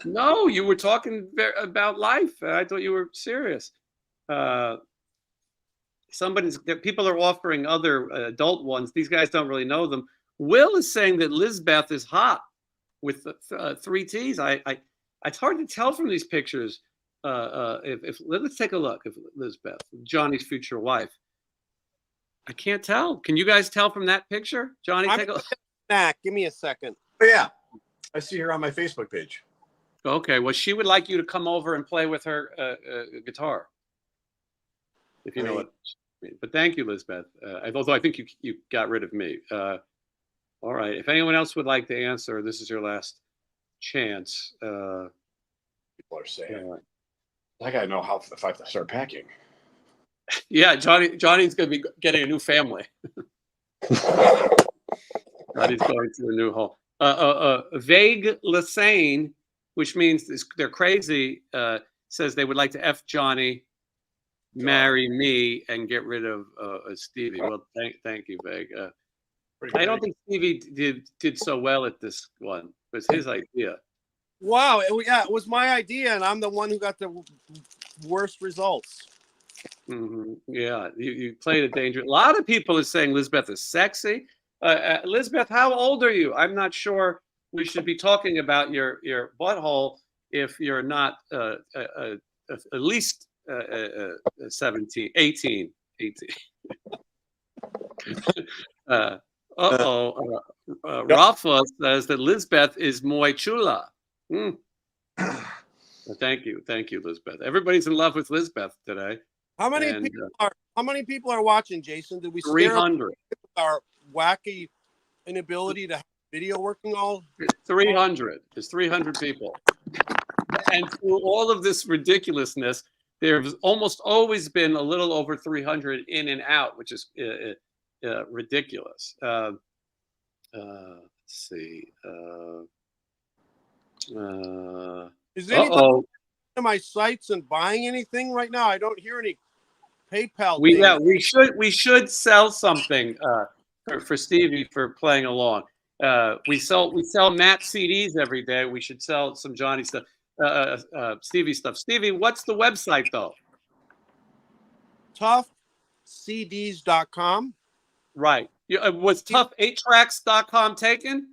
No, you were talking about life. I thought you were serious. People are offering other adult ones. These guys don't really know them. Will is saying that Lizbeth is hot with 3 T's. It's hard to tell from these pictures. If let's take a look. If Lizbeth, Johnny's future wife, I can't tell. Can you guys tell from that picture? Johnny, take a look. Give me a second. Oh, yeah, I see her on my Facebook page. Okay, well, she would like you to come over and play with her guitar, if you know what. But thank you, Lizbeth. Although I think you got rid of me. All right. If anyone else would like to answer, this is your last chance. People are saying, I gotta know if I have to start packing. Yeah, Johnny's going to be getting a new family. Johnny's going to a new home. Vague Lassane, which means they're crazy, says they would like to F Johnny, marry me, and get rid of Stevie. Well, thank you, Vague. I don't think Stevie did so well at this one. It was his idea. Wow. It was my idea, and I'm the one who got the worst results. Mm-hmm. Yeah, you played a danger. A lot of people are saying Lizbeth is sexy. Lizbeth, how old are you? I'm not sure we should be talking about your butthole if you're not at least 18. Rafa says that Lizbeth is muy chula. Thank you, Lizbeth. Everybody's in love with Lizbeth today. How many people are watching, Jason? Did we 300. Our wacky inability to have video working all? 300. There's 300 people. And through all of this ridiculously, there's almost always been a little over 300 in and out, which is ridiculous. Let's see. Is anybody to my sites and buying anything right now? I don't hear any PayPal. We should sell something for Stevie for playing along. We sell Matt CDs every day. We should sell some Johnny stuff, Stevie stuff. Stevie, what's the website though? TUFFCDs.com. Right. Was TUFF8tracks.com taken?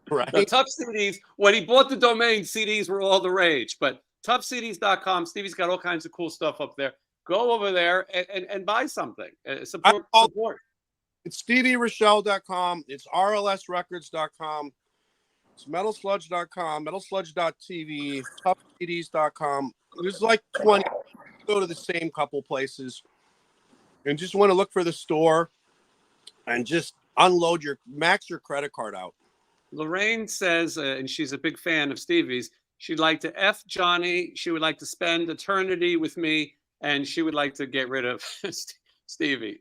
Right. The TUFF CDs, when he bought the domain, CDs were all the rage. But TUFFCDs.com, Stevie's got all kinds of cool stuff up there. Go over there and buy something. Support. It's StevieRachelle.com. It's RLSRecords.com. It's MetalSludge.com, MetalSludge.tv, TuffCDs.com. There's like 20. Go to the same couple places. And just want to look for the store and just max your credit card out. Lorraine says, and she's a big fan of Stevie's, she'd like to F Johnny. She would like to spend eternity with me, and she would like to get rid of Stevie.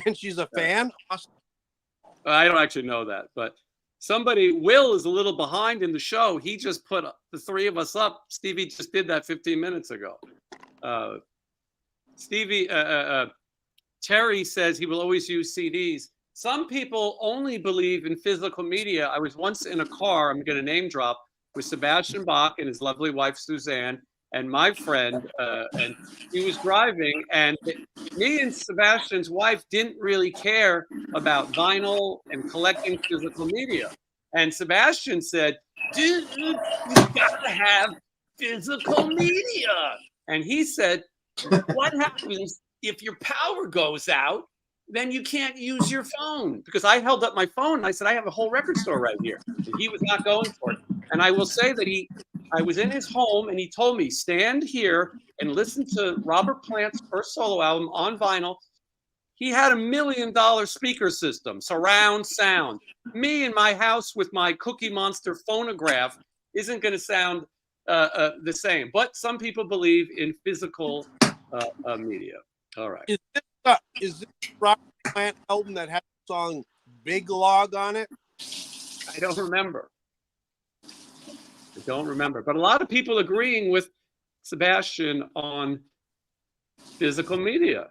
And she's a fan? I don't actually know that, but Will is a little behind in the show. He just put the 3 of us up. Stevie just did that 15 minutes ago. Terry says he will always use CDs. Some people only believe in physical media. I was once in a car, I'm going to name drop, with Sebastian Bach and his lovely wife, Suzanne, and my friend, and he was driving, and me and Sebastian's wife didn't really care about vinyl and collecting physical media. And Sebastian said, dude, you gotta have physical media. And he said, what happens if your power goes out? Then you can't use your phone. Because I held up my phone and I said, I have a whole record store right here. And he was not going for it. And I will say that I was in his home and he told me, stand here and listen to Robert Plant's first solo album on vinyl. He had $1 million speaker system, surround sound. Me in my house with my Cookie Monster phonograph isn't going to sound the same. But some people believe in physical media. All right. Is this Robert Plant album that has the song Big Log on it? I don't remember. But a lot of people agreeing with Sebastian on physical media.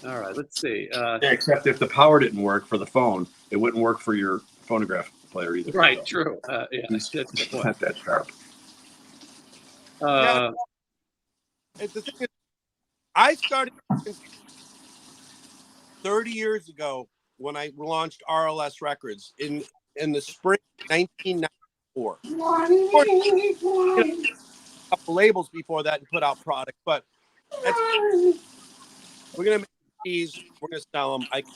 All right, let's see. Yeah, except if the power didn't work for the phone, it wouldn't work for your phonograph. player either. Right, So true. Yeah, he's that's the point. not that sharp. Yeah. The thing is, I started 30 years ago when I launched RLS Records in the spring of 1994. Of course, a couple labels before that and put out product, but we're gonna make these. We're gonna sell them. I can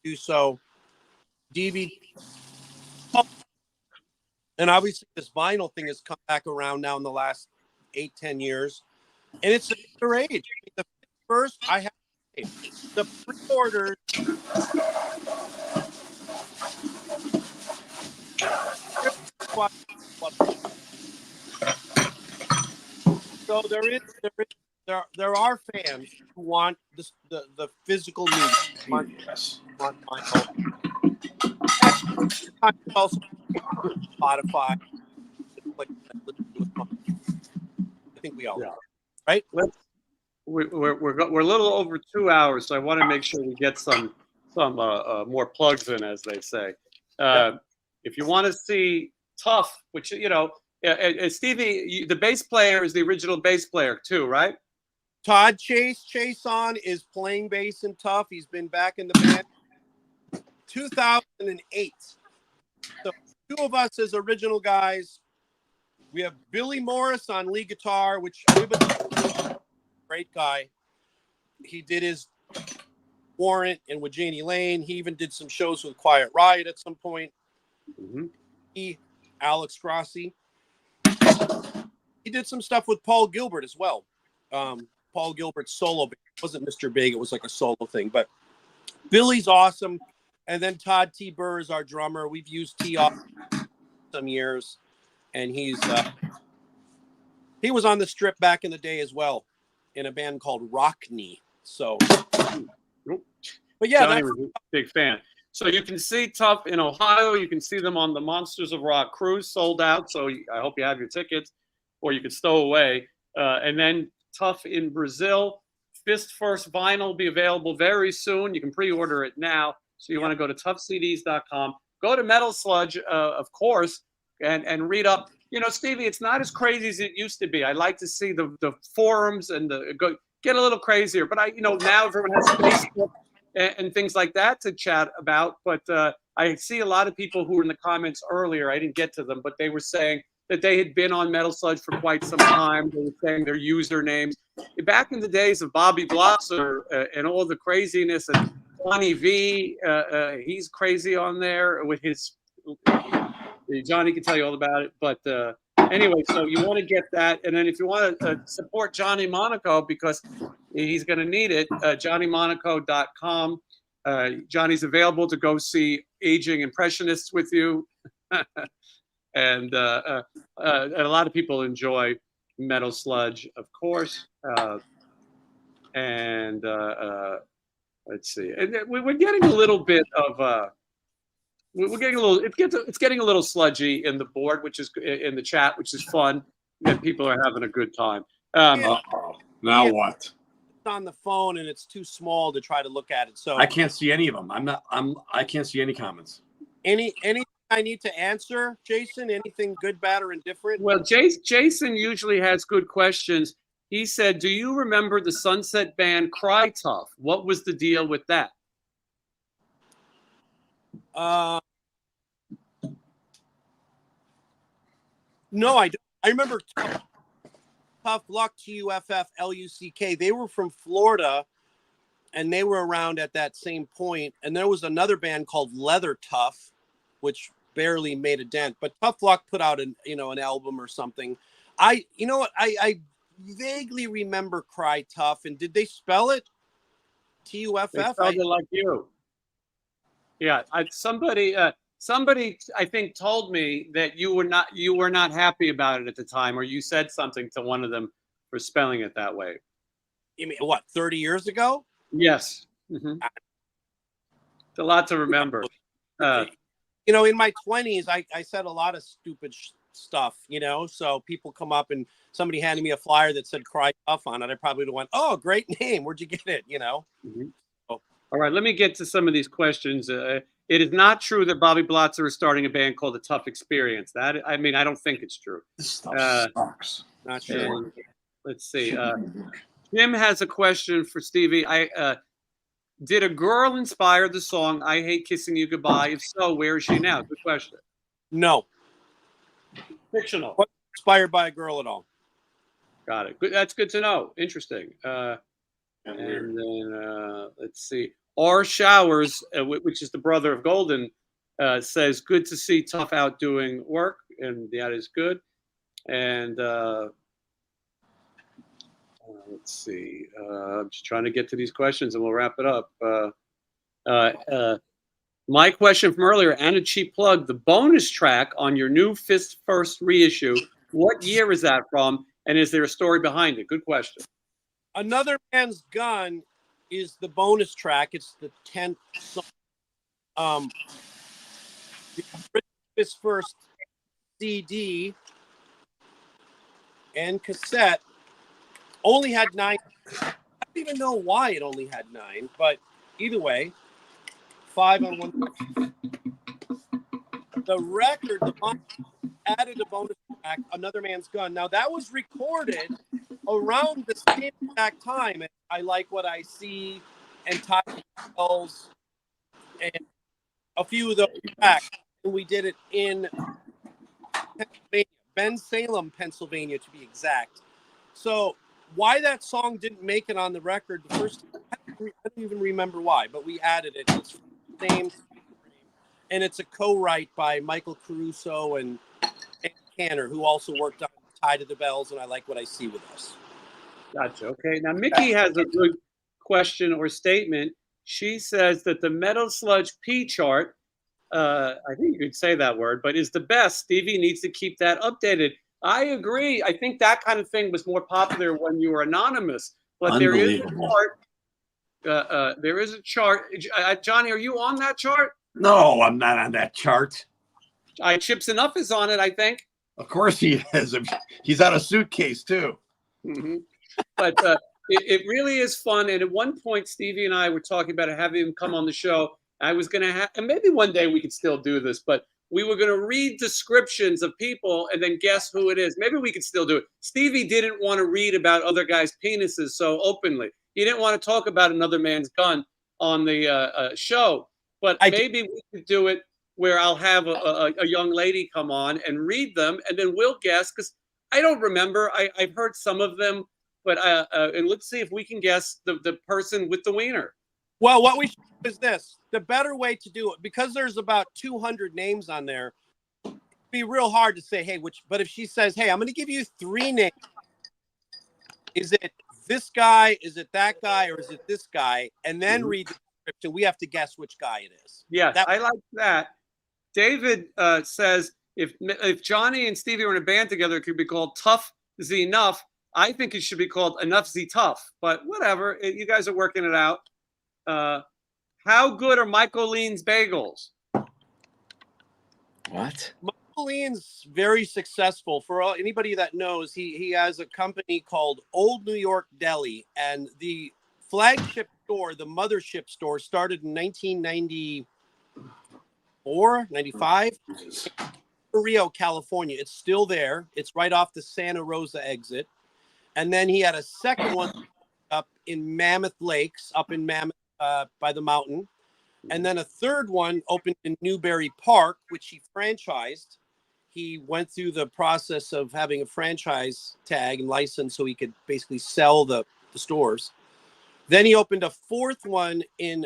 do so. DVD, and obviously this vinyl thing has come back around now in the last 8-10 years, and it's another age. The first I have the pre-orders. So there are fans who want the physical media. Yes. Want vinyl. And also Spotify. I think we all know, right? We're a little over 2 hours, so I want to make sure we get some more plugs in, as they say. If you want to see TUFF, which Stevie, the bass player is the original bass player too, right? Todd Chason is playing bass in TUFF. He's been back in the band 2008. So two of us as original guys. We have Billy Morris on lead guitar, which everybody, great guy. He did his Warrant and with Janie Lane. He even did some shows with Quiet Riot at some point. Alex Grossi. He did some stuff with Paul Gilbert as well. Paul Gilbert's solo band. It wasn't Mr. Big. It was like a solo thing. But Billy's awesome. And then Todd T. Burr is our drummer. We've used T off some years. And he was on the Strip back in the day as well in a band called Rockney. So, but yeah, Johnny was a big fan. So you can see TUFF in Ohio. You can see them on the Monsters of Rock cruise, sold out. So I hope you have your tickets, or you can stow away. And then TUFF in Brazil. Fist First Vinyl will be available very soon. You can pre-order it now. So you want to go to tuffcds.com. Go to Metal Sludge, of course, and read up. Stevie, it's not as crazy as it used to be. I like to see the forums and get a little crazier. But now everyone has Facebook and things like that to chat about. But I see a lot of people who were in the comments earlier. I didn't get to them, but they were saying that they had been on Metal Sludge for quite some time. They were saying their usernames. Back in the days of Bobby Blotzer and all the craziness, and Johnny V, he's crazy on there with his. Johnny can tell you all about it. But anyway, so you want to get that. And then if you want to support Johnny Monaco, because he's going to need it, johnnymonaco.com. Johnny's available to go see aging impressionists with you. And a lot of people enjoy Metal Sludge, of course. And let's see. And we're getting a little bit of we're getting a little. It's getting a little sludgy in the board, which is in the chat, which is fun. And people are having a good time. Now what? It's on the phone and it's too small to try to look at it. So I can't see any of them. I can't see any comments. Anything I need to answer, Jason? Anything good, bad, or indifferent? Well, Jason usually has good questions. He said, "Do you remember the Sunset band Cry Tough? What was the deal with that?" No, I don't. I remember Tough Luck, TUFF, LUCK. They were from Florida, and they were around at that same point. And there was another band called Leather Tough, which barely made a dent. But Tough Luck put out an album or something. I vaguely remember Cry Tough. And did they spell it TUFF? They spelled it like you. Yeah, somebody I think told me that you were not happy about it at the time, or you said something to one of them for spelling it that way. You mean what? 30 years ago? Yes. Mm-hmm. It's a lot to remember. In my 20s, I said a lot of stupid stuff. So people come up and somebody handed me a flyer that said "Cry Tough" on it. I probably would have went, "Oh, great name! Where'd you get it?" Mm-hmm. All right, let me get to some of these questions. It is not true that Bobby Blotzer is starting a band called the TUFF Experience. I don't think it's true. This stuff sucks. Not sure. And let's see. Jim has a question for Stevie. Did a girl inspire the song "I Hate Kissing You Goodbye"? If so, where is she now? Good question. No. Fictional. Wasn't inspired by a girl at all. Got it. Good. That's good to know. Interesting. And then let's see. R. Showers, which is the brother of Golden, says, "Good to see TUFF out doing work," and that is good. And let's see. I'm just trying to get to these questions, and we'll wrap it up. My question from earlier, and a cheap plug: the bonus track on your new Fist First reissue. What year is that from? And is there a story behind it? Good question. Another Man's Gun is the bonus track. It's the 10th song. This first CD and cassette only had 9. I don't even know why it only had 9, but either way, 5 on one. The record, the vinyl, added a bonus track, Another Man's Gun. Now, that was recorded around the same exact time as I Like What I See and Titles and a few of those tracks. And we did it in Pennsylvania, Bensalem, Pennsylvania, to be exact. So why that song didn't make it on the record the first time, I don't even remember why, but we added it. It's the same. And it's a co-write by Michael Caruso and Canner, who also worked on Tie to the Bells and I Like What I See with us. Gotcha. Okay. Now, Mickey has a good question or statement. She says that the Metal Sludge P chart, I think you could say that word, but is the best. Stevie needs to keep that updated. I agree. I think that kind of thing was more popular when you were anonymous. But there is a chart. There is a chart. Johnny, are you on that chart? No, I'm not on that chart. Chips Enough is on it, I think. Of course he is. He's on a suitcase too. Mm-hmm. But it really is fun. And at one point, Stevie and I were talking about having him come on the show. I was going to have, and maybe one day we could still do this, but we were going to read descriptions of people and then guess who it is. Maybe we could still do it. Stevie didn't want to read about other guys' penises so openly. He didn't want to talk about Another Man's Gun on the show. But maybe we could do it where I'll have a young lady come on and read them, and then we'll guess, because I don't remember. I've heard some of them, but and let's see if we can guess the person with the wiener. Well, what we should do is this. The better way to do it, because there's about 200 names on there, it'd be real hard to say, hey, which, but if she says, hey, I'm going to give you 3 names. Is it this guy? Is it that guy? Or is it this guy? And then read the description. We have to guess which guy it is. Yes, I like that. David says, if Johnny and Stevie were in a band together, it could be called Tough Z Enough. I think it should be called Enough Z Tough. But whatever, you guys are working it out. How good are Michael Lean's bagels? What? Michael Lean's very successful. For anybody that knows, he has a company called Old New York Deli, and the flagship store, the mothership store, started in 1994, 95, Rio, California. It's still there. It's right off the Santa Rosa exit. And then he had a second one up in Mammoth Lakes, up in Mammoth by the mountain. And then a third one opened in Newbury Park, which he franchised. He went through the process of having a franchise tag and license so he could basically sell the stores. Then he opened a 4th one in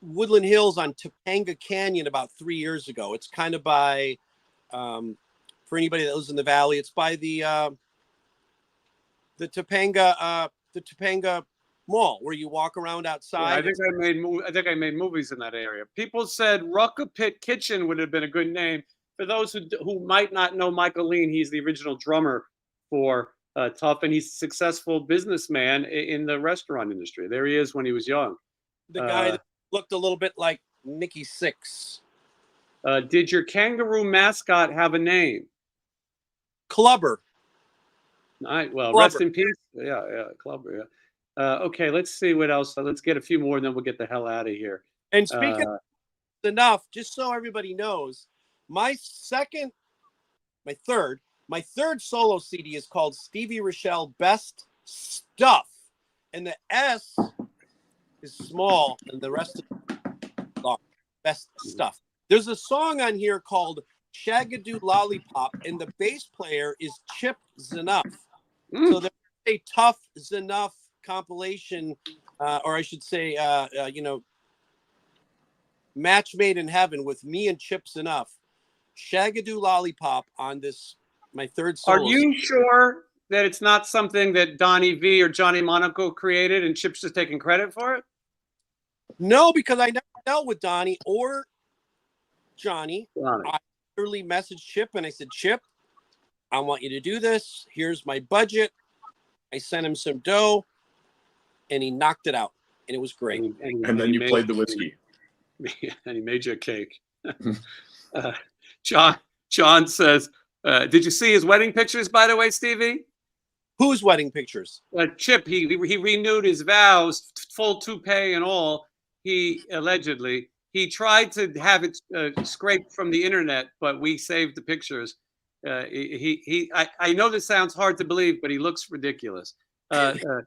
Woodland Hills on Topanga Canyon about 3 years ago. It's kind of by, for anybody that lives in the valley, it's by the Topanga Mall, where you walk around outside. Yeah, I think I made movies in that area. People said Rucka Pit Kitchen would have been a good name. For those who might not know Michael Lean, he's the original drummer for TUFF, and he's a successful businessman in the restaurant industry. There he is when he was young. The guy that looked a little bit like Nikki Sixx. Did your kangaroo mascot have a name? Clubber. All right, well, Clubber. Rest in peace. Yeah, Clubber, yeah. Okay, let's see what else. Let's get a few more, and then we'll get the hell out of here. And speaking Enough, just so everybody knows, my third solo CD is called Stevie Rachelle Best Stuff, and the S is small and the rest is long. Best Stuff. There's a song on here called Shagadoo Lollipop, and the bass player is Chip Z'Nuff. So there's a TUFF Z'Nuff compilation, or I should say, match made in heaven with me and Chip Z'Nuff. Shagadoo Lollipop on this, my third solo. Are you sure that it's not something that Donnie V or Johnny Monaco created and Chip's just taking credit for it? No, because I never dealt with Donnie or Johnny. I literally messaged Chip and I said, Chip, I want you to do this. Here's my budget. I sent him some dough and he knocked it out. And it was great. And then you played the whiskey. And he made you a cake. John says, did you see his wedding pictures, by the way, Stevie? Whose wedding pictures? Chip, he renewed his vows, full toupee and all. He allegedly, he tried to have it scraped from the internet, but we saved the pictures. I know this sounds hard to believe, but he looks ridiculous. The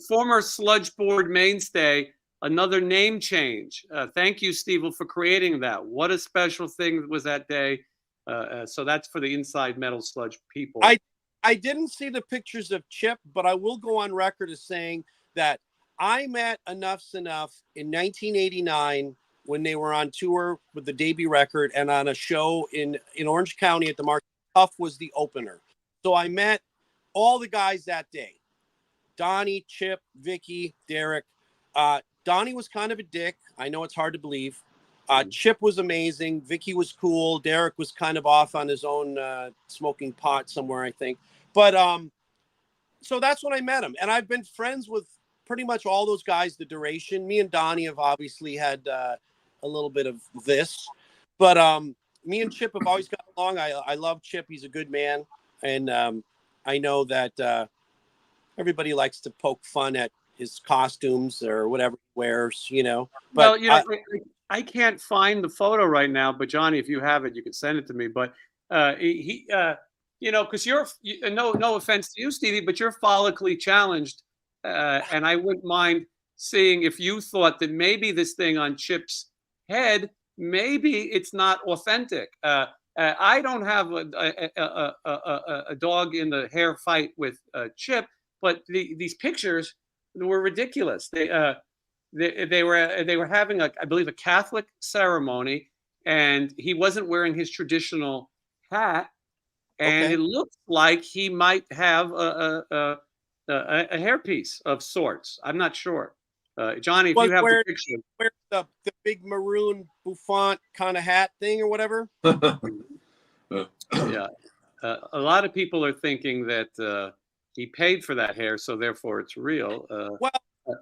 former Sludge board mainstay, another name change. Thank you, Steve, for creating that. What a special thing was that day. So that's for the Inside Metal Sludge people. I didn't see the pictures of Chip, but I will go on record as saying that I met Enough's Enough in 1989 when they were on tour with the debut record and on a show in Orange County at the Market. TUFF was the opener. So I met all the guys that day. Donnie, Chip, Vicky, Derek. Donnie was kind of a dick. I know it's hard to believe. Chip was amazing. Vicky was cool. Derek was kind of off on his own, smoking pot somewhere, I think. But so that's when I met him. And I've been friends with pretty much all those guys the duration. Me and Donnie have obviously had a little bit of this. But me and Chip have always got along. I love Chip. He's a good man. And I know that everybody likes to poke fun at his costumes or whatever he wears, you know. But well, I can't find the photo right now, but Johnny, if you have it, you can send it to me. But because no offense to you, Stevie, but you're follically challenged, and I wouldn't mind seeing if you thought that maybe this thing on Chip's head, maybe it's not authentic. I don't have a dog in the hair fight with Chip, but these pictures were ridiculous. They were having I believe a Catholic ceremony, and he wasn't wearing his traditional hat, and it looked like he might have a hairpiece of sorts. I'm not sure. Johnny, if you have the picture, wear the big maroon bouffant kind of hat thing or whatever. Yeah, a lot of people are thinking that he paid for that hair, so therefore it's real. Well,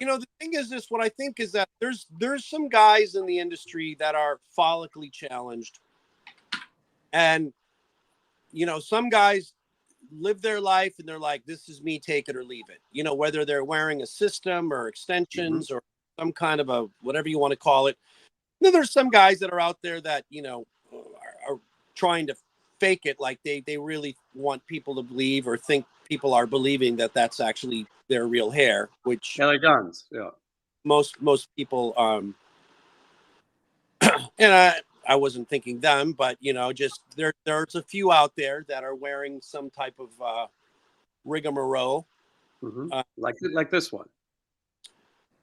the thing is this, what I think is that there's some guys in the industry that are follically challenged. And, some guys live their life and they're like, this is me, take it or leave it. Whether they're wearing a system or extensions or some kind of a, whatever you want to call it. Then there's some guys that are out there that, are trying to fake it. Like they really want people to believe or think people are believing that that's actually their real hair, which LA Guns, yeah. Most people, and I wasn't thinking them, but just there's a few out there that are wearing some type of rigmarole, like this one,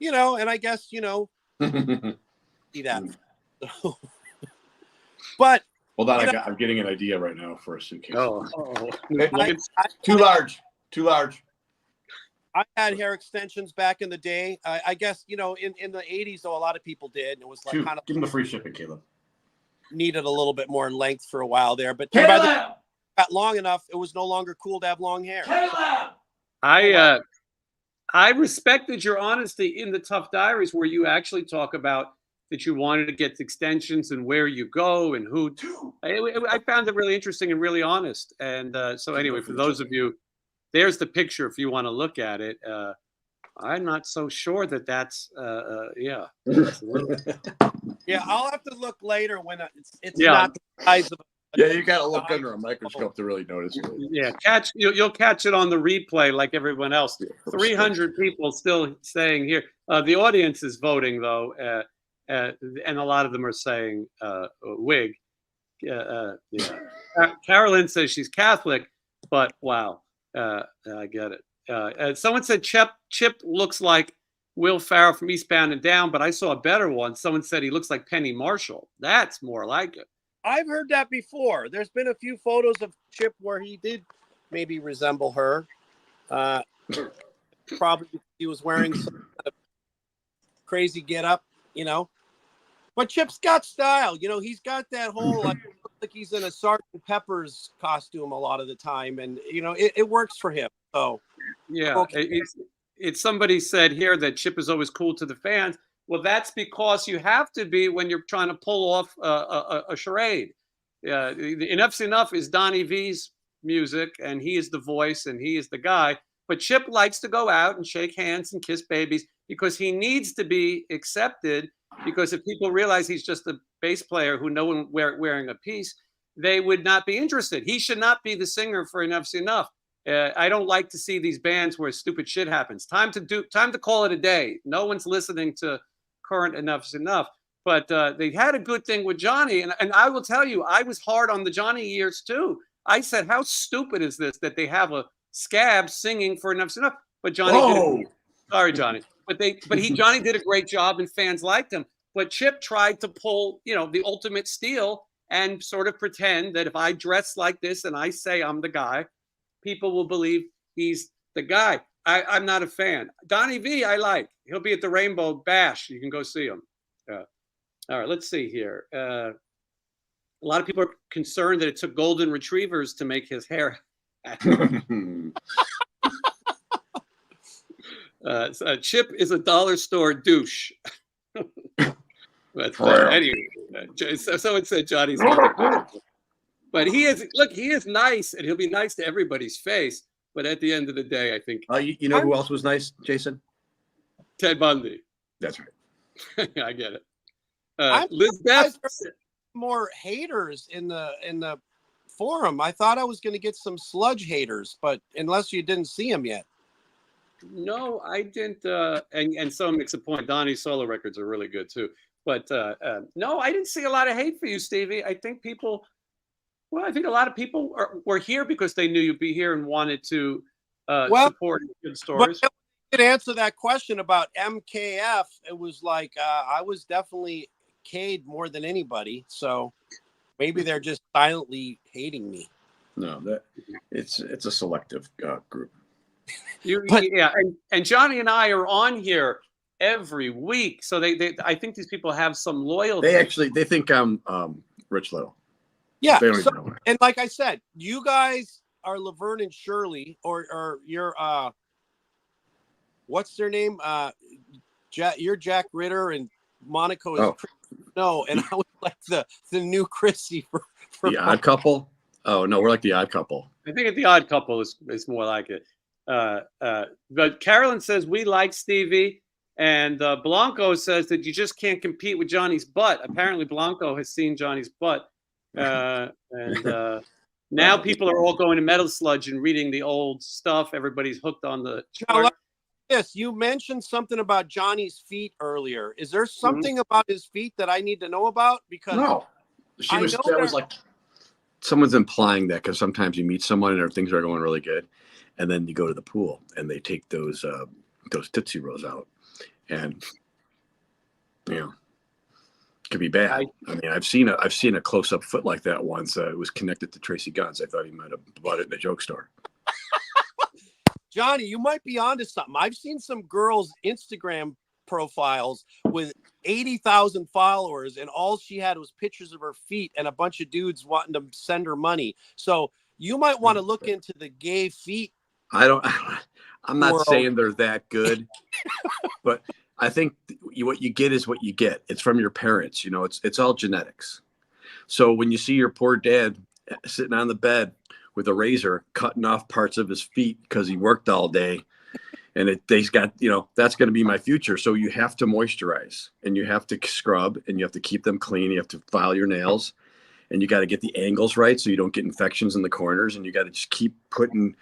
and I guess see that. But hold on, I'm getting an idea right now for a suitcase. It's too large. I had hair extensions back in the day. I guess, in the 80s, though, a lot of people did. And it was like kind of... Give them the free shipping, Caleb. Needed a little bit more length for a while there. But by the time it got long enough, it was no longer cool to have long hair. Caleb! I respected your honesty in the TUFF Diaries, where you actually talk about that you wanted to get extensions and where you go and who. I found it really interesting and really honest. And so anyway, for those of you, there's the picture if you want to look at it. I'm not so sure that that's, yeah. Yeah, I'll have to look later when it's Yeah. not the size of. Yeah, you got to look under a microscope to really notice it. Yeah, you'll catch it on the replay like everyone else. 300 people still saying here. The audience is voting though, and a lot of them are saying wig. Yeah. Carolyn says she's Catholic, but wow, I get it. Someone said Chip looks like Will Ferrell from Eastbound and Down, but I saw a better one. Someone said he looks like Penny Marshall. That's more like it. I've heard that before. There's been a few photos of Chip where he did maybe resemble her. Probably he was wearing some kind of crazy getup, But Chip's got style. He's got that whole like he's in a Sergeant Pepper's costume a lot of the time, and it works for him. So yeah, okay. It's somebody said here that Chip is always cool to the fans. Well, that's because you have to be when you're trying to pull off a charade. Enough's Enough is Donnie V's music, and he is the voice, and he is the guy. But Chip likes to go out and shake hands and kiss babies because he needs to be accepted. Because if people realize he's just a bass player who no one wearing a piece, they would not be interested. He should not be the singer for Enough's Enough. I don't like to see these bands where stupid shit happens. Time to call it a day. No one's listening to current Enough's Enough. But they had a good thing with Johnny. And I will tell you, I was hard on the Johnny years too. I said, how stupid is this that they have a scab singing for Enough's Enough? But Johnny sorry, Johnny. Johnny did a great job and fans liked him. But Chip tried to pull, the ultimate steal and sort of pretend that if I dress like this and I say I'm the guy, people will believe he's the guy. I'm not a fan. Donnie V, I like. He'll be at the Rainbow Bash. You can go see him. All right, let's see here. A lot of people are concerned that it took golden retrievers to make his hair. Chip is a dollar store douche. But anyway, someone said Johnny's. But he is nice, and he'll be nice to everybody's face. But at the end of the day, I think. You know who else was nice, Jason? Ted Bundy. That's right. I get it. Liz Beth. More haters in the forum. I thought I was going to get some Sludge haters, but unless you didn't see them yet. No, I didn't. And someone makes a point. Donnie's solo records are really good too. But no, I didn't see a lot of hate for you, Stevie. I think I think a lot of people were here because they knew you'd be here and wanted to support good stories. But to answer that question about MKF, it was like I was definitely K'd more than anybody. So maybe they're just silently hating me. No, it's a selective group. And Johnny and I are on here every week, so I think these people have some loyalty. They think I'm Rich Little. Yeah, and like I said, you guys are Laverne and Shirley, or you're what's their name? You're Jack Ritter, and Monaco is and I was like the new Chrissy for the Odd Couple. Oh no, we're like the Odd Couple. I think the Odd Couple is more like it. But Carolyn says we like Stevie, and Blanco says that you just can't compete with Johnny's butt. Apparently, Blanco has seen Johnny's butt, and now people are all going to Metal Sludge and reading the old stuff. Everybody's hooked on the chart. Yes, you mentioned something about Johnny's feet earlier. Is there something about his feet that I need to know about? Because no, that was like someone's implying that because sometimes you meet someone and things are going really good, and then you go to the pool and they take those Tootsie Rolls out, and it could be bad. I mean, I've seen a close up foot like that once. It was connected to Tracy Guns. I thought he might have bought it in a joke store. Johnny, you might be onto something. I've seen some girls' Instagram profiles with 80,000 followers, and all she had was pictures of her feet and a bunch of dudes wanting to send her money. So you might want to look into the gay feet. I'm not saying they're that good, but I think what you get is what you get. It's from your parents. It's all genetics. So when you see your poor dad sitting on the bed with a razor cutting off parts of his feet because he worked all day, and they's got, that's going to be my future. So you have to moisturize, and you have to scrub, and you have to keep them clean. You have to file your nails, and you got to get the angles right so you don't get infections in the corners, and you got to just keep putting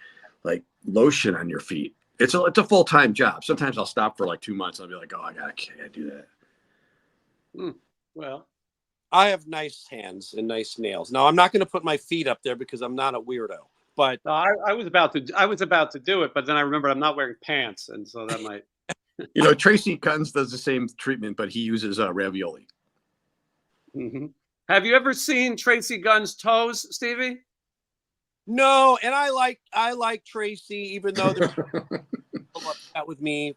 like lotion on your feet. It's a full-time job. Sometimes I'll stop for like 2 months. I'll be like, oh, I gotta do that. Well, I have nice hands and nice nails. Now, I'm not going to put my feet up there because I'm not a weirdo. But no, I was about to do it, but then I remembered I'm not wearing pants, and so that might. Tracy Guns does the same treatment, but he uses ravioli. Mm-hmm. Have you ever seen Tracy Gunn's toes, Stevie? No, and I like Tracy, even though there's people upset with me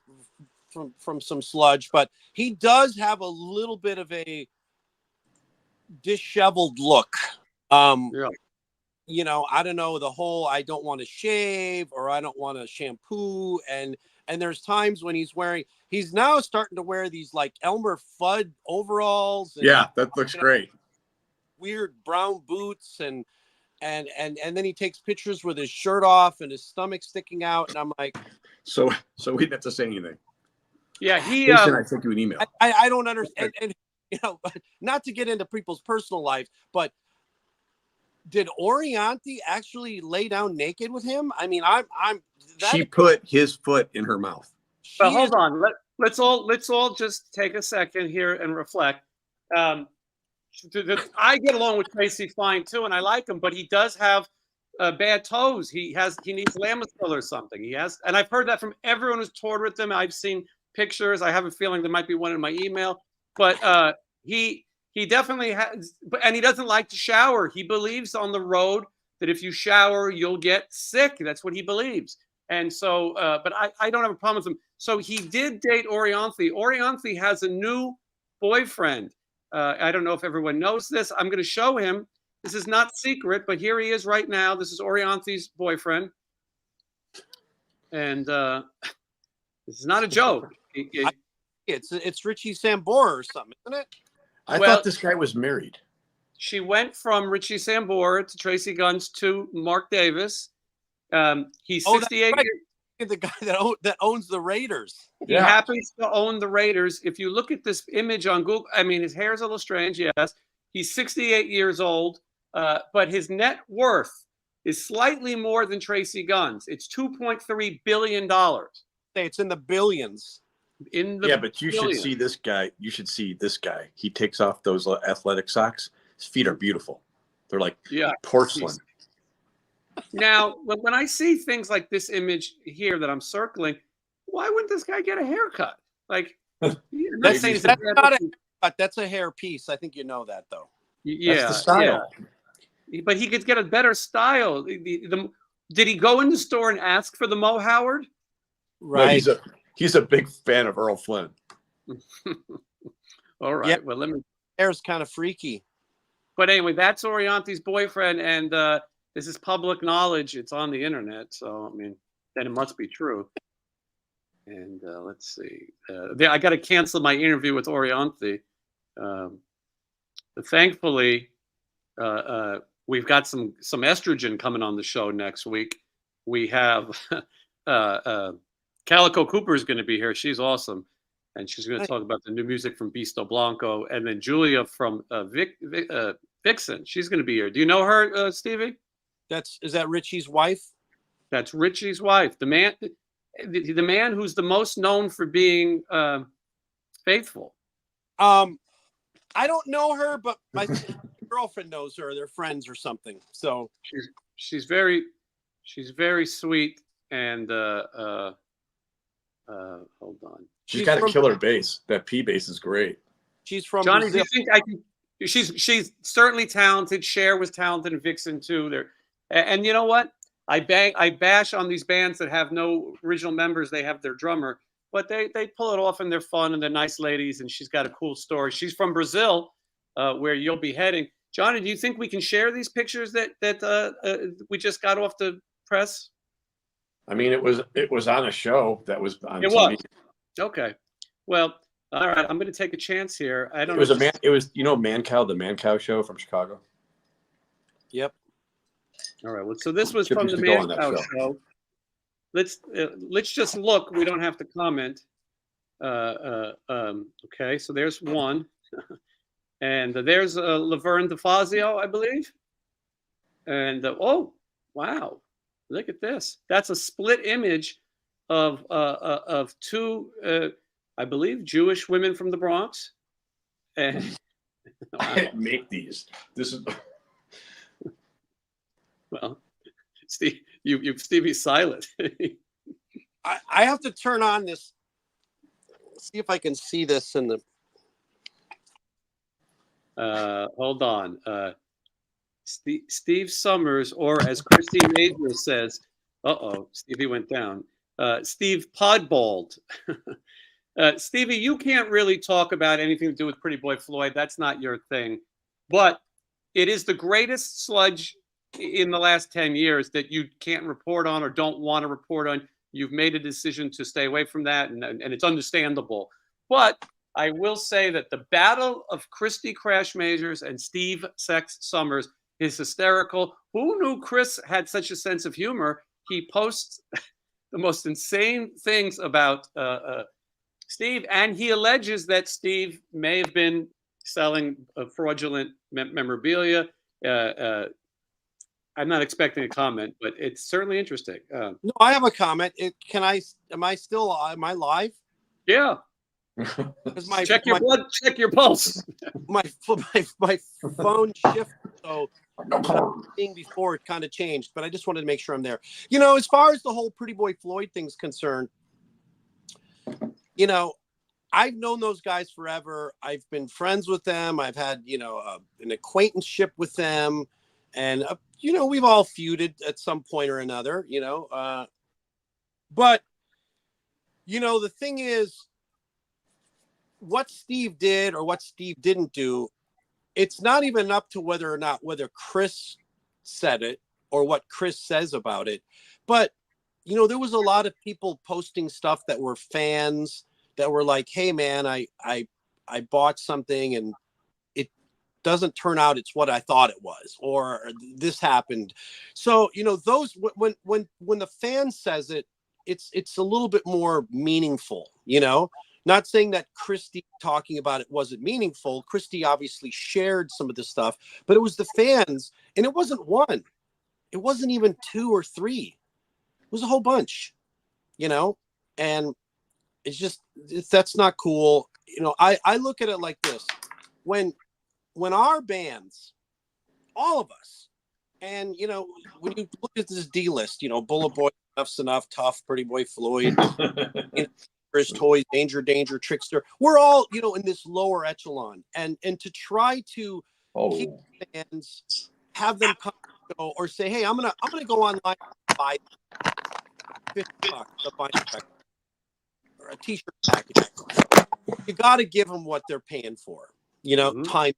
from some sludge, but he does have a little bit of a disheveled look. Yeah. I don't know, the whole I don't want to shave or I don't want to shampoo, and there's times when he's now starting to wear these like Elmer Fudd overalls. And, that looks great. Weird brown boots and then he takes pictures with his shirt off and his stomach sticking out, and I'm like, so we didn't have to say anything. Yeah, he. I sent you an email. I don't understand, and not to get into people's personal lives, but did Orianthi actually lay down naked with him? I mean, She put his foot in her mouth. But hold on, let's all just take a second here and reflect. I get along with Tracy fine too, and I like him, but he does have bad toes. He needs Lamisil or something. And I've heard that from everyone who's toured with him. I've seen pictures. I have a feeling there might be one in my email, but he definitely has, and he doesn't like to shower. He believes on the road that if you shower, you'll get sick. That's what he believes. And so, but I don't have a problem with him. So he did date Orianthi. Orianthi has a new boyfriend. I don't know if everyone knows this. I'm going to show him. This is not secret, but here he is right now. This is Orianthi's boyfriend. And this is not a joke. It's Richie Sambora or something, isn't it? I thought this guy was married. She went from Richie Sambora to Tracy Guns to Mark Davis. He's 68 right. years. The guy that owns the Raiders. He happens to own the Raiders. If you look at this image on Google, I mean, his hair is a little strange, yes. He's 68 years old, but his net worth is slightly more than Tracy Guns. It's $2.3 billion. It's in the billions. But you should see this guy. You should see this guy. He takes off those athletic socks. His feet are beautiful. They're like porcelain. Now, when I see things like this image here that I'm circling, why wouldn't this guy get a haircut? Like, that's not a haircut. That's a hair piece. I think you know that, though. Yeah, that's the style. Yeah. But he could get a better style. Did he go in the store and ask for the Mo Howard? Right. No, he's a big fan of Earl Flynn. All right. Yeah. Well, hair's kind of freaky. But anyway, that's Orianthi's boyfriend, and this is public knowledge. It's on the internet, so I mean, then it must be true. And let's see. I got to cancel my interview with Orianthi. But thankfully, we've got some estrogen coming on the show next week. We have Calico Cooper is going to be here. She's awesome, and she's going to talk about the new music from Bisto Blanco. And then Julia from Vixen, she's going to be here. Do you know her, Stevie? Is that Richie's wife? That's Richie's wife. The man who's the most known for being faithful. I don't know her, but my girlfriend knows her. They're friends or something. So she's very sweet, and hold on. She's got a killer bass. That P bass is great. She's from Johnny. Brazil. Do you think I can? She's certainly talented. Cher was talented, and Vixen too. And you know what? I bash on these bands that have no original members. They have their drummer, but they pull it off, and they're fun, and they're nice ladies, and she's got a cool story. She's from Brazil, where you'll be heading. Johnny, do you think we can share these pictures that we just got off the press? I mean, it was on a show that was on TV. Was. Okay. Well, all right. I'm going to take a chance here. I don't know. It was the Man Cow show from Chicago. Yep. All right. Well, so this was from the Man Cow show. let's just look. We don't have to comment. Okay, so there's one, and there's Laverne DeFazio, I believe. And oh, wow, look at this. That's a split image of two, I believe, Jewish women from the Bronx. And wow. I didn't make these. This is well, Steve, Stevie's silent. I have to turn on this. See if I can see this in the. Hold on. Steve Summers, or as Christy Major says, Stevie went down. Steve Podbald. Stevie, you can't really talk about anything to do with Pretty Boy Floyd. That's not your thing. But it is the greatest sludge in the last 10 years that you can't report on or don't want to report on. You've made a decision to stay away from that, and it's understandable. But I will say that the battle of Christy Crash Majors and Steve Sex Summers is hysterical. Who knew Chris had such a sense of humor? He posts the most insane things about Steve, and he alleges that Steve may have been selling fraudulent memorabilia. I'm not expecting a comment, but it's certainly interesting. No, I have a comment. Am I live? Yeah. Check your blood, check your pulse. My phone shifted, so what I was seeing before it kind of changed, but I just wanted to make sure I'm there. You know, as far as the whole Pretty Boy Floyd thing's concerned, you know, I've known those guys forever. I've been friends with them. I've had, you know, an acquaintanceship with them, and you know, we've all feuded at some point or another, you know. But you know, the thing is, what Steve did or what Steve didn't do, it's not even up to whether Chris said it or what Chris says about it. But, you know, there was a lot of people posting stuff that were fans that were like, hey, man, I bought something and it doesn't turn out it's what I thought it was, or this happened. So, you know, those when the fan says it, it's a little bit more meaningful, you know. Not saying that Christy talking about it wasn't meaningful. Christy obviously shared some of the stuff, but it was the fans, and it wasn't one. It wasn't even two or three. It was a whole bunch, you know, and that's not cool. You know, I look at it like this. When our bands, all of us, and, you know, when you look at this D list, you know, Bullet Boy, Enough's Enough, TUFF, Pretty Boy Floyd, you know, Toys, Danger, Trickster. We're all, you know, in this lower echelon, and to try to keep fans, have them come or say, hey, I'm gonna go online and buy $50 to buy or a t-shirt package. You got to give them what they're paying for, you know, time,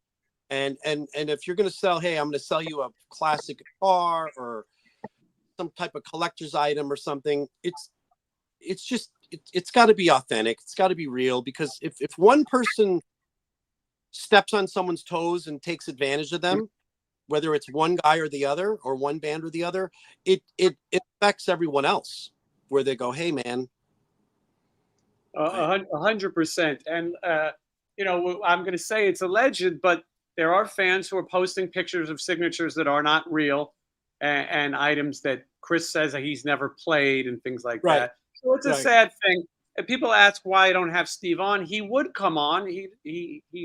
and if you're gonna sell, hey, I'm gonna sell you a classic guitar or some type of collector's item or something, it's got to be authentic. It's got to be real, because if one person steps on someone's toes and takes advantage of them, whether it's one guy or the other, or one band or the other, it affects everyone else, where they go, hey, man. 100%. And, you know, I'm going to say it's alleged, but there are fans who are posting pictures of signatures that are not real, and items that Chris says that he's never played and things like that. So it's a sad thing. And people ask why I don't have Steve on. He would come on. He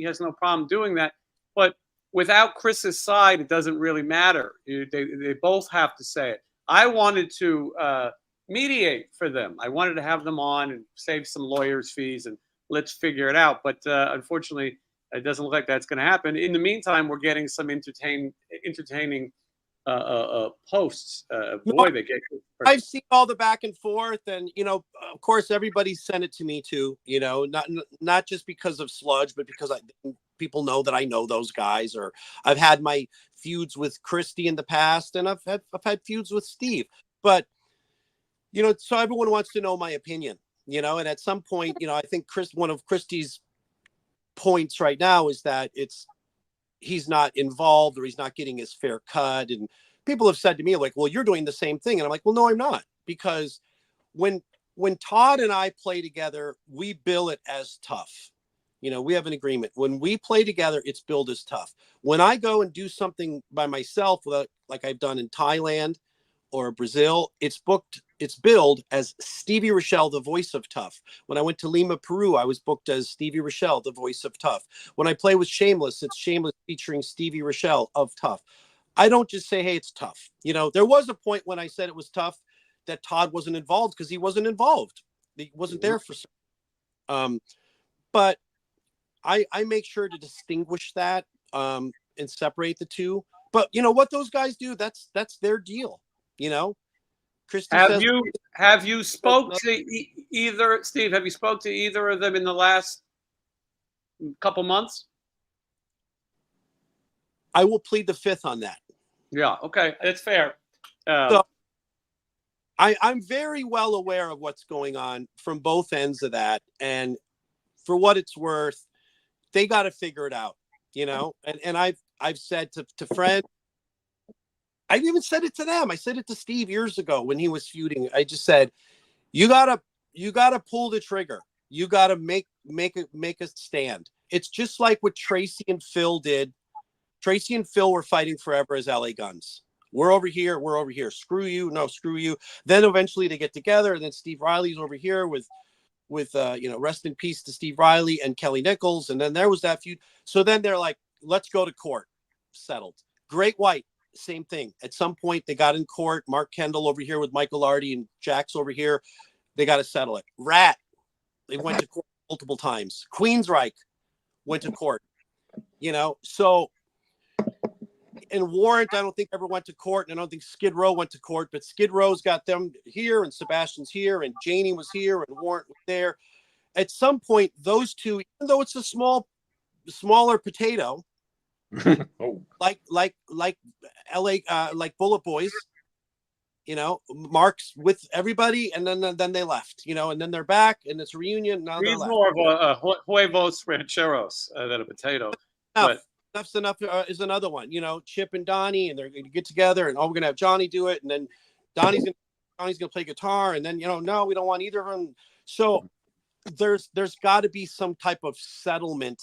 has no problem doing that. But without Chris's side, it doesn't really matter. They both have to say it. I wanted to mediate for them. I wanted to have them on and save some lawyers' fees and let's figure it out. But unfortunately, it doesn't look like that's going to happen. In the meantime, we're getting some entertaining posts. Boy, they get. I've seen all the back and forth, and, you know, of course, everybody sent it to me too. You know, not just because of Sludge, but because people know that I know those guys, or I've had my feuds with Christy in the past, and I've had feuds with Steve. But, you know, so everyone wants to know my opinion. You know, and at some point, you know, I think one of Christy's points right now is that he's not involved, or he's not getting his fair cut. And people have said to me, like, well, you're doing the same thing. And I'm like, well, no, I'm not, because when Todd and I play together, we bill it as TUFF. You know, we have an agreement. When we play together, it's billed as TUFF. When I go and do something by myself, like I've done in Thailand or Brazil, it's billed as Stevie Rachelle, the voice of TUFF. When I went to Lima, Peru, I was booked as Stevie Rachelle, the voice of TUFF. When I play with Shameless, it's Shameless featuring Stevie Rachelle of TUFF. I don't just say, hey, it's TUFF. You know, there was a point when I said it was TUFF that Todd wasn't involved because he wasn't involved. He wasn't there for but I make sure to distinguish that and separate the two. But you know what those guys do, that's their deal. You know, Christy says, have you spoke to either, Steve? Have you spoke to either of them in the last couple months? I will plead the fifth on that. Yeah, okay, it's fair. So I'm very well aware of what's going on from both ends of that, and for what it's worth, they got to figure it out. You know, and I've said to friends. I've even said it to them. I said it to Steve years ago when he was feuding. I just said, you gotta pull the trigger. You gotta make a stand. It's just like what Tracy and Phil did. Tracy and Phil were fighting forever as LA Guns. We're over here. We're over here. Screw you. No, screw you. Then eventually they get together, and then Steve Riley's over here with you know, rest in peace to Steve Riley and Kelly Nichols. And then there was that feud. So then they're like, let's go to court. Settled. Great White. Same thing. At some point, they got in court. Mark Kendall over here with Michael Arty and Jax over here. They got to settle it. Rat, they went to court multiple times. Queensryche went to court. You know, so and Warrant, I don't think ever went to court, and I don't think Skid Row went to court. But Skid Row's got them here, and Sebastian's here, and Janie was here, and Warrant was there. At some point, those two, even though it's a smaller potato. Oh. like LA, like Bullet Boys, you know, Mark's with everybody, and then they left, you know, and then they're back, and it's a reunion. Now He's more of a huevos rancheros than a potato. Enough's enough is another one, you know, Chip and Donnie, and they're going to get together, and we're going to have Johnny do it, and then Johnny's going to play guitar, and then, you know, no, we don't want either of them. So there's got to be some type of settlement,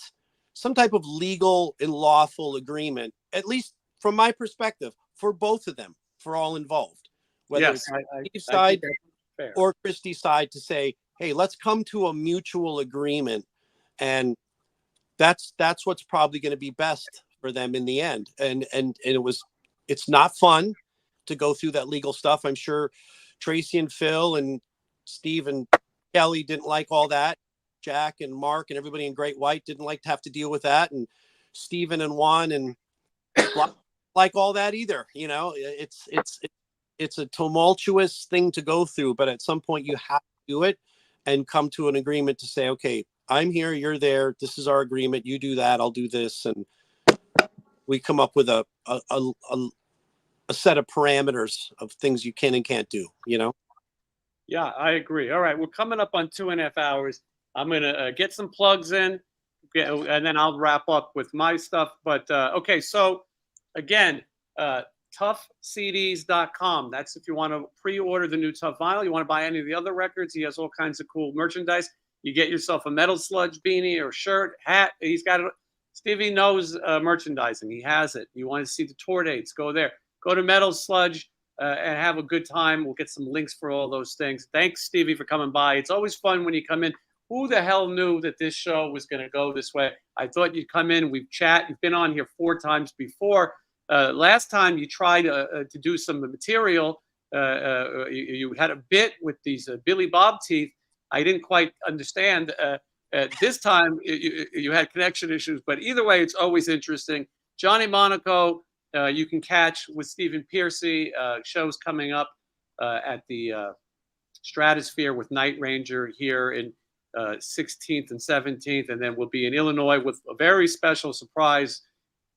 some type of legal and lawful agreement, at least from my perspective, for both of them, for all involved, whether it's Steve's side or Christy's side, to say, hey, let's come to a mutual agreement. And that's what's probably going to be best for them in the end. And it's not fun to go through that legal stuff. I'm sure Tracy and Phil and Steve and Kelly didn't like all that. Jack and Mark and everybody in Great White didn't like to have to deal with that, and Steven and Juan and like all that either. You know, it's a tumultuous thing to go through, but at some point you have to do it and come to an agreement to say, okay, I'm here, you're there. This is our agreement. You do that, I'll do this, and we come up with a set of parameters of things you can and can't do. You know. Yeah, I agree. All right, we're coming up on 2.5 hours. I'm going to get some plugs in, and then I'll wrap up with my stuff. But, okay, so, again, TUFFCDs.com. That's if you want to pre-order the new TUFF vinyl. You want to buy any of the other records. He has all kinds of cool merchandise. You get yourself a Metal Sludge beanie or shirt, hat. He's got it. Stevie knows merchandising. He has it. You want to see the tour dates, go there. Go to Metal Sludge and have a good time. We'll get some links for all those things. Thanks, Stevie, for coming by. It's always fun when you come in. Who the hell knew that this show was going to go this way? I thought you'd come in. We've chat. You've been on here 4 times before. Last time you tried to do some material. You had a bit with these Billy Bob teeth. I didn't quite understand. This time you had connection issues. But either way, it's always interesting. Johnny Monaco, you can catch with Stephen Piercy. Shows coming up at the Stratosphere with Night Ranger here in 16th and 17th, and then we'll be in Illinois with a very special surprise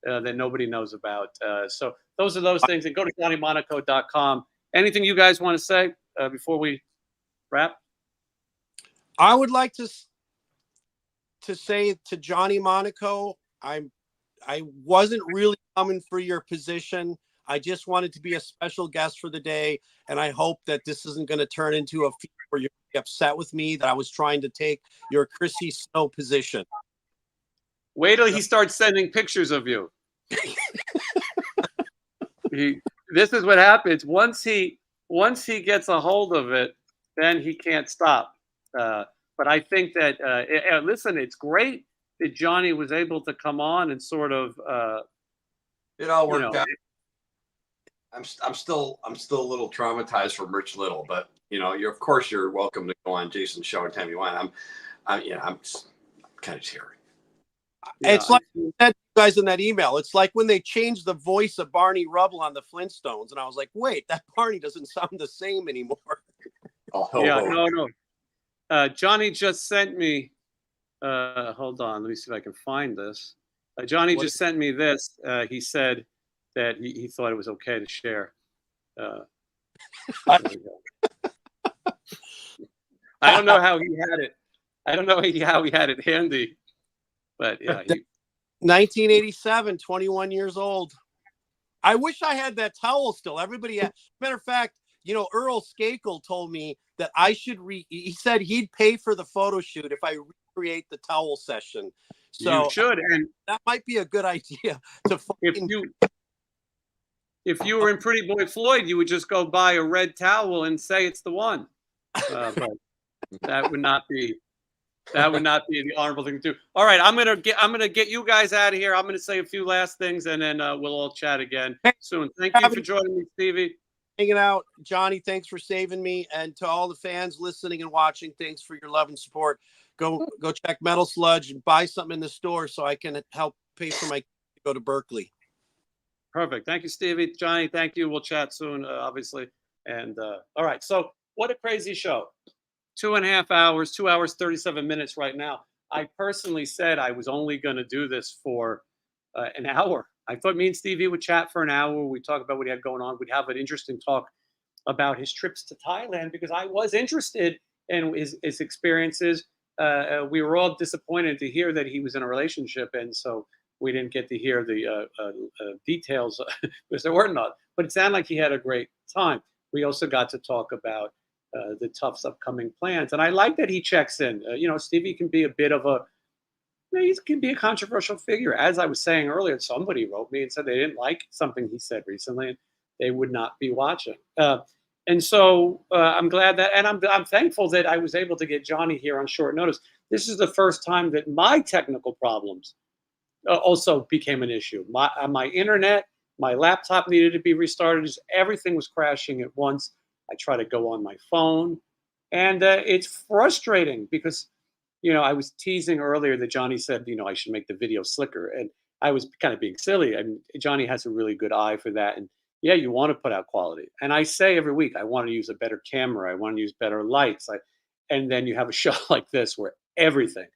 that nobody knows about. So those are those things. And go to johnnymonaco.com. Anything you guys want to say before we wrap? I would like to say to Johnny Monaco, I wasn't really coming for your position. I just wanted to be a special guest for the day, and I hope that this isn't going to turn into a feature or you're upset with me that I was trying to take your Chrissy Snow position. Wait till he starts sending pictures of you. This is what happens once he gets a hold of it, then he can't stop. But I think that listen, it's great that Johnny was able to come on and sort of it all worked out. I'm still a little traumatized from Rich Little, but of course you're welcome to go on Jason's show anytime you want. I'm kind of teary. It's like you said, you guys, in that email. It's like when they changed the voice of Barney Rubble on the Flintstones, and I was like, wait, that Barney doesn't sound the same anymore. No. Johnny just sent me. Hold on, let me see if I can find this. Johnny just sent me this. He said that he thought it was okay to share. I don't know how he had it. I don't know how he had it handy, but yeah. 1987, 21 years old. I wish I had that towel still. Everybody, matter of fact, Earl Skakel told me that I should he said he'd pay for the photo shoot if I recreate the towel session. So you should, and that might be a good idea to if you were in Pretty Boy Floyd, you would just go buy a red towel and say it's the one. But that would not be the honorable thing to do. All right, I'm gonna get you guys out of here. I'm gonna say a few last things, and then we'll all chat again soon. Thank you for joining me, Stevie. Hanging out, Johnny. Thanks for saving me, and to all the fans listening and watching, thanks for your love and support. Go check Metal Sludge and buy something in the store so I can help pay for my to go to Berkeley. Perfect. Thank you, Stevie. Johnny, thank you. We'll chat soon, obviously. And all right. So what a crazy show. 2.5 hours, 2 hours, 37 minutes right now. I personally said I was only going to do this for an hour. I thought me and Stevie would chat for an hour. We'd talk about what he had going on. We'd have an interesting talk about his trips to Thailand because I was interested in his experiences. We were all disappointed to hear that he was in a relationship. And so we didn't get to hear the details because there were none. But it sounded like he had a great time. We also got to talk about the TUFF's upcoming plans. And I like that he checks in. Stevie can be a bit of he can be a controversial figure. As I was saying earlier, somebody wrote me and said they didn't like something he said recently and they would not be watching. And so I'm glad that, and I'm thankful that I was able to get Johnny here on short notice. This is the first time that my technical problems also became an issue. My internet, my laptop needed to be restarted. Everything was crashing at once. I try to go on my phone, and it's frustrating because, I was teasing earlier that Johnny said, I should make the video slicker, and I was kind of being silly. I mean, Johnny has a really good eye for that, and yeah, you want to put out quality. And I say every week, I want to use a better camera. I want to use better lights. And then you have a show like this where everything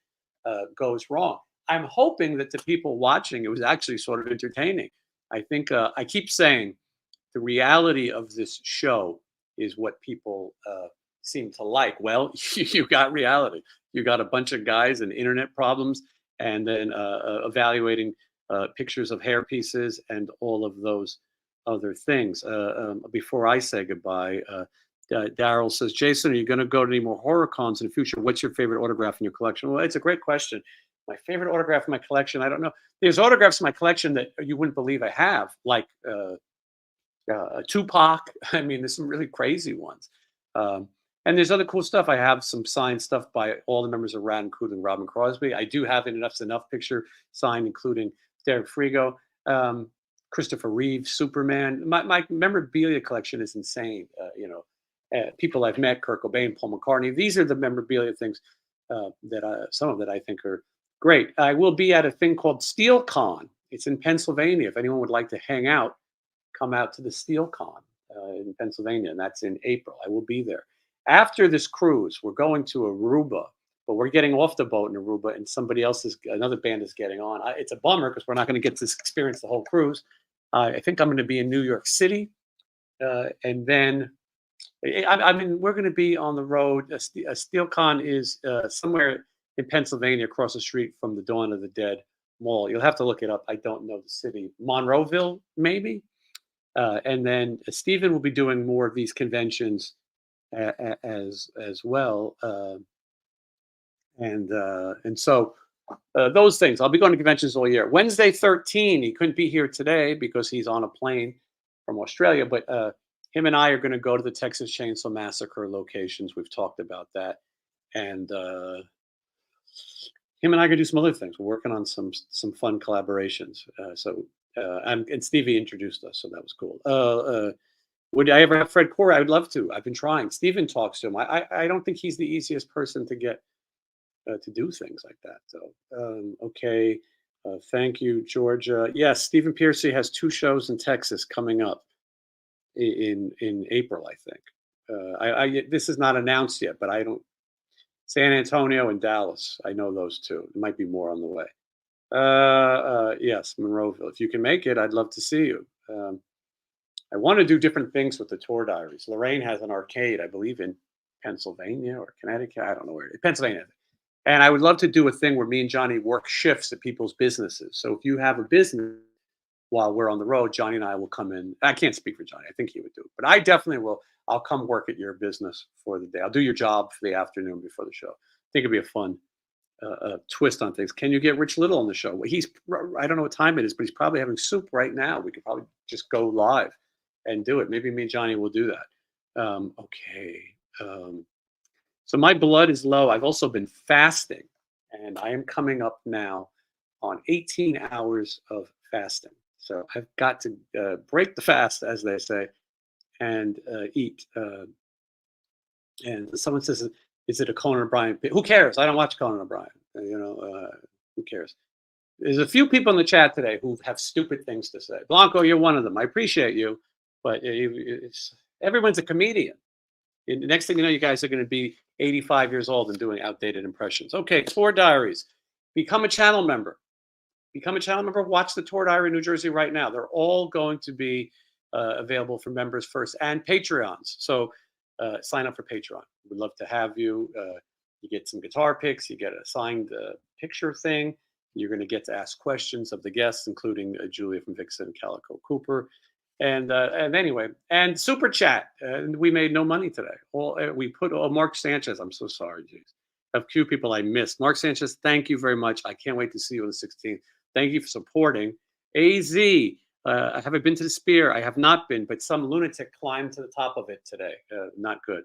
goes wrong. I'm hoping that the people watching, it was actually sort of entertaining. I think I keep saying the reality of this show is what people seem to like. Well, you got reality. You got a bunch of guys and internet problems, and then evaluating pictures of hair pieces and all of those other things. Before I say goodbye, Daryl says, Jason, are you going to go to any more horror cons in the future? What's your favorite autograph in your collection? Well, it's a great question. My favorite autograph in my collection, I don't know. There's autographs in my collection that you wouldn't believe I have, like Tupac. I mean, there's some really crazy ones. And there's other cool stuff. I have some signed stuff by all the members of RAD, including Robin Crosby. I do have an Enough's Enough picture signed, including Derek Frigo, Christopher Reeve, Superman. My memorabilia collection is insane. People I've met, Kurt Cobain, Paul McCartney. These are the memorabilia things some of that I think are great. I will be at a thing called SteelCon. It's in Pennsylvania. If anyone would like to hang out, come out to the SteelCon in Pennsylvania, and that's in April. I will be there. After this cruise, we're going to Aruba, but we're getting off the boat in Aruba, and another band is getting on. It's a bummer because we're not going to get to experience the whole cruise. I think I'm going to be in New York City, and then we're going to be on the road. SteelCon is somewhere in Pennsylvania, across the street from the Dawn of the Dead Mall. You'll have to look it up. I don't know the city. Monroeville, maybe. And then Stephen will be doing more of these conventions as well. And so those things. I'll be going to conventions all year. Wednesday 13, he couldn't be here today because he's on a plane from Australia, but him and I are going to go to the Texas Chainsaw Massacre locations. We've talked about that. And him and I are going to do some other things. We're working on some fun collaborations. And Stevie introduced us, so that was cool. Would I ever have Fred Corey? I would love to. I've been trying. Steven talks to him. I don't think he's the easiest person to get to do things like that. So, okay. Thank you, Georgia. Yes, Stephen Piercy has 2 shows in Texas coming up in April, I think. This is not announced yet, but I don't. San Antonio and Dallas. I know those 2. There might be more on the way. Yes, Monroeville. If you can make it, I'd love to see you. I want to do different things with the tour diaries. Lorraine has an arcade, I believe, in Pennsylvania or Connecticut. I don't know where. Pennsylvania. And I would love to do a thing where me and Johnny work shifts at people's businesses. So if you have a business while we're on the road, Johnny and I will come in. I can't speak for Johnny. I think he would do it. But I definitely will. I'll come work at your business for the day. I'll do your job for the afternoon before the show. I think it'd be a fun twist on things. Can you get Rich Little on the show? I don't know what time it is, but he's probably having soup right now. We could probably just go live and do it. Maybe me and Johnny will do that. Okay. So my blood is low. I've also been fasting, and I am coming up now on 18 hours of fasting. So I've got to break the fast, as they say, and eat. And someone says, "Is it a Conan O'Brien?" Who cares? I don't watch Conan O'Brien. Who cares? There's a few people in the chat today who have stupid things to say. Blanco, you're one of them. I appreciate you, but everyone's a comedian. And the next thing you know, you guys are going to be 85 years old and doing outdated impressions. Okay, tour diaries. Become a channel member. Become a channel member. Watch the Tour Diary New Jersey right now. They're all going to be available for members first and Patreons. So sign up for Patreon. We'd love to have you. You get some guitar picks. You get a signed picture thing. You're going to get to ask questions of the guests, including Julia from Vixen, Calico Cooper. And anyway, and super chat. We made no money today. We put Mark Sanchez. I'm so sorry, geez. A few people I missed. Mark Sanchez, thank you very much. I can't wait to see you on the 16th. Thank you for supporting. AZ, I haven't been to the Spear. I have not been, but some lunatic climbed to the top of it today. Not good.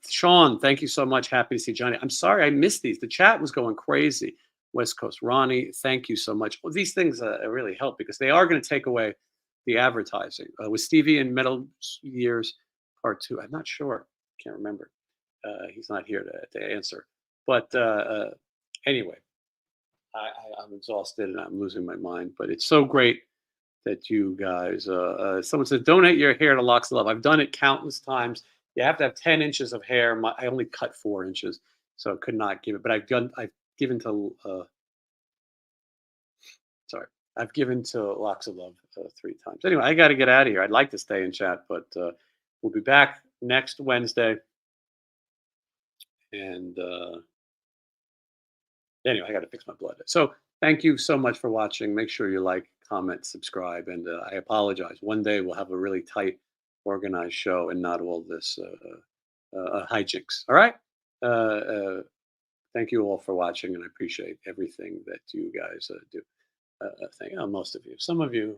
Sean, thank you so much. Happy to see Johnny. I'm sorry I missed these. The chat was going crazy. West Coast Ronnie, thank you so much. Well, these things really help because they are going to take away the advertising. With Stevie in Metal Years Part 2, I'm not sure. Can't remember. He's not here to answer. But anyway, I'm exhausted and I'm losing my mind. But it's so great that you guys. Someone said, donate your hair to Locks of Love. I've done it countless times. You have to have 10 inches of hair. I only cut 4 inches, so I could not give it. But I've given to I've given to Locks of Love 3 times. Anyway, I got to get out of here. I'd like to stay and chat, but we'll be back next Wednesday. And anyway, I got to fix my blood. So thank you so much for watching. Make sure you like, comment, subscribe, and I apologize. One day we'll have a really tight, organized show and not all this hijinks. All right. Thank you all for watching, and I appreciate everything that you guys do. Most of you. Some of you